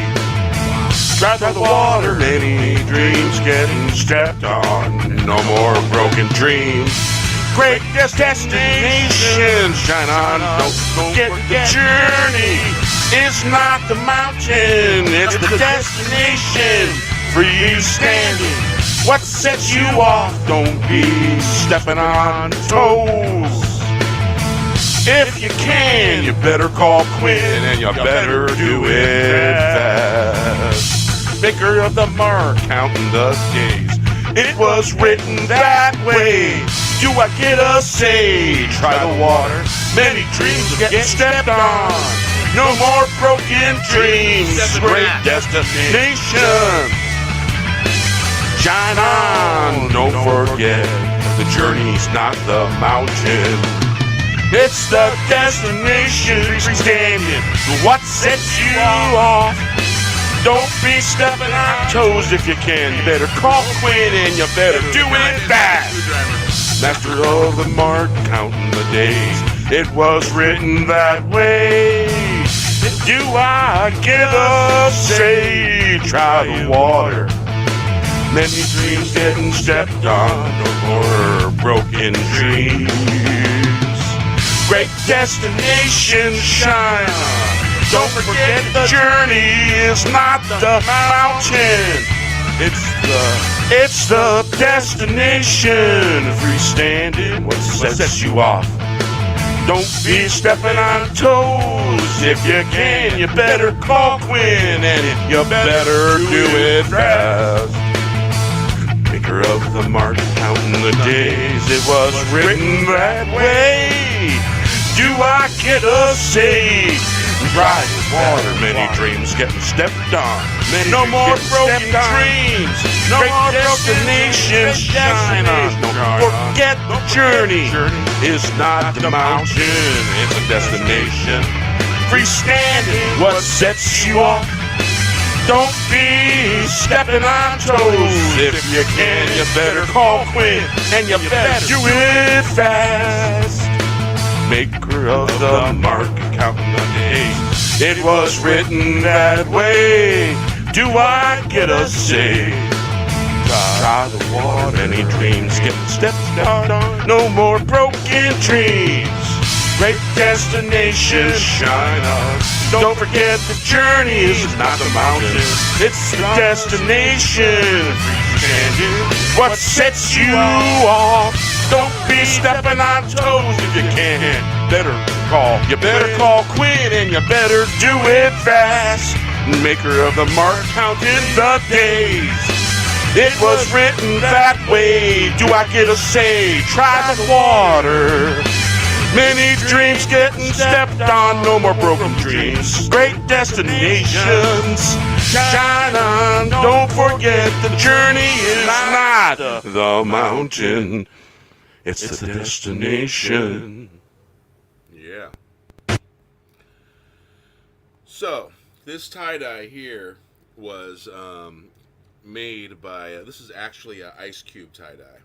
Try the water, many dreams getting stepped on. No more broken dreams. Great destinations, shine on. Don't forget the journey. It's not the mountain, it's the destination. Free standing. What sets you off? Don't be stepping on toes. If you can, you better call Quinn, and you better do it fast. Maker of the mark, counting the days. It was written that way. Do I get a say? Try the water. Many dreams get stepped on. No more broken dreams. Great destination. Shine on. Don't forget, the journey's not the mountain. It's the destination. Freestanding. What sets you off? Don't be stepping on toes if you can. You better call Quinn and you better do it fast. Master of the mark, counting the days. It was written that way. Do I get a say? Try the water. Many dreams getting stepped on. No more broken dreams. Great destination, shine on. Don't forget the journey is not the mountain. It's the destination. Freestanding, what sets you off? Don't be stepping on toes. If you can, you better call Quinn, and you better do it fast. Maker of the mark, counting the days. It was written that way. Do I get a say? Dry as water, many dreams getting stepped on. No more broken dreams. No more destinations shine on. Don't forget the journey is not the mountain, it's a destination. Freestanding, what sets you off? Don't be stepping on toes. If you can, you better call Quinn, and you better do it fast. Maker of the mark, counting the days. It was written that way. Do I get a say? Try the water, any dreams getting stepped on. No more broken dreams. Great destination, shine on. Don't forget the journey is not the mountain. It's the destination. What sets you off? Don't be stepping on toes if you can. You better call Quinn, and you better do it fast. Maker of the mark, counting the days. It was written that way. Do I get a say? Try the water. Many dreams getting stepped on. No more broken dreams. Great destinations. Shine on. Don't forget the journey is not the mountain. It's the destination. Yeah. So, this tie-dye here was made by, this is actually an Ice Cube tie-dye.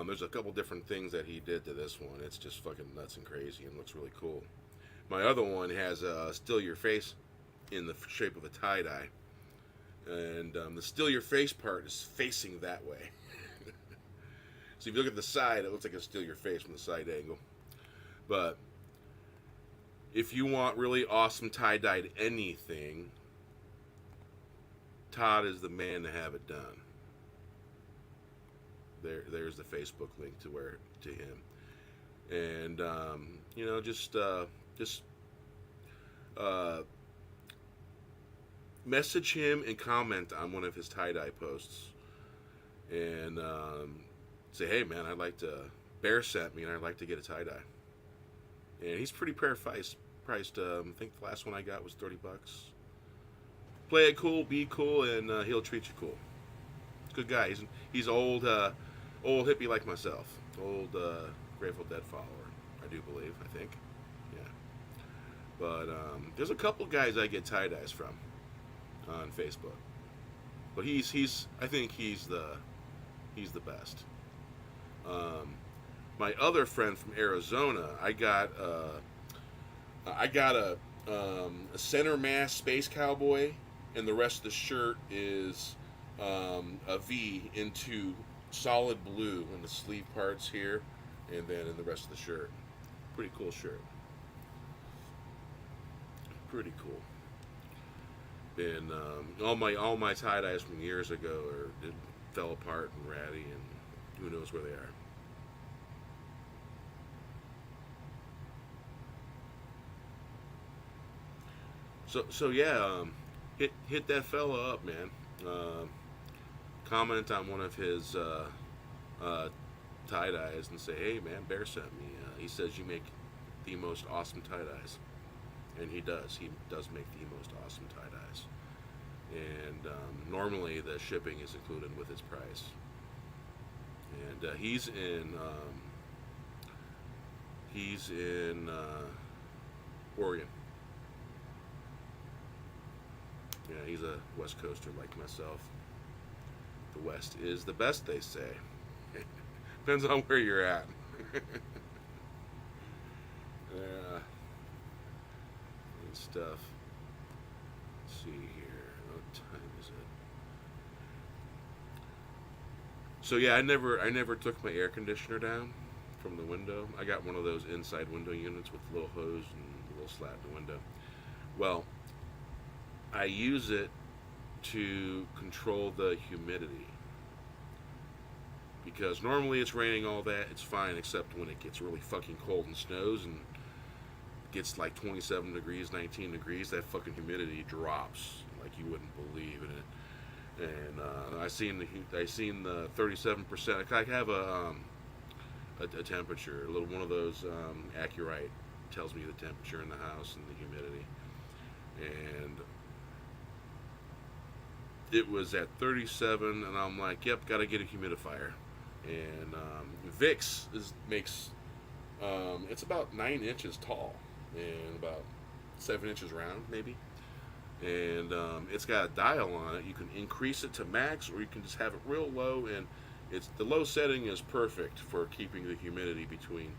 There's a couple different things that he did to this one. It's just fucking nuts and crazy and looks really cool. My other one has still your face in the shape of a tie-dye. And the still your face part is facing that way. So if you look at the side, it looks like it's still your face from the side angle. But if you want really awesome tie-dyed anything, Todd is the man to have it done. There's the Facebook link to him. And just message him and comment on one of his tie-dye posts. And say, hey man, Bear sent me and I'd like to get a tie-dye. And he's pretty priced. I think the last one I got was $30. Play it cool, be cool, and he'll treat you cool. Good guy. He's old hippie like myself. Old Grateful Dead follower, I do believe, I think. Yeah. But there's a couple guys I get tie dyes from on Facebook. But I think he's the best. My other friend from Arizona, I got a center mass space cowboy, and the rest of the shirt is a V into solid blue in the sleeve parts here, and then in the rest of the shirt. Pretty cool shirt. Pretty cool. And all my tie dyes from years ago fell apart and ratty, and who knows where they are. So yeah, hit that fella up, man. Comment on one of his tie dyes and say, hey man, Bear sent me. He says you make the most awesome tie dyes, and he does. He does make the most awesome tie dyes. And normally the shipping is included with his price. And he's in Oregon. Yeah, he's a West Coaster like myself. The West is the best, they say. Depends on where you're at. Yeah. And stuff. Let's see here. What time is it? So yeah, I never took my air conditioner down from the window. I got one of those inside window units with a little hose and a little slat in the window. Well, I use it to control the humidity, because normally it's raining all that, it's fine, except when it gets really fucking cold and snows and gets like 27 degrees, 19 degrees, that fucking humidity drops like you wouldn't believe in it. And I seen the 37%. I have a temperature, a little one of those Accurite tells me the temperature in the house and the humidity, and it was at 37, and I'm like, yep, gotta get a humidifier. And Vicks makes it's about 9 inches tall and about 7 inches round, maybe. And it's got a dial on it. You can increase it to max, or you can just have it real low. And the low setting is perfect for keeping the humidity between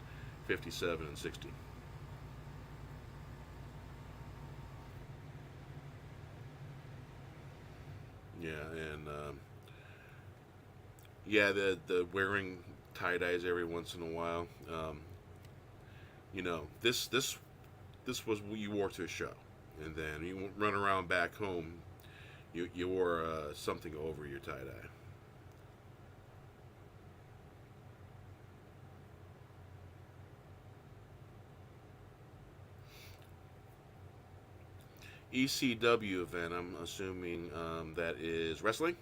57 and 60. Yeah, and yeah, the wearing tie dyes every once in a while. This was what you wore to a show, and then you run around back home. You wore something over your tie dye. ECW event. I'm assuming that is wrestling.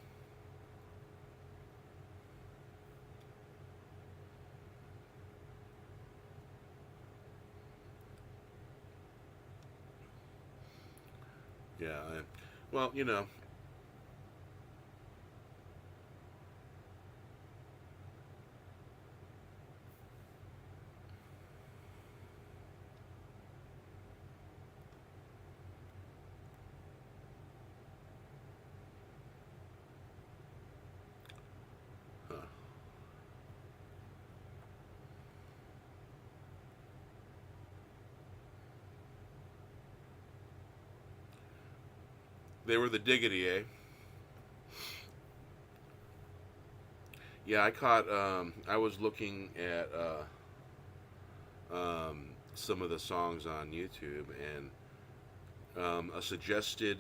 Yeah. Well, huh. They were the Diggity, eh? Yeah, I caught. I was looking at some of the songs on YouTube, and a suggested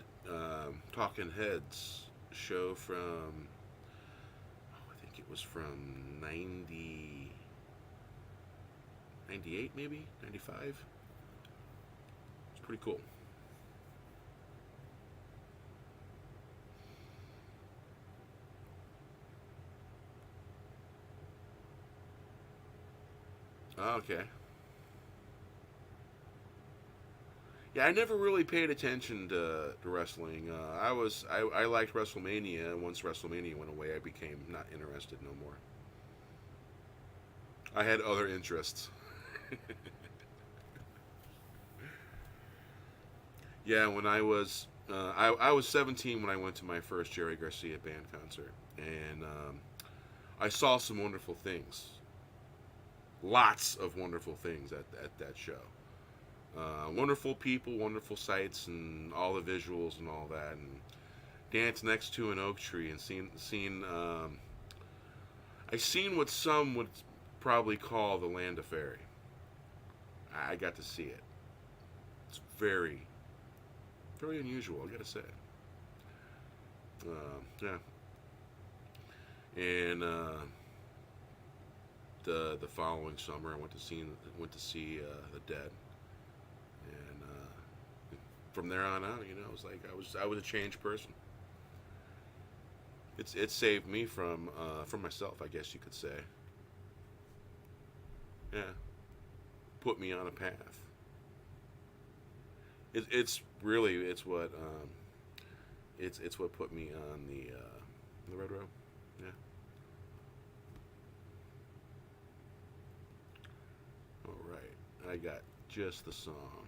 Talking Heads show from, I think it was from 98 maybe, 95. It's pretty cool. Oh, okay. Yeah, I never really paid attention to wrestling. I liked WrestleMania, and once WrestleMania went away, I became not interested no more. I had other interests. Yeah, when I was I was 17 when I went to my first Jerry Garcia band concert, and I saw some wonderful things. Lots of wonderful things at that show. Wonderful people, wonderful sights, and all the visuals and all that. And danced next to an oak tree and seen I seen what some would probably call the land of fairy. I got to see it. It's very, very unusual, I gotta say. Yeah. And the following summer, I went to see the Dead, and from there on out, it was like I was a changed person. It saved me from myself, I guess you could say. Yeah, put me on a path. It's what it's what put me on the red road. Yeah. All right, I got just the song.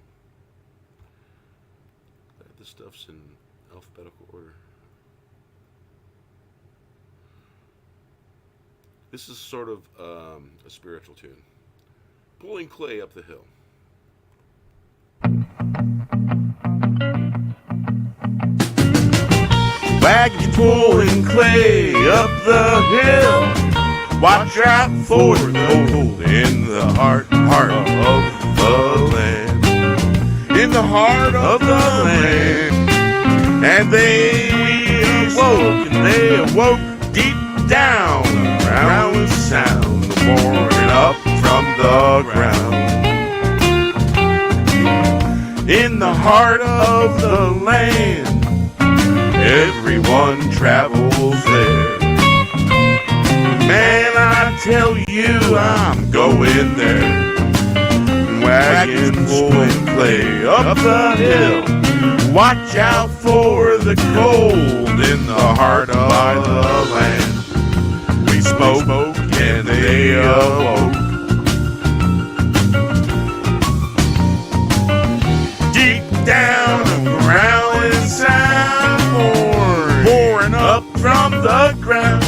This stuff's in alphabetical order. This is sort of a spiritual tune. Pulling clay up the hill. Wagon pulling clay up the hill. Watch out for the cold in the heart of the land. In the heart of the land. And they awoke deep down around the sound pouring up from the ground. In the heart of the land, everyone travels there. Man, I tell you, I'm going there. Wagons pulling clay up the hill. Watch out for the cold in the heart of the land. We spoke and they awoke. Deep down the ground inside, pouring up from the ground.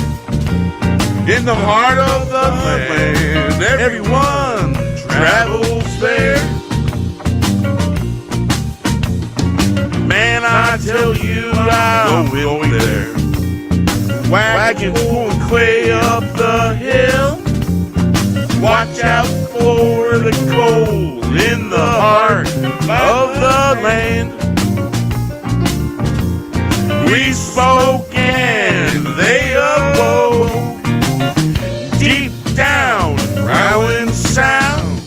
In the heart of the land, everyone travels there. Man, I tell you, I'm going there. Wagons pulling clay up the hill. Watch out for the cold in the heart of the land. We spoke and they awoke. Deep down, growling sound,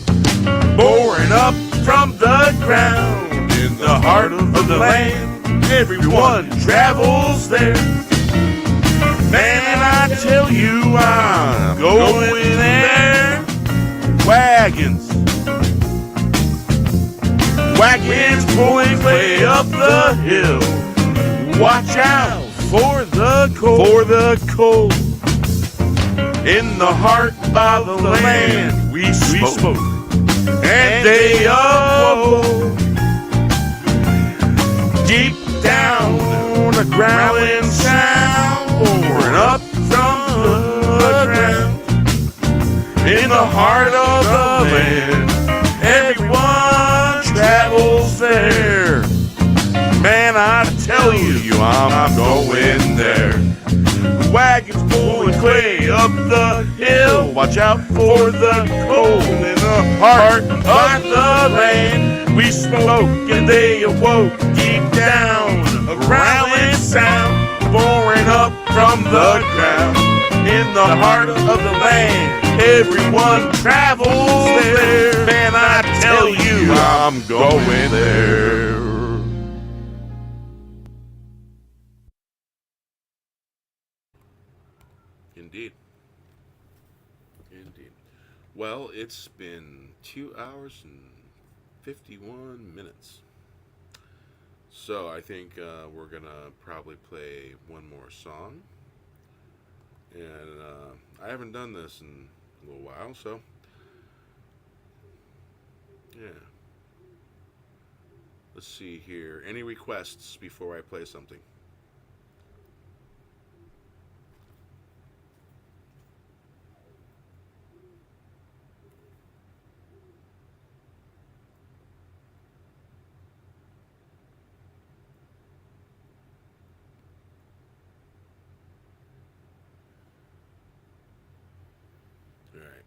pouring up from the ground. In the heart of the land, everyone travels there. Man, I tell you, I'm going there. Wagons pulling clay up the hill. Watch out for the cold. In the heart of the land, we spoke, and they awoke. Deep down, a growling sound, pouring up from the ground. In the heart of the land, everyone travels there. Man, I tell you, I'm going there. Wagons pulling clay up the hill. Watch out for the cold in the heart of the land. We spoke and they awoke. Deep down, a growling sound, pouring up from the ground. In the heart of the land, everyone travels there. Man, I tell you, I'm going there. Indeed. Indeed. Well, it's been 2 hours and 51 minutes. So I think we're going to probably play one more song. And I haven't done this in a little while, so yeah. Let's see here. Any requests before I play something? All right.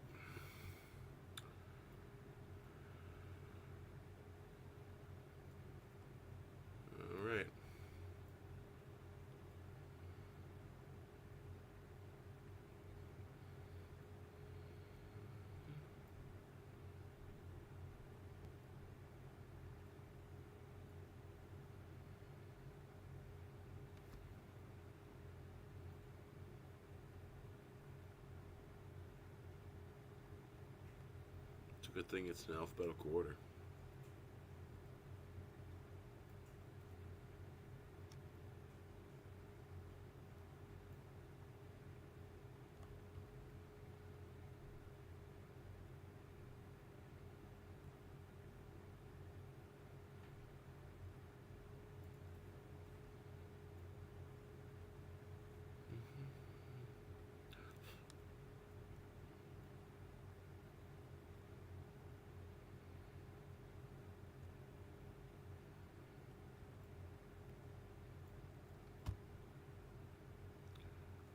All right. It's a good thing it's in alphabetical order.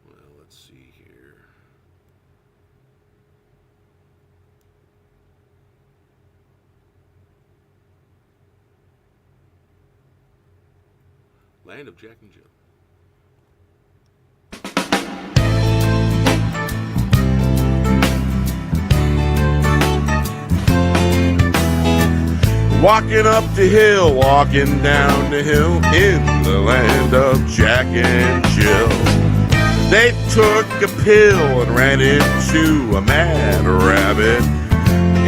Well, let's see here. Land of Jack and Jill. Walking up the hill, walking down the hill, in the land of Jack and Jill. They took a pill and ran into a mad rabbit.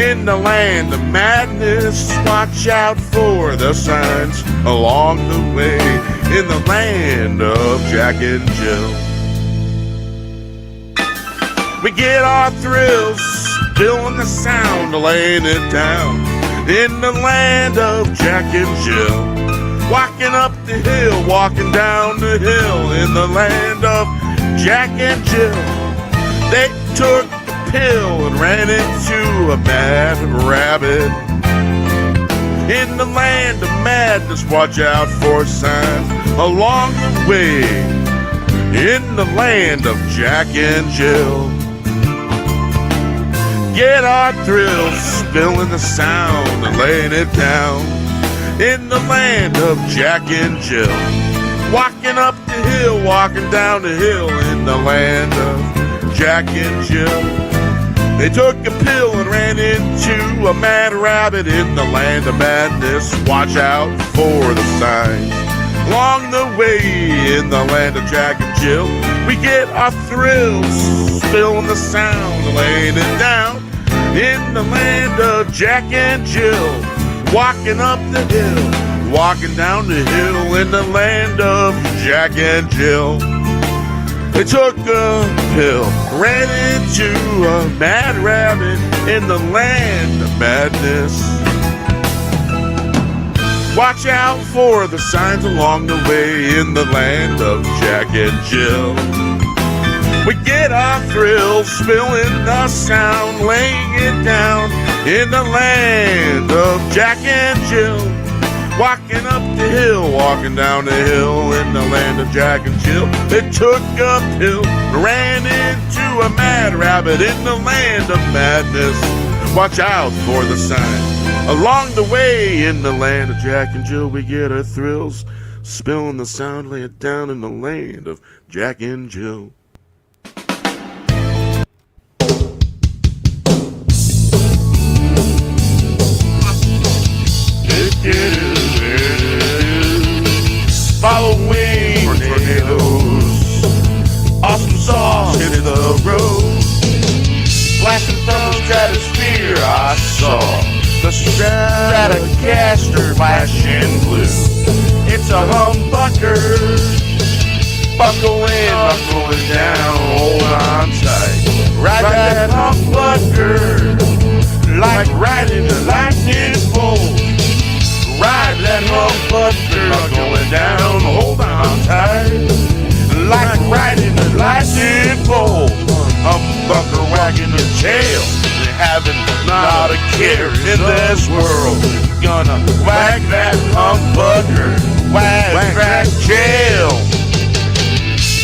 In the land of madness, watch out for the signs along the way. In the land of Jack and Jill, we get our thrills, feeling the sound, laying it down. In the land of Jack and Jill, walking up the hill, walking down the hill. In the land of Jack and Jill, they took the pill and ran into a mad rabbit. In the land of madness, watch out for signs along the way. In the land of Jack and Jill, get our thrills, feeling the sound and laying it down. In the land of Jack and Jill, walking up the hill, walking down the hill. In the land of Jack and Jill, they took a pill and ran into a mad rabbit. In the land of madness, watch out for the signs along the way. In the land of Jack and Jill, we get our thrills, feeling the sound and laying it down. In the land of Jack and Jill, walking up the hill, walking down the hill. In the land of Jack and Jill, they took a pill, ran into a mad rabbit. In the land of madness, watch out for the signs along the way. In the land of Jack and Jill, we get our thrills, feeling the sound, laying it down. In the land of Jack and Jill, walking up the hill, walking down the hill. In the land of Jack and Jill, they took a pill, ran into a mad rabbit. In the land of madness, watch out for the signs along the way. In the land of Jack and Jill, we get our thrills, spilling the sound, lay it down. In the land of Jack and Jill. Following tornadoes, awesome sauce hitting the road, flashing from the stratosphere. I saw the Stratocaster flashing blue. It's a humbucker, buckling down, hold on tight. Ride that humbucker like riding a lightning bolt. Ride that humbucker humbucker going down, hold on tight. Like riding a lightning bolt, humbucker wagging your tail. They having not a care in this world. Gonna wag that humbucker, wag that tail.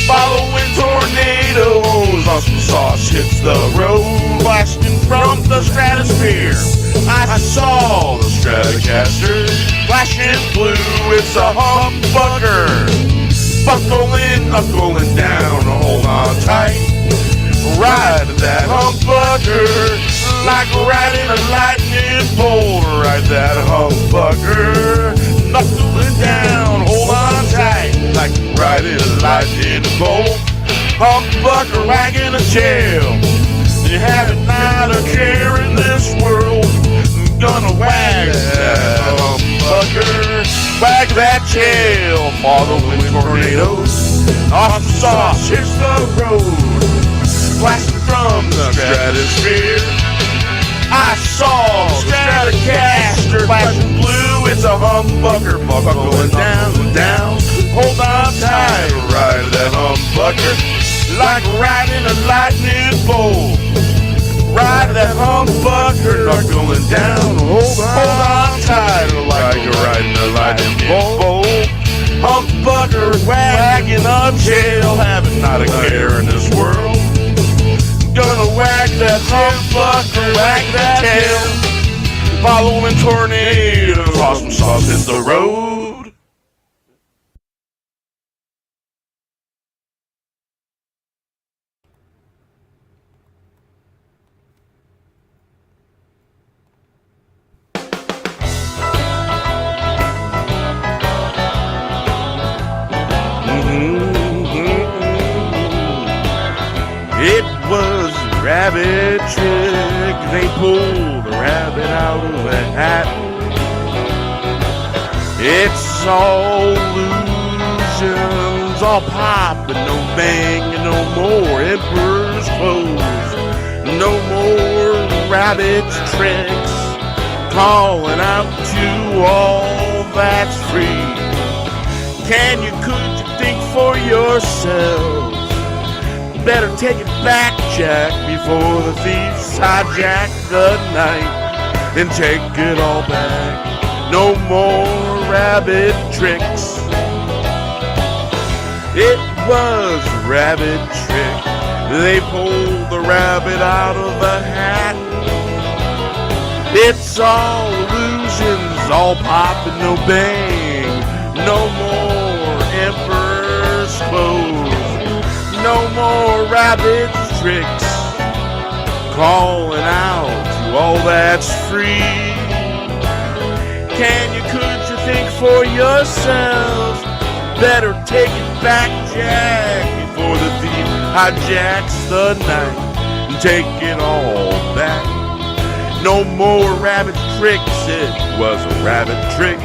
Following tornadoes, awesome sauce hits the road, blasting from the stratosphere. I saw the Stratocaster flashing blue. It's a humbucker, buckling, knuckling down. Hold on tight, ride that humbucker like riding a lightning bolt. Ride that humbucker, knuckling down. Hold on tight, like riding a lightning bolt. Humbucker wagging a tail. You haven't not a care in this world. Gonna wag that humbucker, wag that tail. Following tornadoes, awesome sauce hits the road, blasting from the stratosphere. I saw the Stratocaster flashing blue. It's a humbucker, buckling down, down. Hold on tight, ride that humbucker like riding a lightning bolt. Ride that humbucker, knuckling down. Hold on tight, like you're riding a lightning bolt. Humbucker wagging a tail, having not a care in this world. Gonna wag that humbucker, wag that tail. Following tornadoes, awesome sauce hits the road. It was a rabbit trick. They pulled a rabbit out of a hat. It's all illusions, all pop and no bang, and no more emperor's clothes. No more rabbit tricks, calling out to all that's free. Can you, could you think for yourself? Better take it back, Jack, before the thieves hijack the night and take it all back. No more rabbit tricks. It was a rabbit trick. They pulled the rabbit out of a hat. It's all illusions, all pop and no bang. No more emperor's clothes. No more rabbit tricks, calling out to all that's free. Can you, could you think for yourselves? Better take it back, Jack, before the thief hijacks the night and take it all back. No more rabbit tricks, it was a rabbit trick.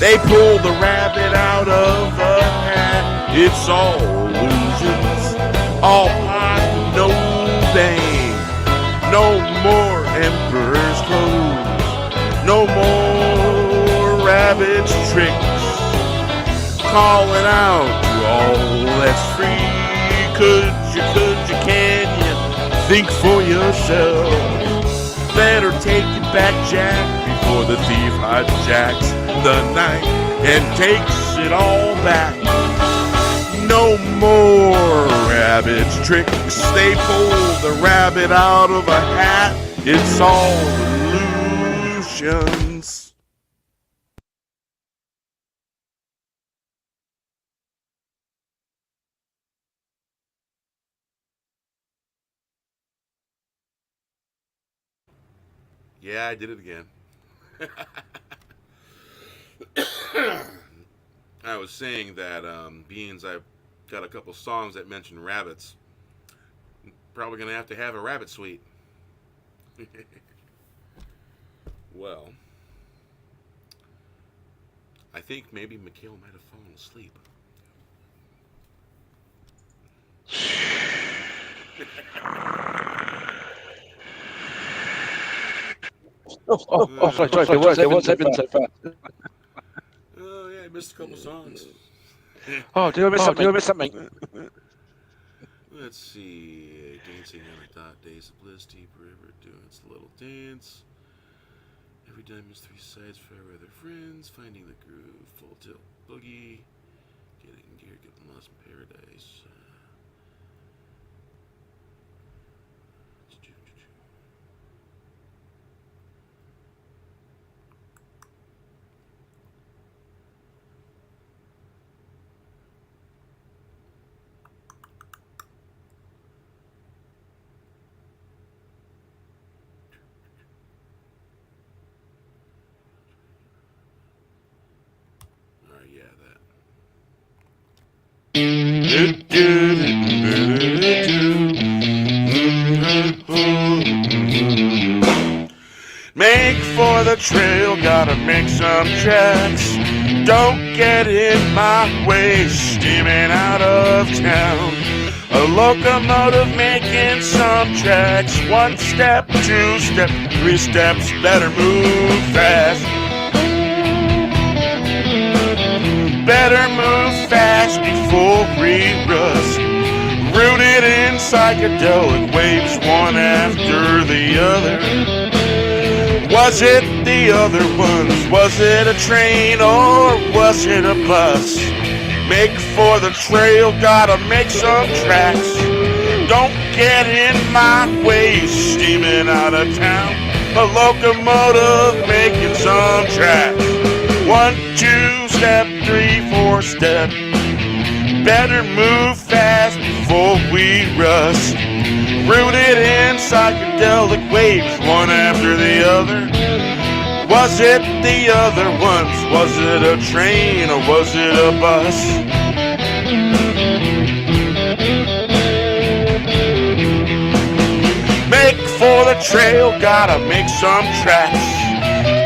They pulled the rabbit out of a hat. It's all illusions, all pop, no bang. No more emperor's clothes. No more rabbit tricks, calling out to all that's free. Could you, can you think for yourself? Better take it back, Jack, before the thief hijacks the night and takes it all back. No more rabbit tricks. They pulled the rabbit out of a hat. It's all illusions. Yeah, I did it again. I was saying that Beans, I've got a couple songs that mention rabbits. Probably gonna have to have a rabbit suite. Well, I think maybe Mikhail might have fallen asleep. Sorry, what's happened so far? missed a couple songs. Oh, did I miss something? Let's see. Dancing on a dot, days of bliss, deep river, doing its little dance. Every diamond's three sides, fair weather friends, finding the groove, full tilt boogie, getting gear, getting lost in paradise. Yeah, that. Make for the trail, gotta make some tracks. Don't get in my way, steaming out of town. A locomotive making some tracks. 1 step, 2 step, 3 steps, better move fast. Better move fast before we rust. Rooted in psychedelic waves, one after the other. Was it the other ones? Was it a train or was it a bus? Make for the trail, gotta make some tracks. Don't get in my way, steaming out of town. A locomotive making some tracks. 1, 2 step, 3, 4 step. Better move fast before we rust. Rooted in psychedelic waves, one after the other. Was it the other ones? Was it a train or was it a bus? Make for the trail, gotta make some tracks.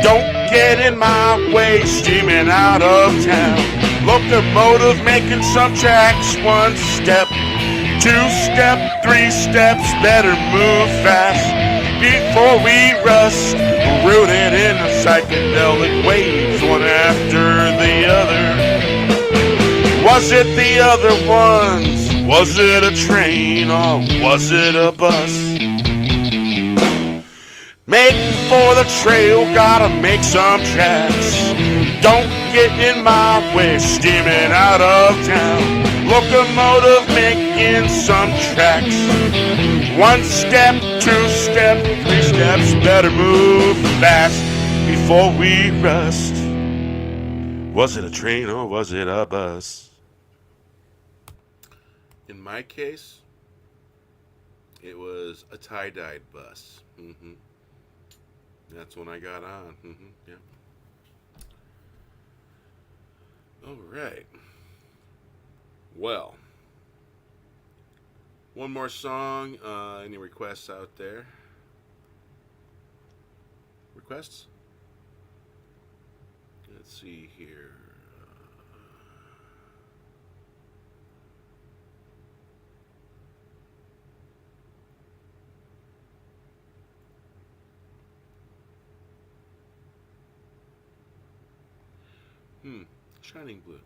Don't get in my way, steaming out of town. Locomotive making some tracks. 1 step, 2 step, 3 steps. Better move fast before we rust. Rooted in the psychedelic waves, one after the other. Was it the other ones? Was it a train or was it a bus? Make for the trail, gotta make some tracks. Don't get in my way, steaming out of town. Locomotive making some tracks. 1 step, 2 step, 3 steps. Better move fast before we rust. Was it a train or was it a bus? In my case, it was a tie-dyed bus. That's when I got on. Yeah. All right. Well, one more song. Any requests out there? Requests? Let's see here. Shining Blue.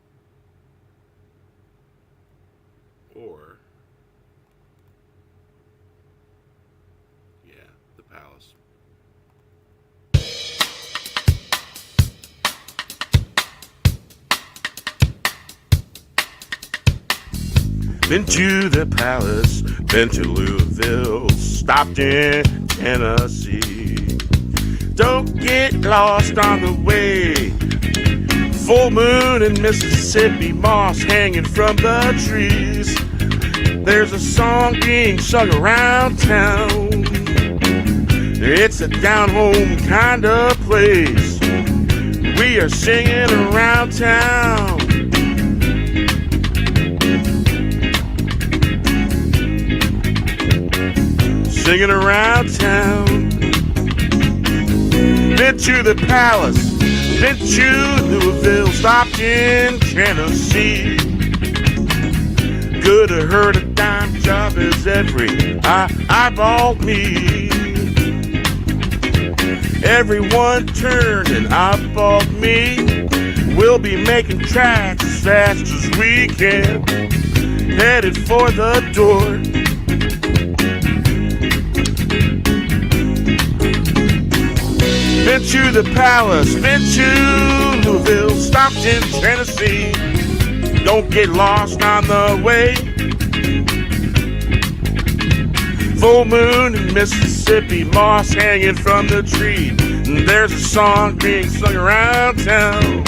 Or, yeah, The Palace. Been to the Palace, been to Louisville, stopped in Tennessee. Don't get lost on the way. Full moon in Mississippi, moss hanging from the trees. There's a song being sung around town. It's a down-home kind of place. We are singing around town. Singing around town. Been to the Palace, been to Louisville, stopped in Tennessee. Could have heard a dime job as every eyeball me. Everyone turned and eyeballed me. We'll be making tracks as fast as we can, headed for the door. Been to the palace, been to Louisville, stopped in Tennessee. Don't get lost on the way. Full moon in Mississippi, moss hanging from the tree. And there's a song being sung around town.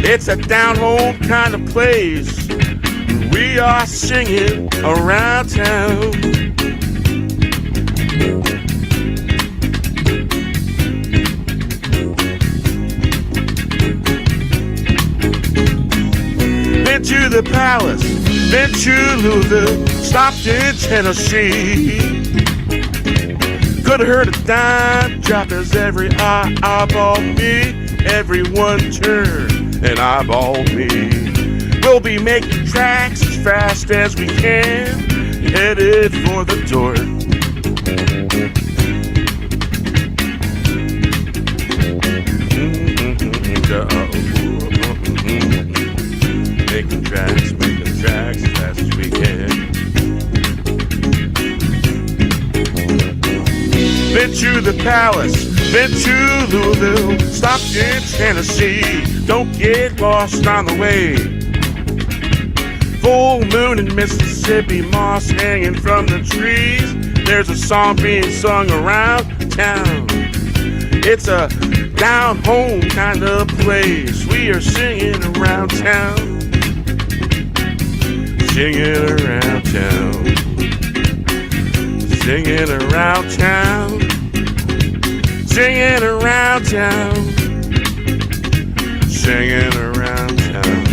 It's a down-home kind of place. We are singing around town. Been to the palace, been to Louisville, stopped in Tennessee. Could've heard a dime drop as every eye eyeballed me. Everyone turned and eyeballed me. We'll be making tracks as fast as we can, headed for the door. Making tracks as fast as we can. Been to the palace, been to Louisville, stopped in Tennessee. Don't get lost on the way. Full moon in Mississippi, moss hanging from the trees. There's a song being sung around town. It's a down home kind of place. We are singing around town. Singing around town. Singing around town. Singing around town. Singing around town.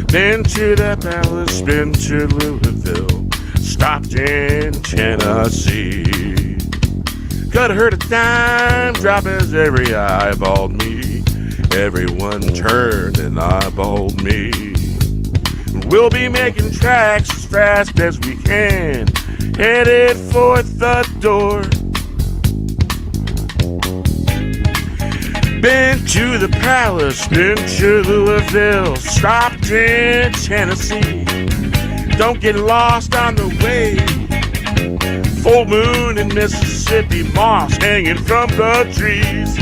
Been to the palace, been to Louisville, stopped in Tennessee. Could've heard a dime drop as every eyeballed me. Everyone turned and eyeballed me. We'll be making tracks as fast as we can, headed for the door. Been to the palace, been to Louisville, stopped in Tennessee. Don't get lost on the way. Full moon in Mississippi, moss hanging from the trees.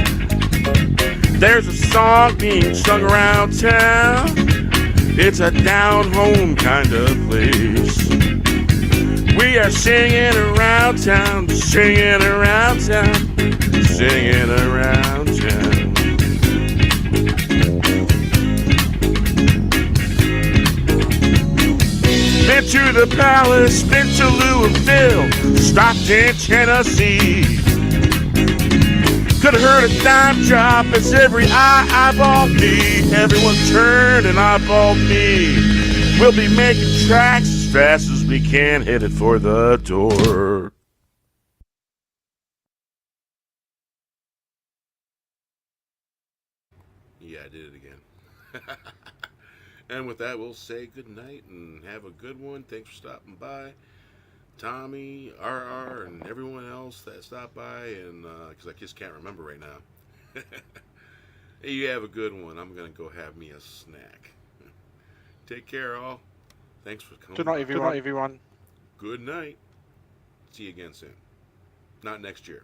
There's a song being sung around town. It's a down home kind of place. We are singing around town, singing around town, singing around town. Been to the palace, been to Louisville, stopped in Tennessee. Could've heard a dime drop as every eye eyeballed me. Everyone turned and eyeballed me. We'll be making tracks as fast as we can, headed for the door. Yeah, I did it again. And with that, we'll say good night and have a good one. Thanks for stopping by. Tommy, RR, and everyone else that stopped by, and because I just can't remember right now. Hey, you have a good one. I'm going to go have me a snack. Take care, all. Thanks for coming. Good night, everyone. Good night, everyone. Good night. See you again soon. Not next year.